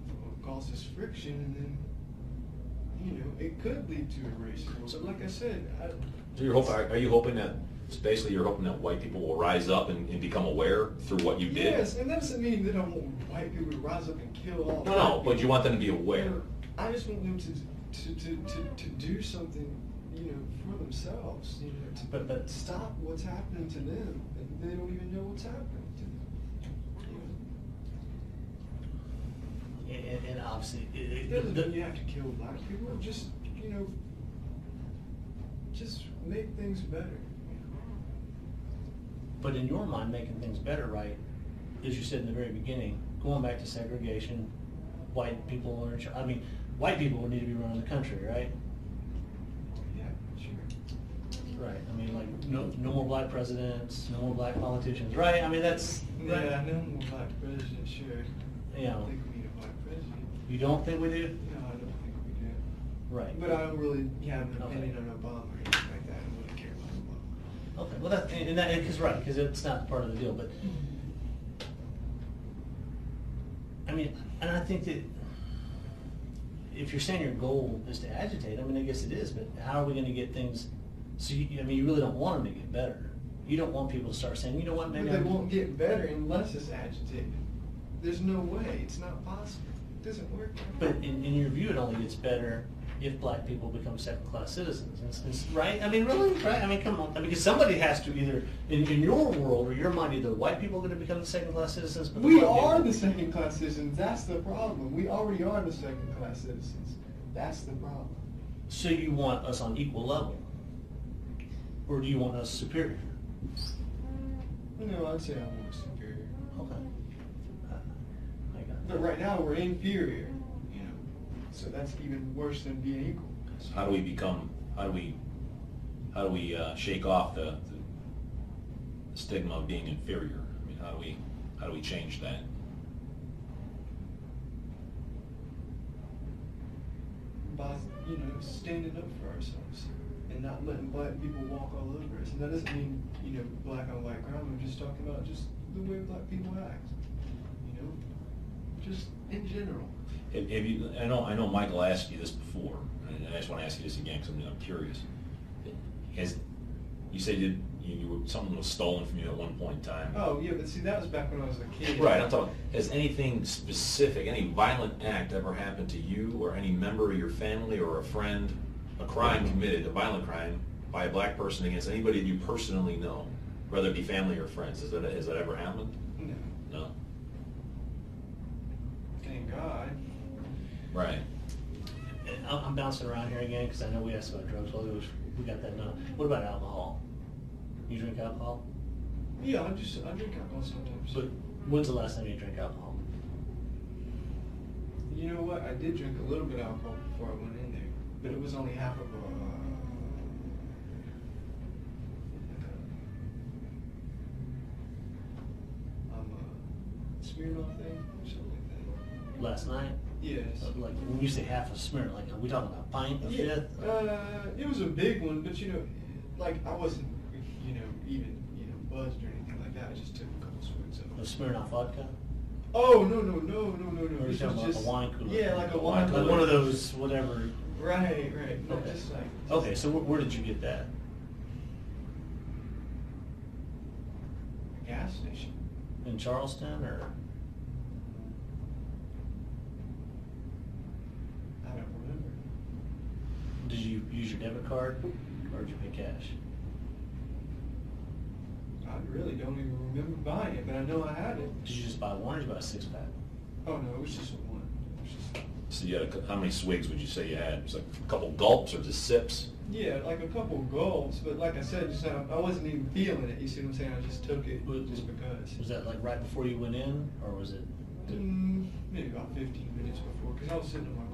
[SPEAKER 3] Well, it causes friction, and then, you know, it could lead to a race war. But like I said,
[SPEAKER 4] So are you hoping that, it's basically you're hoping that white people will rise up and become aware through what you did?
[SPEAKER 3] yes, and that doesn't mean that I want white people to rise up and kill all.
[SPEAKER 4] No,
[SPEAKER 3] black
[SPEAKER 4] but you
[SPEAKER 3] people.
[SPEAKER 4] want them to be aware.
[SPEAKER 3] I just want them to do something, you know, for themselves. You know, to
[SPEAKER 2] But
[SPEAKER 3] stop what's happening to them, and they don't even know what's happening to them. You know?
[SPEAKER 2] and obviously
[SPEAKER 3] It doesn't mean you have to kill black people. Just, you know, just make things better.
[SPEAKER 2] But in your mind, making things better, right, as you said in the very beginning, going back to segregation, white people are, I mean, white people would need to be running the country, right?
[SPEAKER 3] Yeah, sure.
[SPEAKER 2] Right. I mean, like, no more black presidents, no more black politicians, right? I mean, that's, right.
[SPEAKER 3] Yeah, no more black president, sure.
[SPEAKER 2] Yeah.
[SPEAKER 3] I don't think we need a black president.
[SPEAKER 2] You don't think we do?
[SPEAKER 3] No, I don't think we do.
[SPEAKER 2] Right.
[SPEAKER 3] But I don't really have an
[SPEAKER 2] Okay.
[SPEAKER 3] opinion on Obama or anything like that. I don't really care about Obama.
[SPEAKER 2] Okay, well, because it's not part of the deal, but, I mean, and I think that if you're saying your goal is to agitate, I mean, I guess it is, but how are we gonna get things So I mean, you really don't want them to get better. You don't want people to start saying, you know what, maybe
[SPEAKER 3] But they won't get better unless it's agitated. There's no way. It's not possible. It doesn't work.
[SPEAKER 2] But in your view, it only gets better if black people become second-class citizens, right? I mean, really, right? I mean, come on. I mean, because somebody has to either, in your world or your mind, either white people are going to become the second-class citizens. But
[SPEAKER 3] We
[SPEAKER 2] black
[SPEAKER 3] are
[SPEAKER 2] people-
[SPEAKER 3] the second-class citizens. That's the problem. We already are the second-class citizens. That's the problem.
[SPEAKER 2] So you want us on equal level, or do you want us superior?
[SPEAKER 3] No, I'd say I'm more superior.
[SPEAKER 2] Okay. I got it.
[SPEAKER 3] But right now we're inferior, you know. So that's even worse than being equal.
[SPEAKER 4] How do we shake off the stigma of being inferior? I mean, how do we change that?
[SPEAKER 3] By, you know, standing up for ourselves and not letting black people walk all over us. And that doesn't mean, you know, black on white crime. I'm just talking about just the way black people act. You know, just in general.
[SPEAKER 4] Have you, I know Michael asked you this before, and I just want to ask you this again because I'm curious. You said you were, something was stolen from you at one point in time.
[SPEAKER 3] Oh yeah, but see, that was back when I was a kid.
[SPEAKER 4] Right, I'm talking, has anything specific, any violent act ever happened to you or any member of your family or a friend, a crime committed, a violent crime, by a black person against anybody that you personally know, whether it be family or friends? Has that ever happened?
[SPEAKER 3] No.
[SPEAKER 4] No?
[SPEAKER 3] Thank God.
[SPEAKER 4] Right.
[SPEAKER 2] I'm bouncing around here again because I know we asked about drugs. Well, we got that done. What about alcohol? You drink alcohol?
[SPEAKER 3] Yeah, I drink alcohol sometimes.
[SPEAKER 2] But when's the last time you drank alcohol?
[SPEAKER 3] You know what? I did drink a little bit of alcohol before I went in there, but it was only half of a Smirnoff thing or something like that.
[SPEAKER 2] Last night?
[SPEAKER 3] Yes.
[SPEAKER 2] Like when you say half a smear, like are we talking about a pint, a
[SPEAKER 3] Yeah.
[SPEAKER 2] fifth?
[SPEAKER 3] It was a big one, but you know, like I wasn't, you know, even buzzed or anything like that. I just took a couple swigs of
[SPEAKER 2] A
[SPEAKER 3] it.
[SPEAKER 2] Smirnoff vodka?
[SPEAKER 3] Oh no!
[SPEAKER 2] Or
[SPEAKER 3] This
[SPEAKER 2] you
[SPEAKER 3] was
[SPEAKER 2] talking about
[SPEAKER 3] just
[SPEAKER 2] a wine cooler?
[SPEAKER 3] Yeah, like a wine
[SPEAKER 2] Like
[SPEAKER 3] cooler.
[SPEAKER 2] one of those, whatever.
[SPEAKER 3] Right. No,
[SPEAKER 2] Okay.
[SPEAKER 3] just like.
[SPEAKER 2] Okay, so where did you get that?
[SPEAKER 3] A gas station.
[SPEAKER 2] In Charleston or?
[SPEAKER 3] I don't remember.
[SPEAKER 2] Did you use your debit card or did you pay cash?
[SPEAKER 3] I really don't even remember buying it, but I know I had it.
[SPEAKER 2] Did you just buy one or did you buy a six pack?
[SPEAKER 3] Oh no, it was just one. It was just,
[SPEAKER 4] So you had how many swigs would you say you had? It was like a couple gulps or just sips?
[SPEAKER 3] yeah, like a couple gulps, but like I said, just I wasn't even feeling it. You see what I'm saying? I just took it just because.
[SPEAKER 2] Was that like right before you went in or was it?
[SPEAKER 3] Maybe about 15 minutes before, because I was sitting in my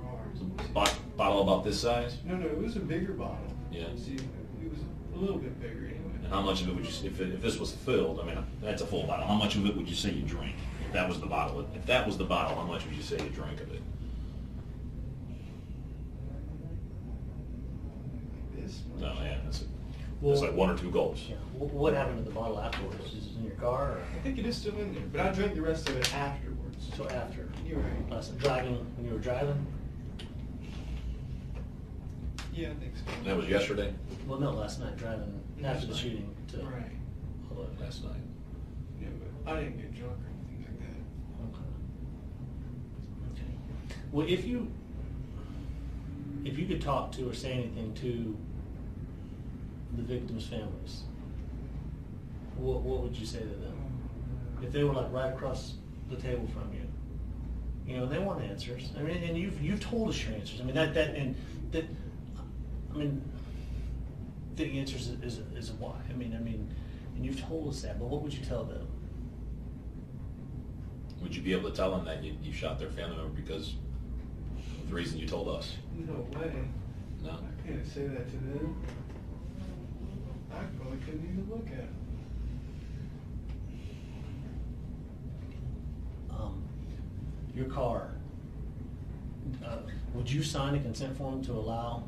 [SPEAKER 3] car.
[SPEAKER 4] Bottle about this size?
[SPEAKER 3] No, it was a bigger bottle.
[SPEAKER 4] Yeah.
[SPEAKER 3] See, it was a little bit bigger anyway.
[SPEAKER 4] And how much of it would you, if this was filled, I mean, that's a full bottle, how much of it would you say you drank? If that was the bottle, how much would you say you drank of it?
[SPEAKER 3] Like this much.
[SPEAKER 4] No, yeah, it's
[SPEAKER 2] Well-
[SPEAKER 4] like one or two gulps.
[SPEAKER 2] Yeah. What happened to the bottle afterwards? Is it in your car or?
[SPEAKER 3] I think it is still in there, but I drank the rest of it afterwards.
[SPEAKER 2] So after?
[SPEAKER 3] You're right.
[SPEAKER 2] Last driving, when you were driving?
[SPEAKER 3] Yeah, I think so.
[SPEAKER 4] That was yesterday?
[SPEAKER 2] Well, no, last night driving after the shooting to.
[SPEAKER 3] Right.
[SPEAKER 2] All the way.
[SPEAKER 4] Last night.
[SPEAKER 3] Yeah, but I didn't get drunk or anything like that.
[SPEAKER 2] Okay. Well, if you could talk to or say anything to the victims' families, what would you say to them? If they were like right across the table from you, you know, they want answers. I mean, and you've told us your answers. I mean I mean, the answer is a why. I mean, and you've told us that. But what would you tell them?
[SPEAKER 4] Would you be able to tell them that you shot their family member because of the reason you told us?
[SPEAKER 3] No way.
[SPEAKER 4] No?
[SPEAKER 3] I can't say that to them. I probably couldn't even look at them.
[SPEAKER 2] Your car. Would you sign a consent form to allow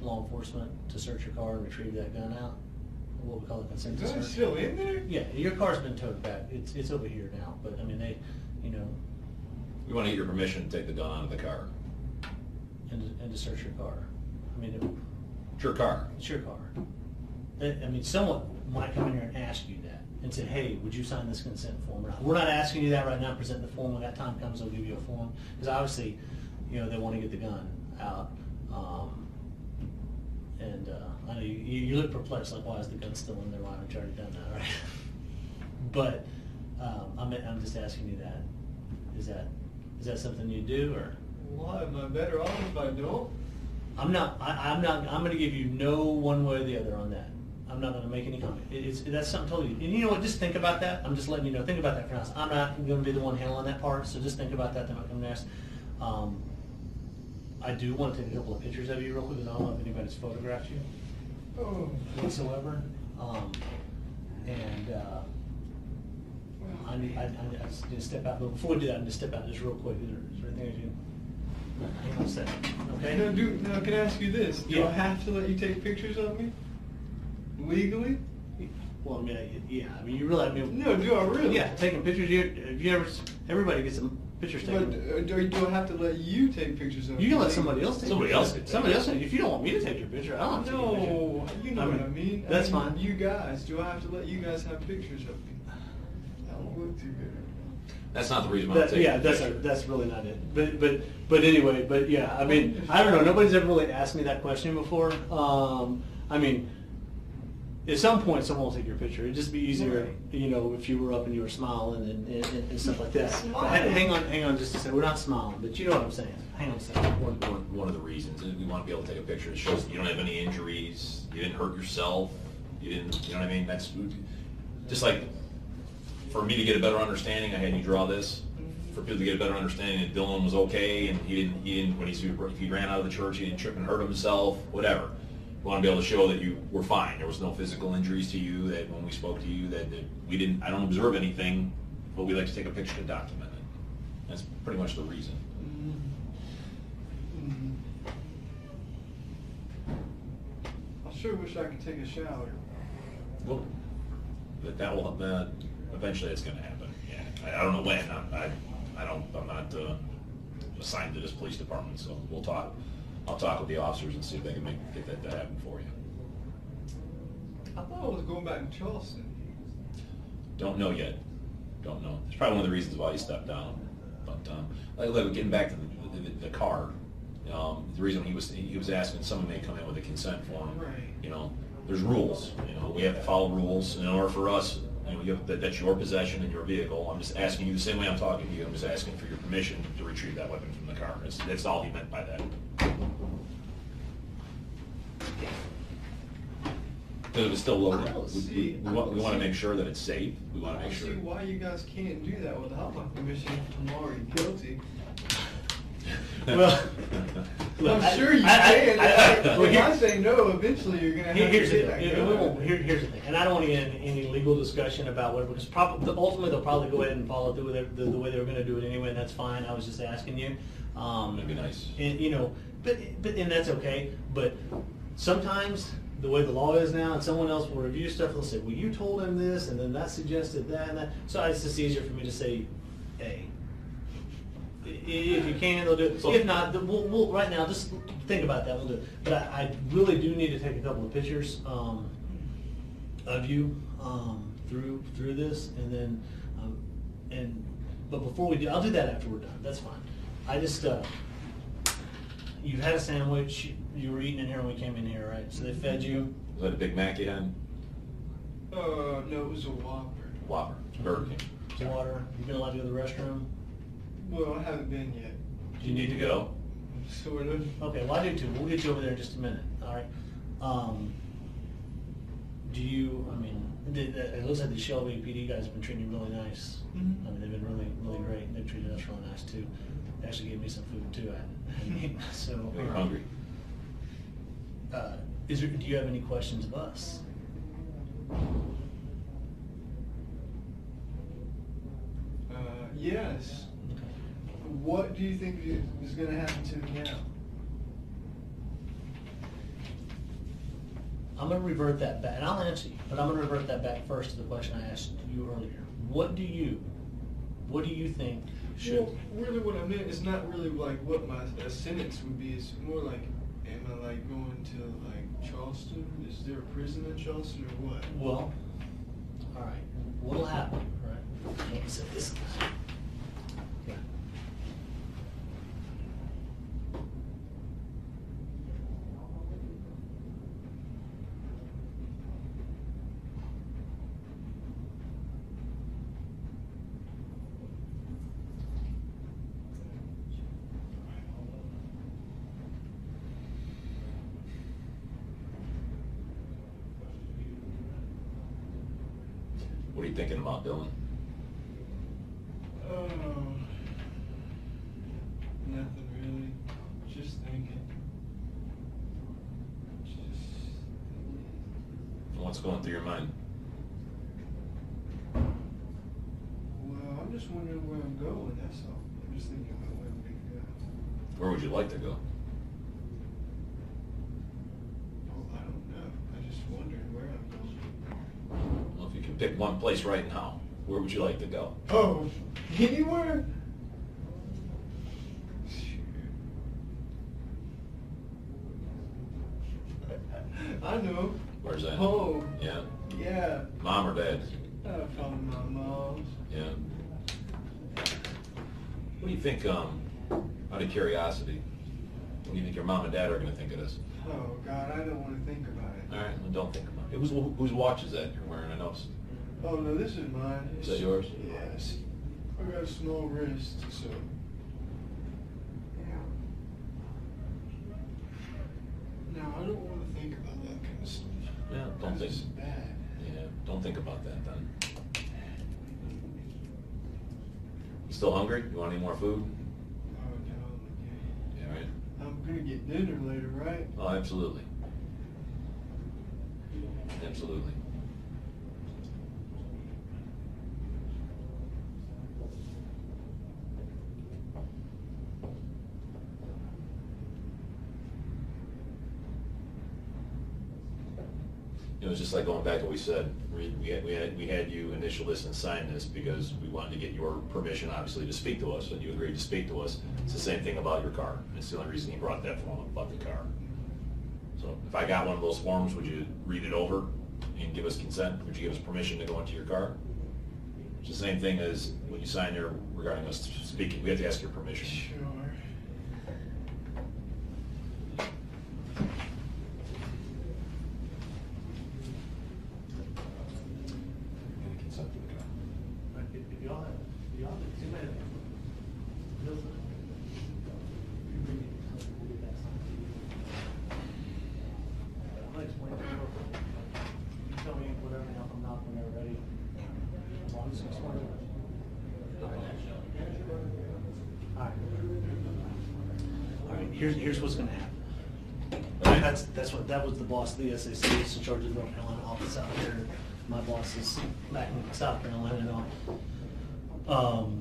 [SPEAKER 2] law enforcement to search your car and retrieve that gun out? What we call a consent to
[SPEAKER 3] Is that
[SPEAKER 2] search.
[SPEAKER 3] still in there?
[SPEAKER 2] Yeah, your car's been towed back. It's over here now. But I mean, they, you know,
[SPEAKER 4] We want to get your permission to take the gun out of the car.
[SPEAKER 2] and to search your car. I mean,
[SPEAKER 4] It's your car.
[SPEAKER 2] it's your car. I mean, someone might come in here and ask you that and say, hey, would you sign this consent form or not? We're not asking you that right now, present the form. When that time comes, they'll give you a form. Because obviously, you know, they want to get the gun out. I know you look perplexed, like, why is the gun still in there? Why haven't you already done that, right? But I'm just asking you that. Is that something you do, or?
[SPEAKER 3] Why am I better off if I don't?
[SPEAKER 2] I'm not going to give you no one way or the other on that. I'm not going to make any comment. That's something totally. And you know what? Just think about that. I'm just letting you know. Think about that for now. I'm not going to be the one handling that part. So just think about that. That might come next. I do want to take a couple of pictures of you real quick, because I don't know if anybody's photographed you whatsoever. I just need to step out. But before we do that, I'm going to step out just real quick. Is there anything you? Hang on a second. Okay.
[SPEAKER 3] Now, can I ask you this? Do
[SPEAKER 2] Yeah.
[SPEAKER 3] I have to let you take pictures of me? Legally?
[SPEAKER 2] Well, I mean, yeah. I mean, you really. I mean,
[SPEAKER 3] No, do I really?
[SPEAKER 2] yeah, taking pictures. Have you ever? Everybody gets some pictures taken.
[SPEAKER 3] But do I have to let you take pictures of me?
[SPEAKER 2] You can let somebody else take.
[SPEAKER 4] Somebody else could take
[SPEAKER 2] Somebody else. If you don't want me to take your picture, I don't have to take your picture.
[SPEAKER 3] No, you know what I mean.
[SPEAKER 2] That's
[SPEAKER 3] I mean,
[SPEAKER 2] fine.
[SPEAKER 3] You guys, do I have to let you guys have pictures of me? That won't look too good.
[SPEAKER 4] That's not the reason why I'm taking
[SPEAKER 2] Yeah,
[SPEAKER 4] the picture.
[SPEAKER 2] that's really not it. But anyway, but yeah, I mean, I don't know. Nobody's ever really asked me that question before. I mean, at some point, someone will take your picture. It'd just be easier, you know, if you were up and you were smiling and stuff like that. Hang on just a second. We're not smiling, but you know what I'm saying. Hang on a second.
[SPEAKER 4] One of the reasons is we want to be able to take a picture that shows that you don't have any injuries, you didn't hurt yourself, you know what I mean? That's just like, for me to get a better understanding, I had you draw this. For people to get a better understanding that Dylan was okay and he didn't when if he ran out of the church, he didn't trip and hurt himself, whatever. We want to be able to show that you were fine. There was no physical injuries to you, that when we spoke to you, that we didn't, I don't observe anything, but we like to take a picture to document it. That's pretty much the reason.
[SPEAKER 3] I sure wish I could take a shower.
[SPEAKER 4] Well, that will eventually it's going to happen. Yeah, I don't know when. I'm not assigned to this police department, so we'll talk. I'll talk with the officers and see if they can get that to happen for you.
[SPEAKER 3] I thought I was going back to Charleston.
[SPEAKER 4] Don't know yet. Don't know. It's probably one of the reasons why he stepped down. But like getting back to the car, the reason he was asking someone may come in with a consent form.
[SPEAKER 3] Right.
[SPEAKER 4] You know, there's rules. You know, we have to follow rules. And in order for us, you know, that's your possession and your vehicle. I'm just asking you the same way I'm talking to you. I'm just asking for your permission to retrieve that weapon from the car. That's all he meant by that. Because it was still loaded. We want to make sure that it's safe. We want to make sure.
[SPEAKER 3] I don't see why you guys can't do that without my permission if I'm already guilty.
[SPEAKER 2] Well, look,
[SPEAKER 3] I'm sure you can. If I say no, eventually you're going to have
[SPEAKER 2] Here's
[SPEAKER 3] to
[SPEAKER 2] the
[SPEAKER 3] get that
[SPEAKER 2] thing.
[SPEAKER 3] gun.
[SPEAKER 2] Here's the thing, and I don't want to get into any legal discussion about what, because ultimately they'll probably go ahead and follow through with the way they were going to do it anyway, and that's fine. I was just asking you.
[SPEAKER 4] That'd be nice.
[SPEAKER 2] And you know, but that's okay. But sometimes the way the law is now, and someone else will review stuff. They'll say, "Well, you told him this, and then that suggested that and that." So it's just easier for me to say, "Hey." If you can, they'll do it. If not, we'll right now, just think about that. We'll do it. But I really do need to take a couple of pictures of you through this, and then but before we do, I'll do that after we're done. That's fine. I just you had a sandwich. You were eating in here when we came in here, right? So they fed you.
[SPEAKER 4] Was that a Big Mac you had?
[SPEAKER 3] No, it was a Whopper.
[SPEAKER 4] Whopper. Burger King.
[SPEAKER 2] Water. You've been allowed to go to the restroom.
[SPEAKER 3] Well, I haven't been yet.
[SPEAKER 4] Do you need to go?
[SPEAKER 3] Sort of.
[SPEAKER 2] Okay, well, I do too. We'll get you over there in just a minute. All right. Do you? I mean, it looks like the Shelby PD guys have been treating you really nice.
[SPEAKER 3] Mhm.
[SPEAKER 2] I mean, they've been really great. They've treated us really nice too. They actually gave me some food too. I hadn't eaten, so.
[SPEAKER 4] You're hungry.
[SPEAKER 2] Do you have any questions of us?
[SPEAKER 3] Yes. What do you think is going to happen to me now?
[SPEAKER 2] I'm going to revert that back, and I'll answer you, but I'm going to revert that back first to the question I asked you earlier. What do you think should?
[SPEAKER 3] Well, really what I meant is not really like what my sentence would be. It's more like Am I like going to like Charleston? Is there a prison in Charleston or what?
[SPEAKER 2] Well, all right. What'll happen, right? Like I said, this. Yeah.
[SPEAKER 4] What are you thinking about, Dylan?
[SPEAKER 3] Nothing really. Just thinking.
[SPEAKER 4] What's going through your mind?
[SPEAKER 3] Well, I'm just wondering where I'm going, that's all. I'm just thinking about where I'm going to go.
[SPEAKER 4] Where would you like to go?
[SPEAKER 3] Oh, I don't know. I'm just wondering where I'm going.
[SPEAKER 4] Well, if you can pick one place right now, where would you like to go?
[SPEAKER 3] Oh, anywhere? I know.
[SPEAKER 4] Where's that?
[SPEAKER 3] Home.
[SPEAKER 4] Yeah.
[SPEAKER 3] Yeah.
[SPEAKER 4] Mom or dad?
[SPEAKER 3] Probably my mom's.
[SPEAKER 4] Yeah. What do you think, out of curiosity, what do you think your mom and dad are going to think of this?
[SPEAKER 3] Oh, God, I don't want to think about it.
[SPEAKER 4] All right, well, don't think about it. Whose watch is that you're wearing? I noticed.
[SPEAKER 3] Oh, no, this is mine.
[SPEAKER 4] Is that yours?
[SPEAKER 3] Yes. I got a small wrist, so. Yeah. No, I don't want to think about that kind of stuff.
[SPEAKER 4] Yeah, don't think.
[SPEAKER 3] It's bad.
[SPEAKER 4] Yeah, don't think about that then. You still hungry? You want any more food?
[SPEAKER 3] Oh, no.
[SPEAKER 4] Yeah, right.
[SPEAKER 3] I'm going to get dinner later, right?
[SPEAKER 4] Oh, absolutely. Absolutely. It was just like going back to what we said. We had you initial this and sign this because we wanted to get your permission, obviously, to speak to us, and you agreed to speak to us. It's the same thing about your car. It's the only reason you brought that form up about the car. So if I got one of those forms, would you read it over and give us consent? Would you give us permission to go into your car? It's the same thing as when you sign there regarding us speaking. We have to ask your permission.
[SPEAKER 3] Sure.
[SPEAKER 4] Consent for the car.
[SPEAKER 2] If y'all have too many. I'll explain it real quick. You tell me whatever help I'm not when they're ready. As long as it's explained. All right, here's what's gonna happen. That was the boss of the SAC, is in charge of the North Carolina office out there. My boss is back in South Carolina now. All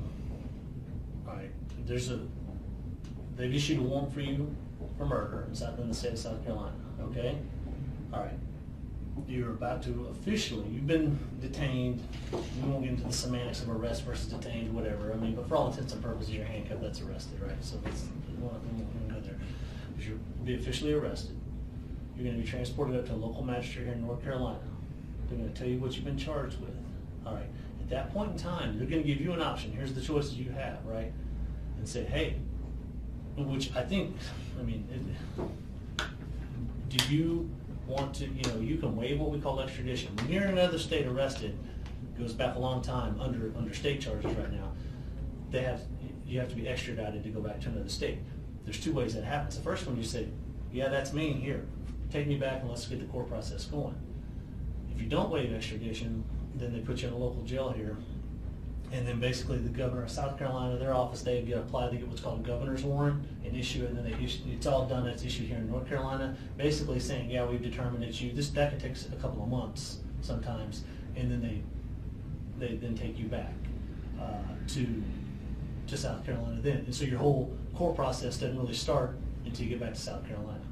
[SPEAKER 2] right, they've issued a warrant for you for murder in the state of South Carolina, okay? All right, you're about to you've been detained. We won't get into the semantics of arrest versus detained, whatever. I mean, but for all intents and purposes, you're handcuffed, that's arrested, right? So we won't go there. But you'll be officially arrested. You're gonna be transported up to a local magistrate here in North Carolina. They're gonna tell you what you've been charged with. All right, at that point in time, they're gonna give you an option. Here's the choices you have, right? And say, hey, which I think, I mean, do you want to, you can waive what we call extradition. When you're in another state arrested, goes back a long time under state charges right now, you have to be extradited to go back to another state. There's two ways that happens. The first one, you say, yeah, that's me, here, take me back and let's get the court process going. If you don't waive extradition, then they put you in a local jail here. And then basically the governor of South Carolina, their office, they apply to get what's called a governor's warrant and issue it, and then it's all done, it's issued here in North Carolina, basically saying, yeah, we've determined it's you. That could take a couple of months sometimes, and then they then take you back to South Carolina then. And so your whole court process doesn't really start until you get back to South Carolina.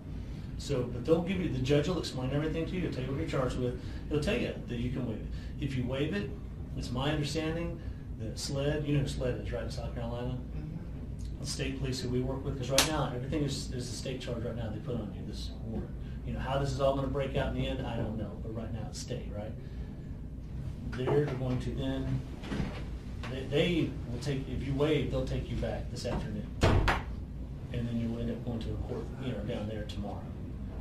[SPEAKER 2] So, but they'll give you, the judge will explain everything to you, he'll tell you what you're charged with, he'll tell you that you can waive it. If you waive it, it's my understanding that SLED, you know who SLED is, right, in South Carolina? state police who we work with, because right now, everything is a state charge right now they put on you, this warrant. You know, how this is all gonna break out in the end, I don't know, but right now it's state, right? They're going to then, they will take, if you waive, they'll take you back this afternoon. And then you'll end up going to a court, you know, down there tomorrow.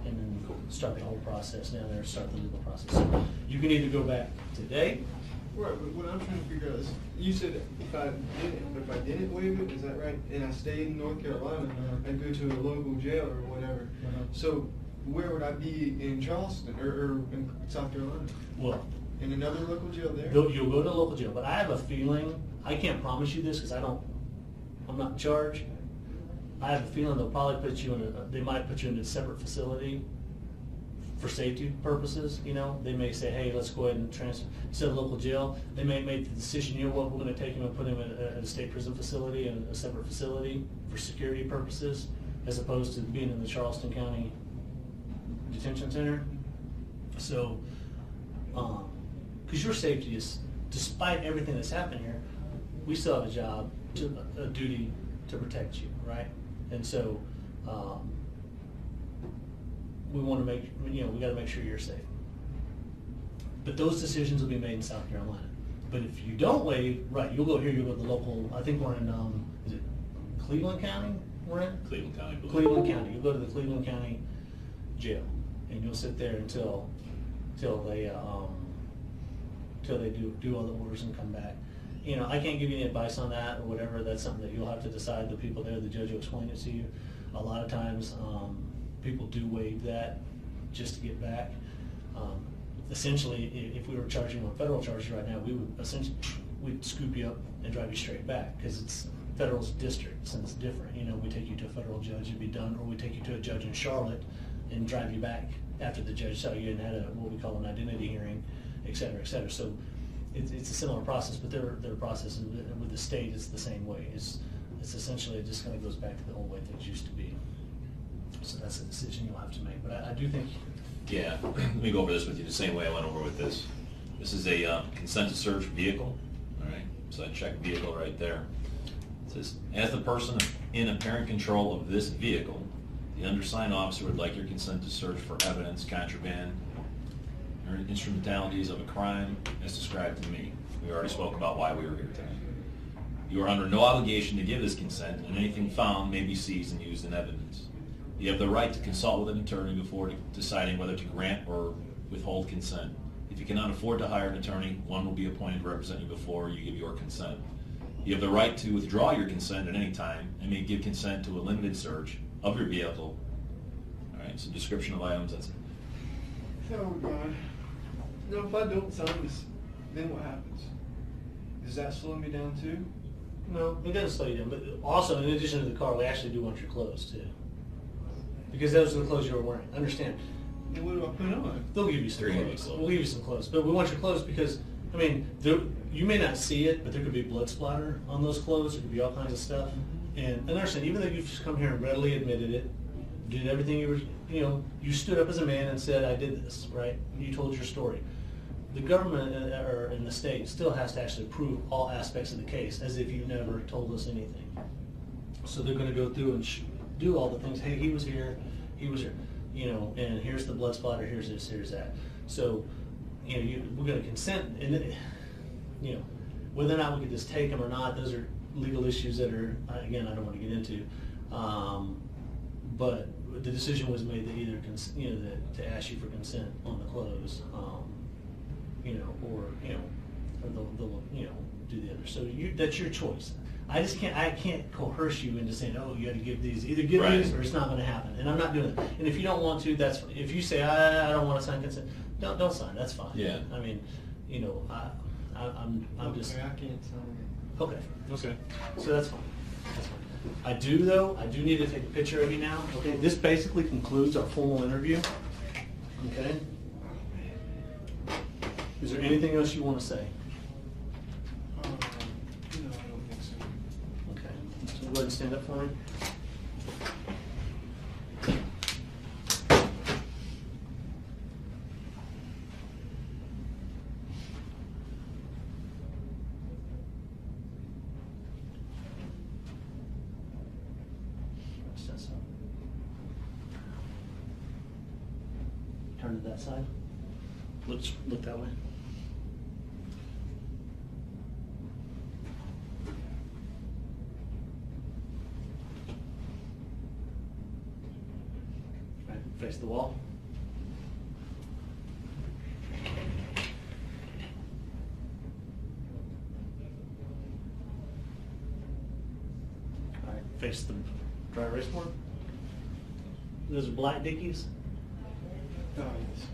[SPEAKER 2] And then start the whole process down there, start the legal process. So you can either go back today.
[SPEAKER 3] Right, but what I'm trying to figure out is, you said if I didn't waive it, is that right? And I stayed in North Carolina, I'd go to a local jail or whatever. So where would I be in Charleston or in South Carolina?
[SPEAKER 2] Well,
[SPEAKER 3] In another local jail there?
[SPEAKER 2] you'll go to a local jail, but I have a feeling, I can't promise you this because I'm not in charge. I have a feeling they'll probably put you they might put you in a separate facility for safety purposes, you know. They may say, hey, let's go ahead and transfer, instead of local jail, they may make the decision, you know what, we're gonna take him and put him in a state prison facility, in a separate facility for security purposes, as opposed to being in the Charleston County Detention Center. So, because your safety is, despite everything that's happened here, we still have a duty to protect you, right? And so, we want to make, we got to make sure you're safe. But those decisions will be made in South Carolina. But if you don't waive, right, you'll go here, you'll go to the local, I think we're in, is it Cleveland County we're in?
[SPEAKER 4] Cleveland County.
[SPEAKER 2] Cleveland County. You'll go to the Cleveland County jail, and you'll sit there until they do all the orders and come back. You know, I can't give you any advice on that or whatever. That's something that you'll have to decide. The people there, the judge will explain it to you. A lot of times, people do waive that just to get back. Essentially, if we were charging you on federal charges right now, we'd scoop you up and drive you straight back because it's federal's district, and it's different. You know, we take you to a federal judge, it'd be done, or we take you to a judge in Charlotte and drive you back after the judge saw you and had what we call an identity hearing, et cetera, et cetera. So it's a similar process, but their process with the state is the same way. It's essentially just kind of goes back to the old way things used to be. So that's a decision you'll have to make. But I do think.
[SPEAKER 4] Yeah, let me go over this with you the same way I went over with this. This is a consent to search vehicle, all right? So I check vehicle right there. It says, as the person in apparent control of this vehicle, the undersigned officer would like your consent to search for evidence, contraband, or instrumentalities of a crime as described to me. We already spoke about why we were here tonight. You are under no obligation to give this consent, and anything found may be seized and used in evidence. You have the right to consult with an attorney before deciding whether to grant or withhold consent. If you cannot afford to hire an attorney, one will be appointed to represent you before you give your consent. You have the right to withdraw your consent at any time and may give consent to a limited search of your vehicle. All right, so description of items, that's it.
[SPEAKER 3] Oh, God. No, if I don't sign this, then what happens? Does that slow me down too?
[SPEAKER 2] No, it doesn't slow you down. But also, in addition to the car, we actually do want your clothes too. Because those are the clothes you were wearing. Understand?
[SPEAKER 3] Then what do I put on?
[SPEAKER 2] They'll give you some
[SPEAKER 4] They're
[SPEAKER 2] clothes.
[SPEAKER 4] clothes.
[SPEAKER 2] We'll give you some clothes. But we want your clothes because, I mean, you may not see it, but there could be blood splatter on those clothes. There could be all kinds of stuff. And understand, even though you've just come here and readily admitted it, did everything you stood up as a man and said, I did this, right? You told your story. The government or in the state still has to actually prove all aspects of the case as if you never told us anything. So they're going to go through and do all the things. Hey, he was here, and here's the blood splatter, here's this, here's that. So, we're going to consent, and whether or not we can just take them or not, those are legal issues that are, again, I don't want to get into. But the decision was made that either, to ask you for consent on the clothes, or they'll do the other. So that's your choice. I can't coerce you into saying, oh, you got to give these. Either give
[SPEAKER 4] Right.
[SPEAKER 2] these or it's not going to happen. And I'm not doing it. And if you don't want to, that's fine. If you say I don't want to sign consent, don't sign. That's fine.
[SPEAKER 4] Yeah.
[SPEAKER 2] I mean, I'm just
[SPEAKER 3] Okay, I can't sign
[SPEAKER 2] okay.
[SPEAKER 4] Okay.
[SPEAKER 2] So that's fine. That's fine. I do need to take a picture of you now. Okay. This basically concludes our formal interview. Okay. Is there anything else you want to say?
[SPEAKER 3] it. No, I don't think so.
[SPEAKER 2] Okay. So go ahead and stand up for me. that side. Look that way. Right, face the wall. All right, face the dry erase board. Those are black Dickies.
[SPEAKER 3] Oh, yes.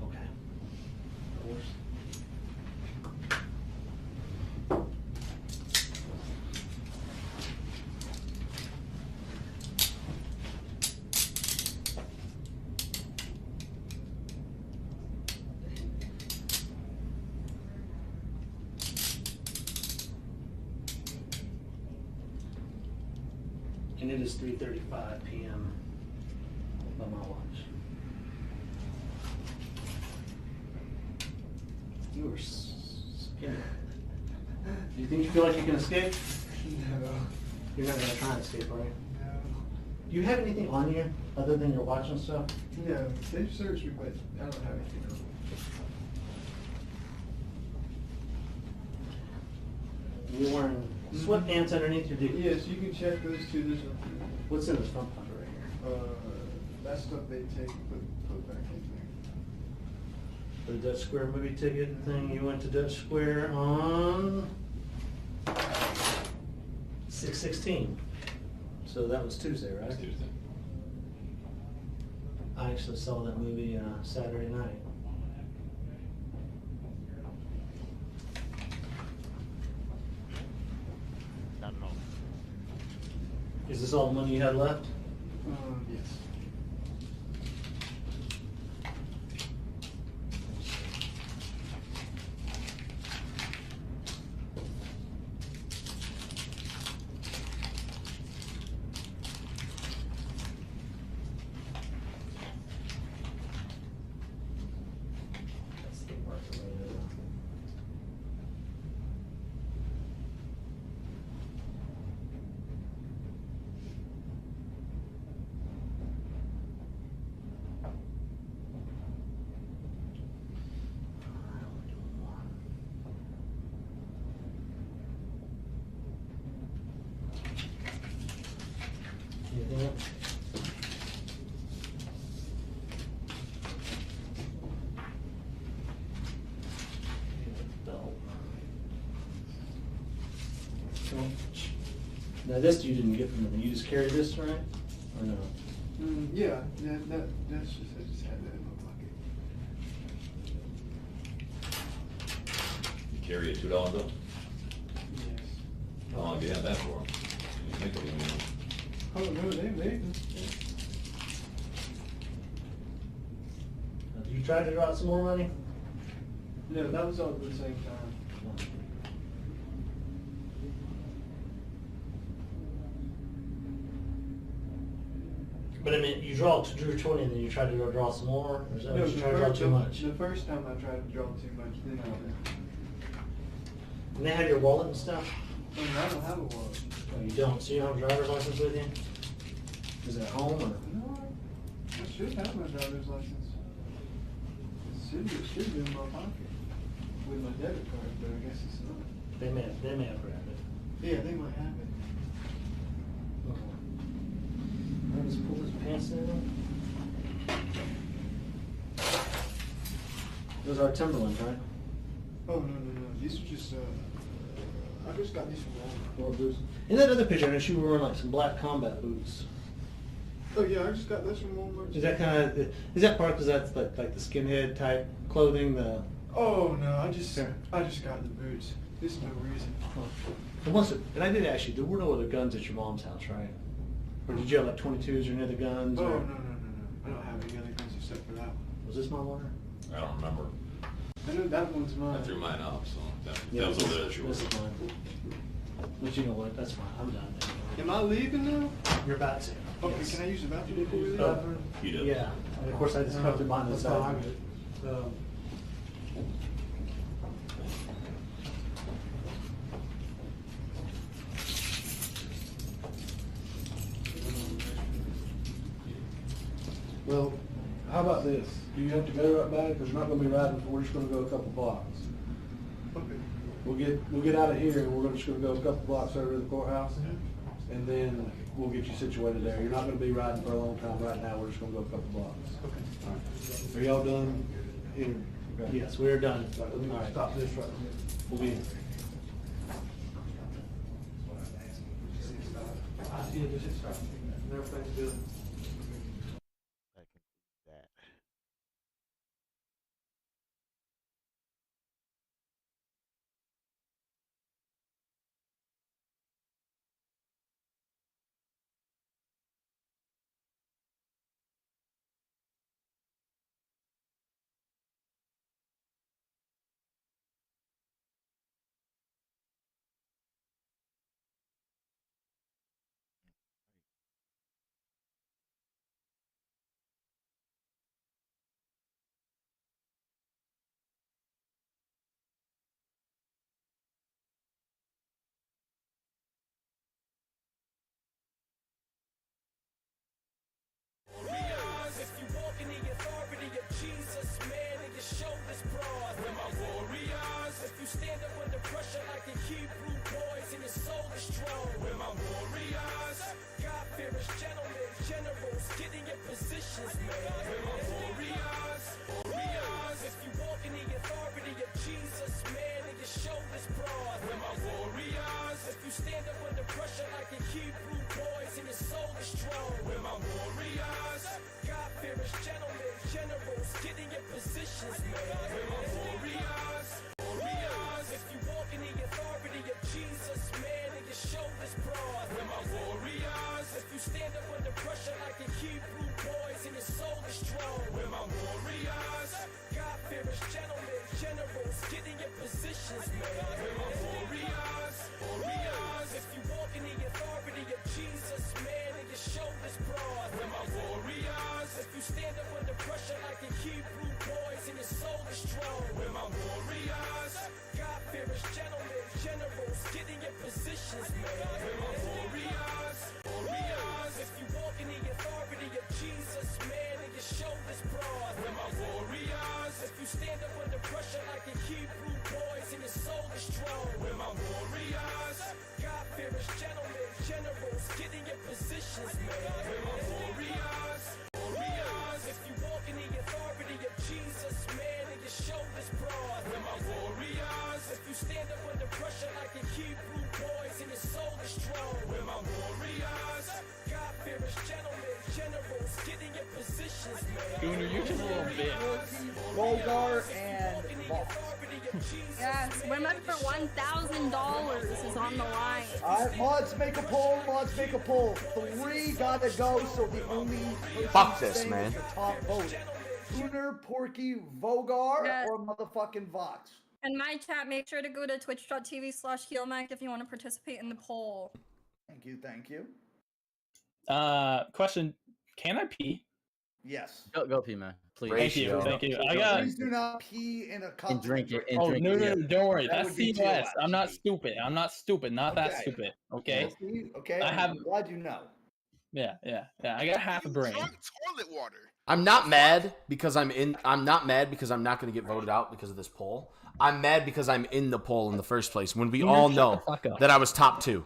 [SPEAKER 2] Okay. Doors. And it is 3:35 p.m. by my watch. You are skinny. Do you think you feel like you can escape?
[SPEAKER 3] No.
[SPEAKER 2] You're not gonna try and escape, are you?
[SPEAKER 3] No.
[SPEAKER 2] Do you have anything on you other than your watch and stuff?
[SPEAKER 3] No. They've searched me, but I don't have anything on.
[SPEAKER 2] You're wearing sweatpants underneath your Dickies.
[SPEAKER 3] Yes, you can check those two. There's nothing.
[SPEAKER 2] What's in this front pocket right here?
[SPEAKER 3] That stuff they take put back in there.
[SPEAKER 2] The Dutch Square movie ticket thing. You went to Dutch Square on 6/16. So that was Tuesday, right?
[SPEAKER 4] It's Tuesday.
[SPEAKER 2] I actually saw that movie Saturday night.
[SPEAKER 1] Not at all.
[SPEAKER 2] Is this all the money you had left?
[SPEAKER 3] Yes.
[SPEAKER 2] That's the part that I Anything else? Belt. Now this you didn't get from them. You just carry this, right? Or no?
[SPEAKER 3] Yeah. That's just I just had that in my pocket.
[SPEAKER 4] You carry a $2 bill?
[SPEAKER 3] Yes.
[SPEAKER 4] How long have you had that for? You think of it,
[SPEAKER 3] Oh no, they made them.
[SPEAKER 2] Did you try to draw out some more money?
[SPEAKER 3] No, that was all at the same time.
[SPEAKER 2] But I mean, you drew 20 and then you tried to draw some more? Or is that
[SPEAKER 3] No,
[SPEAKER 2] you tried to draw too much?
[SPEAKER 3] The first time I tried to draw too much, then I did.
[SPEAKER 2] And they had your wallet and stuff?
[SPEAKER 3] I mean, I don't have a wallet.
[SPEAKER 2] Oh, you don't? So you don't have a driver's license with you? Is it at home or?
[SPEAKER 3] No, I should have my driver's license. It should be in my pocket with my debit card, but I guess it's not.
[SPEAKER 2] They may have grabbed it.
[SPEAKER 3] Yeah, they might have it.
[SPEAKER 2] Okay. I'll just pull his pants down. Those are Timberlands, right?
[SPEAKER 3] Oh, no. These are just, I just got these from Walmart.
[SPEAKER 2] Or boots. In that other picture, I noticed you were wearing like some black combat boots.
[SPEAKER 3] Oh, yeah, I just got this from Walmart.
[SPEAKER 2] Is that kind of, is that part because that's like the skinhead type clothing, the...
[SPEAKER 3] Oh, no, I just
[SPEAKER 2] Sure.
[SPEAKER 3] got the boots. There's no reason.
[SPEAKER 2] And I did ask you, there were no other guns at your mom's house, right? Or did you have like 22s or any other guns?
[SPEAKER 3] Oh,
[SPEAKER 2] or?
[SPEAKER 3] no. I don't have any other guns except for that one.
[SPEAKER 2] Was this my water?
[SPEAKER 4] I don't remember.
[SPEAKER 3] I know that one's mine.
[SPEAKER 4] I threw mine out, so that
[SPEAKER 2] Yeah,
[SPEAKER 4] was over there that you were.
[SPEAKER 2] This is mine. But you know what, that's fine, I'm done.
[SPEAKER 3] Am I leaving now?
[SPEAKER 2] You're about to.
[SPEAKER 3] Okay,
[SPEAKER 2] Yes.
[SPEAKER 3] can I use the bathroom before we leave?
[SPEAKER 4] You did.
[SPEAKER 2] Yeah, and of course I just cut through mine this time.
[SPEAKER 5] Well, how about this? Do you have to go that bad? Because you're not gonna be riding, we're just gonna go a couple blocks.
[SPEAKER 1] Okay.
[SPEAKER 5] We'll get out of here and we're just gonna go a couple blocks over to the courthouse. And then we'll get you situated there. You're not gonna be riding for a long time right now. We're just gonna go a couple blocks.
[SPEAKER 1] Okay.
[SPEAKER 5] All right. Are y'all done? Okay.
[SPEAKER 2] Yes, we are done.
[SPEAKER 5] All right, let me
[SPEAKER 2] All right.
[SPEAKER 5] stop this right here.
[SPEAKER 2] We'll be in.
[SPEAKER 5] Yeah, just hit stop. Everything's good.
[SPEAKER 1] That concludes that.
[SPEAKER 6] If you walk in the authority of Jesus, man, and your shoulders broad, we're my warriors. If you stand up under pressure like the Hebrew boys and your soul is strong, we're my warriors. God-fearers, gentlemen, generals, get in your positions, man. We're my warriors. Warriors. If you walk in the authority of Jesus, man, and your shoulders broad, we're my warriors. If you stand up under pressure like the Hebrew boys and your soul is strong, we're my warriors. God-fearers, gentlemen, generals, get in your positions, man. We're my warriors. Warriors. If you walk in the authority of Jesus, man, and your shoulders broad, we're my warriors. If you stand up under pressure like the Hebrew boys and your soul is strong, we're my warriors. God-fearers, gentlemen, generals, get in your positions, man. We're my warriors. Warriors. If you walk in the authority of Jesus, man, and your shoulders broad, we're my warriors. If you stand up under pressure like the Hebrew boys and your soul is strong, we're my warriors. God-fearers, gentlemen, generals, get in your positions, man. We're my warriors. Warriors. If you walk in the authority of Jesus, man, and your shoulders broad, we're my warriors. If you stand up under pressure like the Hebrew boys and your soul is strong, we're my warriors. God-fearers, gentlemen, generals, get in your positions, man. We're my warriors. Warriors. If you walk in the authority of Jesus, man, and your shoulders broad, we're my warriors. If you stand up under pressure like the Hebrew boys and your soul is strong, we're my warriors. God-fearers, gentlemen, generals, get in your positions, man.
[SPEAKER 7] Gooner, you're just a little bitch.
[SPEAKER 8] Volgar and Vox.
[SPEAKER 9] Yes, women for $1,000 is on the line.
[SPEAKER 8] Alright, mods make a poll, mods make a poll. 3 gotta go, so the only person
[SPEAKER 7] Fuck this,
[SPEAKER 8] staying
[SPEAKER 7] man.
[SPEAKER 8] is the top vote. Gooner, Porky, Vogar,
[SPEAKER 9] Yes.
[SPEAKER 8] or motherfucking Vox?
[SPEAKER 9] And my chat, make sure to go to twitch.tv/HeelMac if you want to participate in the poll.
[SPEAKER 8] Thank you, thank you.
[SPEAKER 7] Question: can I pee?
[SPEAKER 8] Yes.
[SPEAKER 10] Go pee, man. Please.
[SPEAKER 7] Thank you, thank you. I got.
[SPEAKER 8] Please do not pee in a cup.
[SPEAKER 10] And drink it.
[SPEAKER 7] Oh no, don't worry.
[SPEAKER 8] That
[SPEAKER 7] That's
[SPEAKER 8] would be
[SPEAKER 7] COS.
[SPEAKER 8] TOS.
[SPEAKER 7] I'm not stupid. I'm not stupid. Not that
[SPEAKER 8] Okay.
[SPEAKER 7] stupid. Okay.
[SPEAKER 8] Okay,
[SPEAKER 7] I have-
[SPEAKER 8] I'm glad you know.
[SPEAKER 7] Yeah. I got half a brain.
[SPEAKER 11] Toilet water.
[SPEAKER 12] I'm not mad because I'm not mad because I'm not going to get voted out because of this poll. I'm mad because I'm in the poll in the first place when we
[SPEAKER 7] Gooner,
[SPEAKER 12] all
[SPEAKER 7] shut
[SPEAKER 12] know
[SPEAKER 7] the fuck up.
[SPEAKER 12] that I was top 2.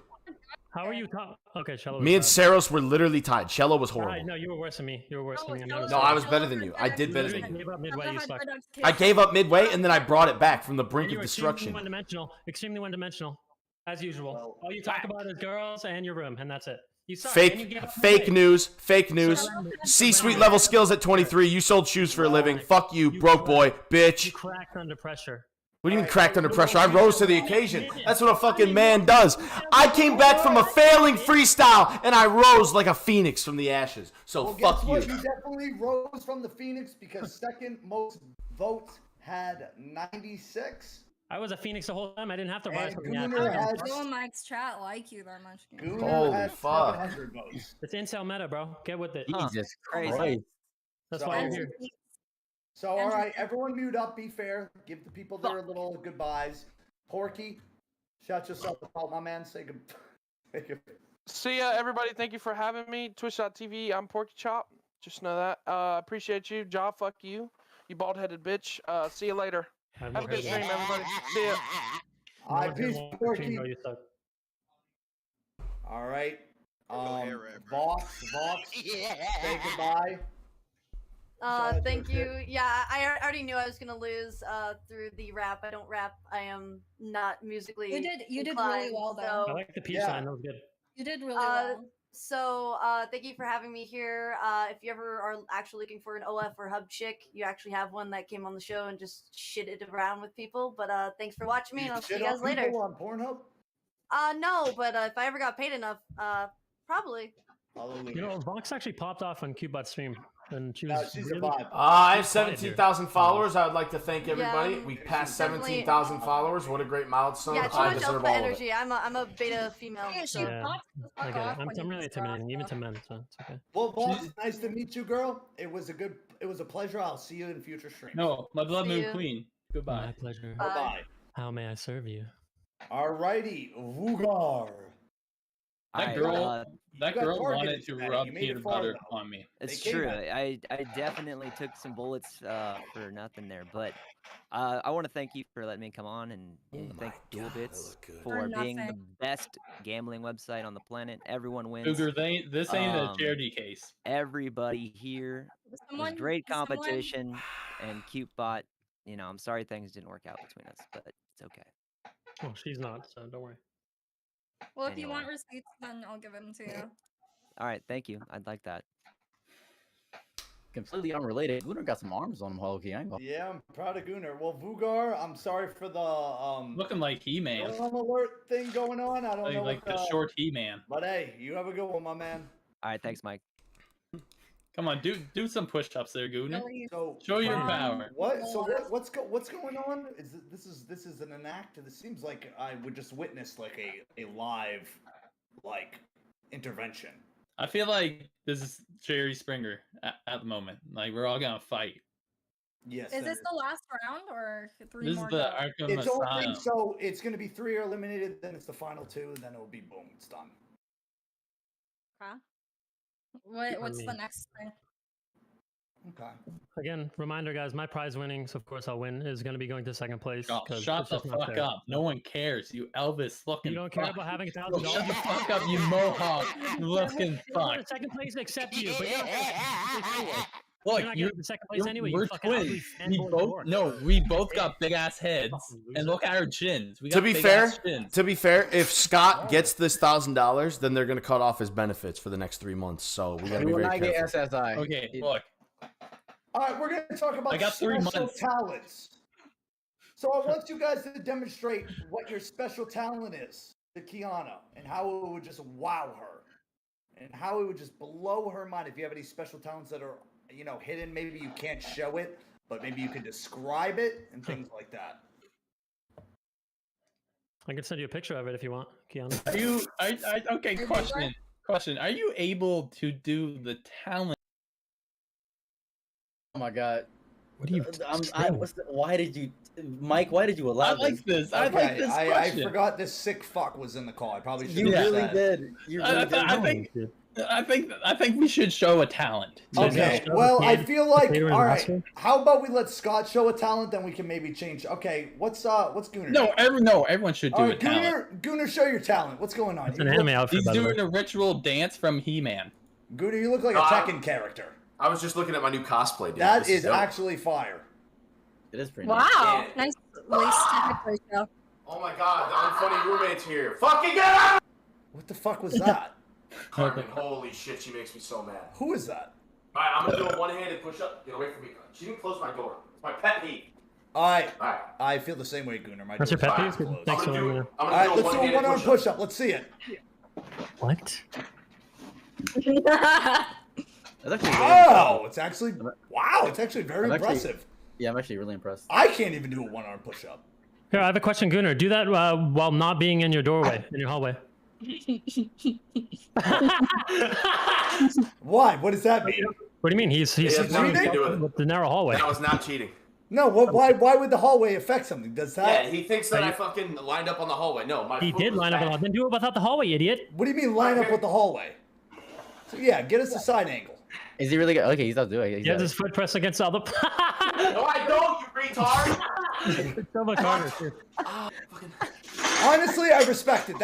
[SPEAKER 13] How are you top? Okay, Cello.
[SPEAKER 12] Me and Saros were literally tied. Cello was horrible.
[SPEAKER 13] No, you were worse than me. You were worse than me.
[SPEAKER 12] No, I was better than you. I did better than you.
[SPEAKER 13] Gave up midway. You suck.
[SPEAKER 12] I gave up midway and then I brought it back from the brink
[SPEAKER 13] You
[SPEAKER 12] of
[SPEAKER 13] were
[SPEAKER 12] destruction.
[SPEAKER 13] extremely one-dimensional, as usual. All you talk about is girls and your room, and that's it. You suck. and you gave up
[SPEAKER 12] Fake
[SPEAKER 13] midway.
[SPEAKER 12] news, fake news. C-suite level skills at 23. You sold shoes for a living. Fuck you, broke boy, bitch.
[SPEAKER 13] You cracked under pressure.
[SPEAKER 12] What do you mean cracked under pressure? I rose to the occasion. That's what a fucking man does. I came back from a failing freestyle and I rose like a phoenix from the ashes. So
[SPEAKER 8] Well,
[SPEAKER 12] fuck
[SPEAKER 8] guess what?
[SPEAKER 12] you.
[SPEAKER 8] You definitely rose from the Phoenix because second most votes had 96.
[SPEAKER 13] I was a phoenix the whole time. I didn't have to rise from the
[SPEAKER 8] Gooner
[SPEAKER 13] ashes.
[SPEAKER 8] has-
[SPEAKER 9] Don't Mike's chat like you that much.
[SPEAKER 8] Gooner
[SPEAKER 12] Holy
[SPEAKER 8] has
[SPEAKER 12] fuck.
[SPEAKER 8] 700 votes.
[SPEAKER 13] It's incel meta, bro. Get with it.
[SPEAKER 10] Jesus Christ.
[SPEAKER 13] That's
[SPEAKER 8] So-
[SPEAKER 13] why you're here.
[SPEAKER 8] So, all right, everyone mute up, be fair. Give the people their little goodbyes. Porky, shut yourself out, my man. Say good.
[SPEAKER 14] See ya, everybody. Thank you for having me. Twitch.tv. I'm Porky Chop.
[SPEAKER 11] Just know that. Appreciate you. Jaw, fuck you. You bald-headed bitch. See you later. Have a good stream, everybody. See ya.
[SPEAKER 8] All right, peace, Porky. All right. Vox, say goodbye.
[SPEAKER 14] Thank you. Yeah, I already knew I was gonna lose through the rap. I don't rap. I am not musically.
[SPEAKER 9] You did really well though.
[SPEAKER 13] I like the peace sign. That was good.
[SPEAKER 9] You did really well.
[SPEAKER 14] So thank you for having me here. If you ever are actually looking for an OF or hub chick, you actually have one that came on the show and just shitted around with people. But thanks for watching me, and I'll see you guys later.
[SPEAKER 8] On Pornhub?
[SPEAKER 14] No, but if I ever got paid enough, probably.
[SPEAKER 13] You know, Vox actually popped off on Cubot's stream, and she was.
[SPEAKER 8] She's
[SPEAKER 13] really
[SPEAKER 8] a vibe.
[SPEAKER 12] I have 17,000 followers. I would like to thank everybody.
[SPEAKER 14] Yeah,
[SPEAKER 12] We passed 17,000 followers. What a great milestone.
[SPEAKER 14] Yeah, too
[SPEAKER 12] I
[SPEAKER 14] much
[SPEAKER 12] deserve
[SPEAKER 14] alpha
[SPEAKER 12] all of it.
[SPEAKER 14] energy. I'm a beta female.
[SPEAKER 9] Yeah,
[SPEAKER 14] so.
[SPEAKER 13] I get it. I'm really intimidating, even to men, so it's okay.
[SPEAKER 8] Well, boss, nice to meet you, girl. It was a pleasure. I'll see you in future streams.
[SPEAKER 7] No, my blood
[SPEAKER 14] See
[SPEAKER 7] moon
[SPEAKER 14] you.
[SPEAKER 7] queen. Goodbye.
[SPEAKER 13] My pleasure.
[SPEAKER 8] Bye-bye.
[SPEAKER 13] How may I serve you?
[SPEAKER 8] Alrighty, Vugar.
[SPEAKER 7] That girl wanted to rub peanut butter on me.
[SPEAKER 10] It's true. I definitely took some bullets for nothing there, but I want to thank you for letting me come on and thank Dual Bits for being the best gambling website on the planet. Everyone wins.
[SPEAKER 7] Cougar, this ain't a charity case.
[SPEAKER 10] Everybody here was great competition, and CuteBot. You know, I'm sorry things didn't work out between us, but it's okay.
[SPEAKER 13] Oh, she's not, so don't worry.
[SPEAKER 9] Well, if you want receipts, then I'll give them to you.
[SPEAKER 10] All right, thank you. I'd like that.
[SPEAKER 15] Completely unrelated. Gunnar got some arms on him, Hulky.
[SPEAKER 8] Yeah, I'm proud of Gunnar. Well, Vugar, I'm sorry for the
[SPEAKER 7] looking like He-Man
[SPEAKER 8] alert thing going on. I don't know
[SPEAKER 7] like
[SPEAKER 8] what,
[SPEAKER 7] the short He-Man.
[SPEAKER 8] But hey, you have a good one, my man.
[SPEAKER 10] All right, thanks, Mike.
[SPEAKER 7] Come on, do some push-ups there, Gunnar.
[SPEAKER 8] So,
[SPEAKER 7] show your power.
[SPEAKER 8] What's going on? This is an enact? This seems like I would just witness like a live intervention.
[SPEAKER 7] I feel like this is Jerry Springer at the moment. Like we're all gonna fight.
[SPEAKER 8] Yes.
[SPEAKER 9] Is this the last round or three
[SPEAKER 7] this
[SPEAKER 9] more?
[SPEAKER 7] is the Arkham
[SPEAKER 8] It's
[SPEAKER 7] Asylum.
[SPEAKER 8] only so it's gonna be 3 are eliminated, then it's the final 2, and then it'll be boom, it's done.
[SPEAKER 9] Huh? What's the next thing?
[SPEAKER 8] Okay.
[SPEAKER 13] Again, reminder, guys, my prize winnings, of course I'll win, is going to be going to second place.
[SPEAKER 7] Oh,
[SPEAKER 13] 'cause
[SPEAKER 7] shut
[SPEAKER 13] it's
[SPEAKER 7] the
[SPEAKER 13] just not
[SPEAKER 7] fuck
[SPEAKER 13] fair.
[SPEAKER 7] up. No one cares. You Elvis looking.
[SPEAKER 13] You don't care
[SPEAKER 7] fuck.
[SPEAKER 13] about having
[SPEAKER 7] Yo,
[SPEAKER 13] $1,000?
[SPEAKER 7] shut the fuck up, you mohawk looking fuck.
[SPEAKER 13] Second place except you, but you're
[SPEAKER 7] Look,
[SPEAKER 13] not getting the second place anyway.
[SPEAKER 7] We're
[SPEAKER 13] You fucking ugly
[SPEAKER 7] twins.
[SPEAKER 13] fanboy
[SPEAKER 7] We both got big ass heads, and look at our chins. We got
[SPEAKER 12] To be
[SPEAKER 7] big
[SPEAKER 12] fair,
[SPEAKER 7] ass chins.
[SPEAKER 12] if Scott gets this $1,000, then they're gonna cut off his benefits for the next 3 months. So we gotta be very careful.
[SPEAKER 7] Okay, look.
[SPEAKER 8] All right, we're going to talk about
[SPEAKER 7] I got 3
[SPEAKER 8] special
[SPEAKER 7] months.
[SPEAKER 8] talents. So I want you guys to demonstrate what your special talent is to Kiana and how it would just wow her and how it would just blow her mind. If you have any special talents that are, hidden, maybe you can't show it, but maybe you can describe it and things like that.
[SPEAKER 13] I can send you a picture of it if you want, Keanu.
[SPEAKER 7] Are you? Okay. Question. Are you able to do the talent?
[SPEAKER 15] Oh my god.
[SPEAKER 13] What do you?
[SPEAKER 15] Why did you, Mike? Why did you allow
[SPEAKER 7] I like this. I
[SPEAKER 8] Okay,
[SPEAKER 7] like this
[SPEAKER 8] I
[SPEAKER 7] question.
[SPEAKER 8] forgot this sick fuck was in the call. I probably should.
[SPEAKER 15] You really did. You really did.
[SPEAKER 7] I think we should show a talent.
[SPEAKER 8] Okay. Well, I feel like all right. How about we let Scott show a talent, then we can maybe change. Okay. What's Gunnar?
[SPEAKER 7] No, everyone should do
[SPEAKER 8] All
[SPEAKER 7] a
[SPEAKER 8] right,
[SPEAKER 7] talent.
[SPEAKER 8] Gunnar, show your talent. What's going on?
[SPEAKER 13] It's an anime outfit.
[SPEAKER 7] He's doing a ritual dance from He-Man.
[SPEAKER 8] Gunnar, you look like a Tekken character.
[SPEAKER 12] I was just looking at my new cosplay. Dude.
[SPEAKER 8] That
[SPEAKER 12] This
[SPEAKER 8] is
[SPEAKER 12] dope.
[SPEAKER 8] actually fire.
[SPEAKER 15] It is pretty.
[SPEAKER 9] Wow. Nice lace ratio.
[SPEAKER 12] Oh my god, the unfunny roommate's here. Fucking get out!
[SPEAKER 8] What the fuck was that?
[SPEAKER 12] Carmen, holy shit, she makes me so mad.
[SPEAKER 8] Who is that?
[SPEAKER 12] Alright, I'm gonna do a one-handed push-up. Get away from me. She didn't close my door. It's my pet peeve.
[SPEAKER 8] All right.
[SPEAKER 12] Alright.
[SPEAKER 8] I feel the same way, Gunnar. My
[SPEAKER 13] That's your
[SPEAKER 8] door's
[SPEAKER 13] pet
[SPEAKER 8] not
[SPEAKER 13] peeve?
[SPEAKER 8] closed.
[SPEAKER 13] Thanks for letting me know.
[SPEAKER 8] All right, let's do a one-arm push-up. Let's see it.
[SPEAKER 13] What?
[SPEAKER 8] Oh, it's actually it's actually very impressive.
[SPEAKER 15] Yeah, I'm actually really impressed.
[SPEAKER 8] I can't even do a one-arm push-up.
[SPEAKER 13] Here, I have a question, Gunnar. Do that while not being in your doorway, in your hallway.
[SPEAKER 8] Why? What does that mean?
[SPEAKER 13] What do you mean? He's
[SPEAKER 12] cheating?
[SPEAKER 13] with the narrow hallway.
[SPEAKER 12] That was not cheating.
[SPEAKER 8] No, why would the hallway affect something? Does that?
[SPEAKER 12] Yeah, he thinks that I fucking lined up on the hallway. No, my
[SPEAKER 13] He
[SPEAKER 12] foot
[SPEAKER 13] did
[SPEAKER 12] was
[SPEAKER 13] line up.
[SPEAKER 12] back.
[SPEAKER 13] Then do it without the hallway, idiot.
[SPEAKER 8] What do you mean line up with the hallway? So yeah, get us a side angle.
[SPEAKER 15] Is he really good? Okay, he's not doing it.
[SPEAKER 13] He has his foot pressed against all the.
[SPEAKER 12] No, I don't, you retard.
[SPEAKER 13] It's so much harder. Too.
[SPEAKER 8] Honestly, I respect it.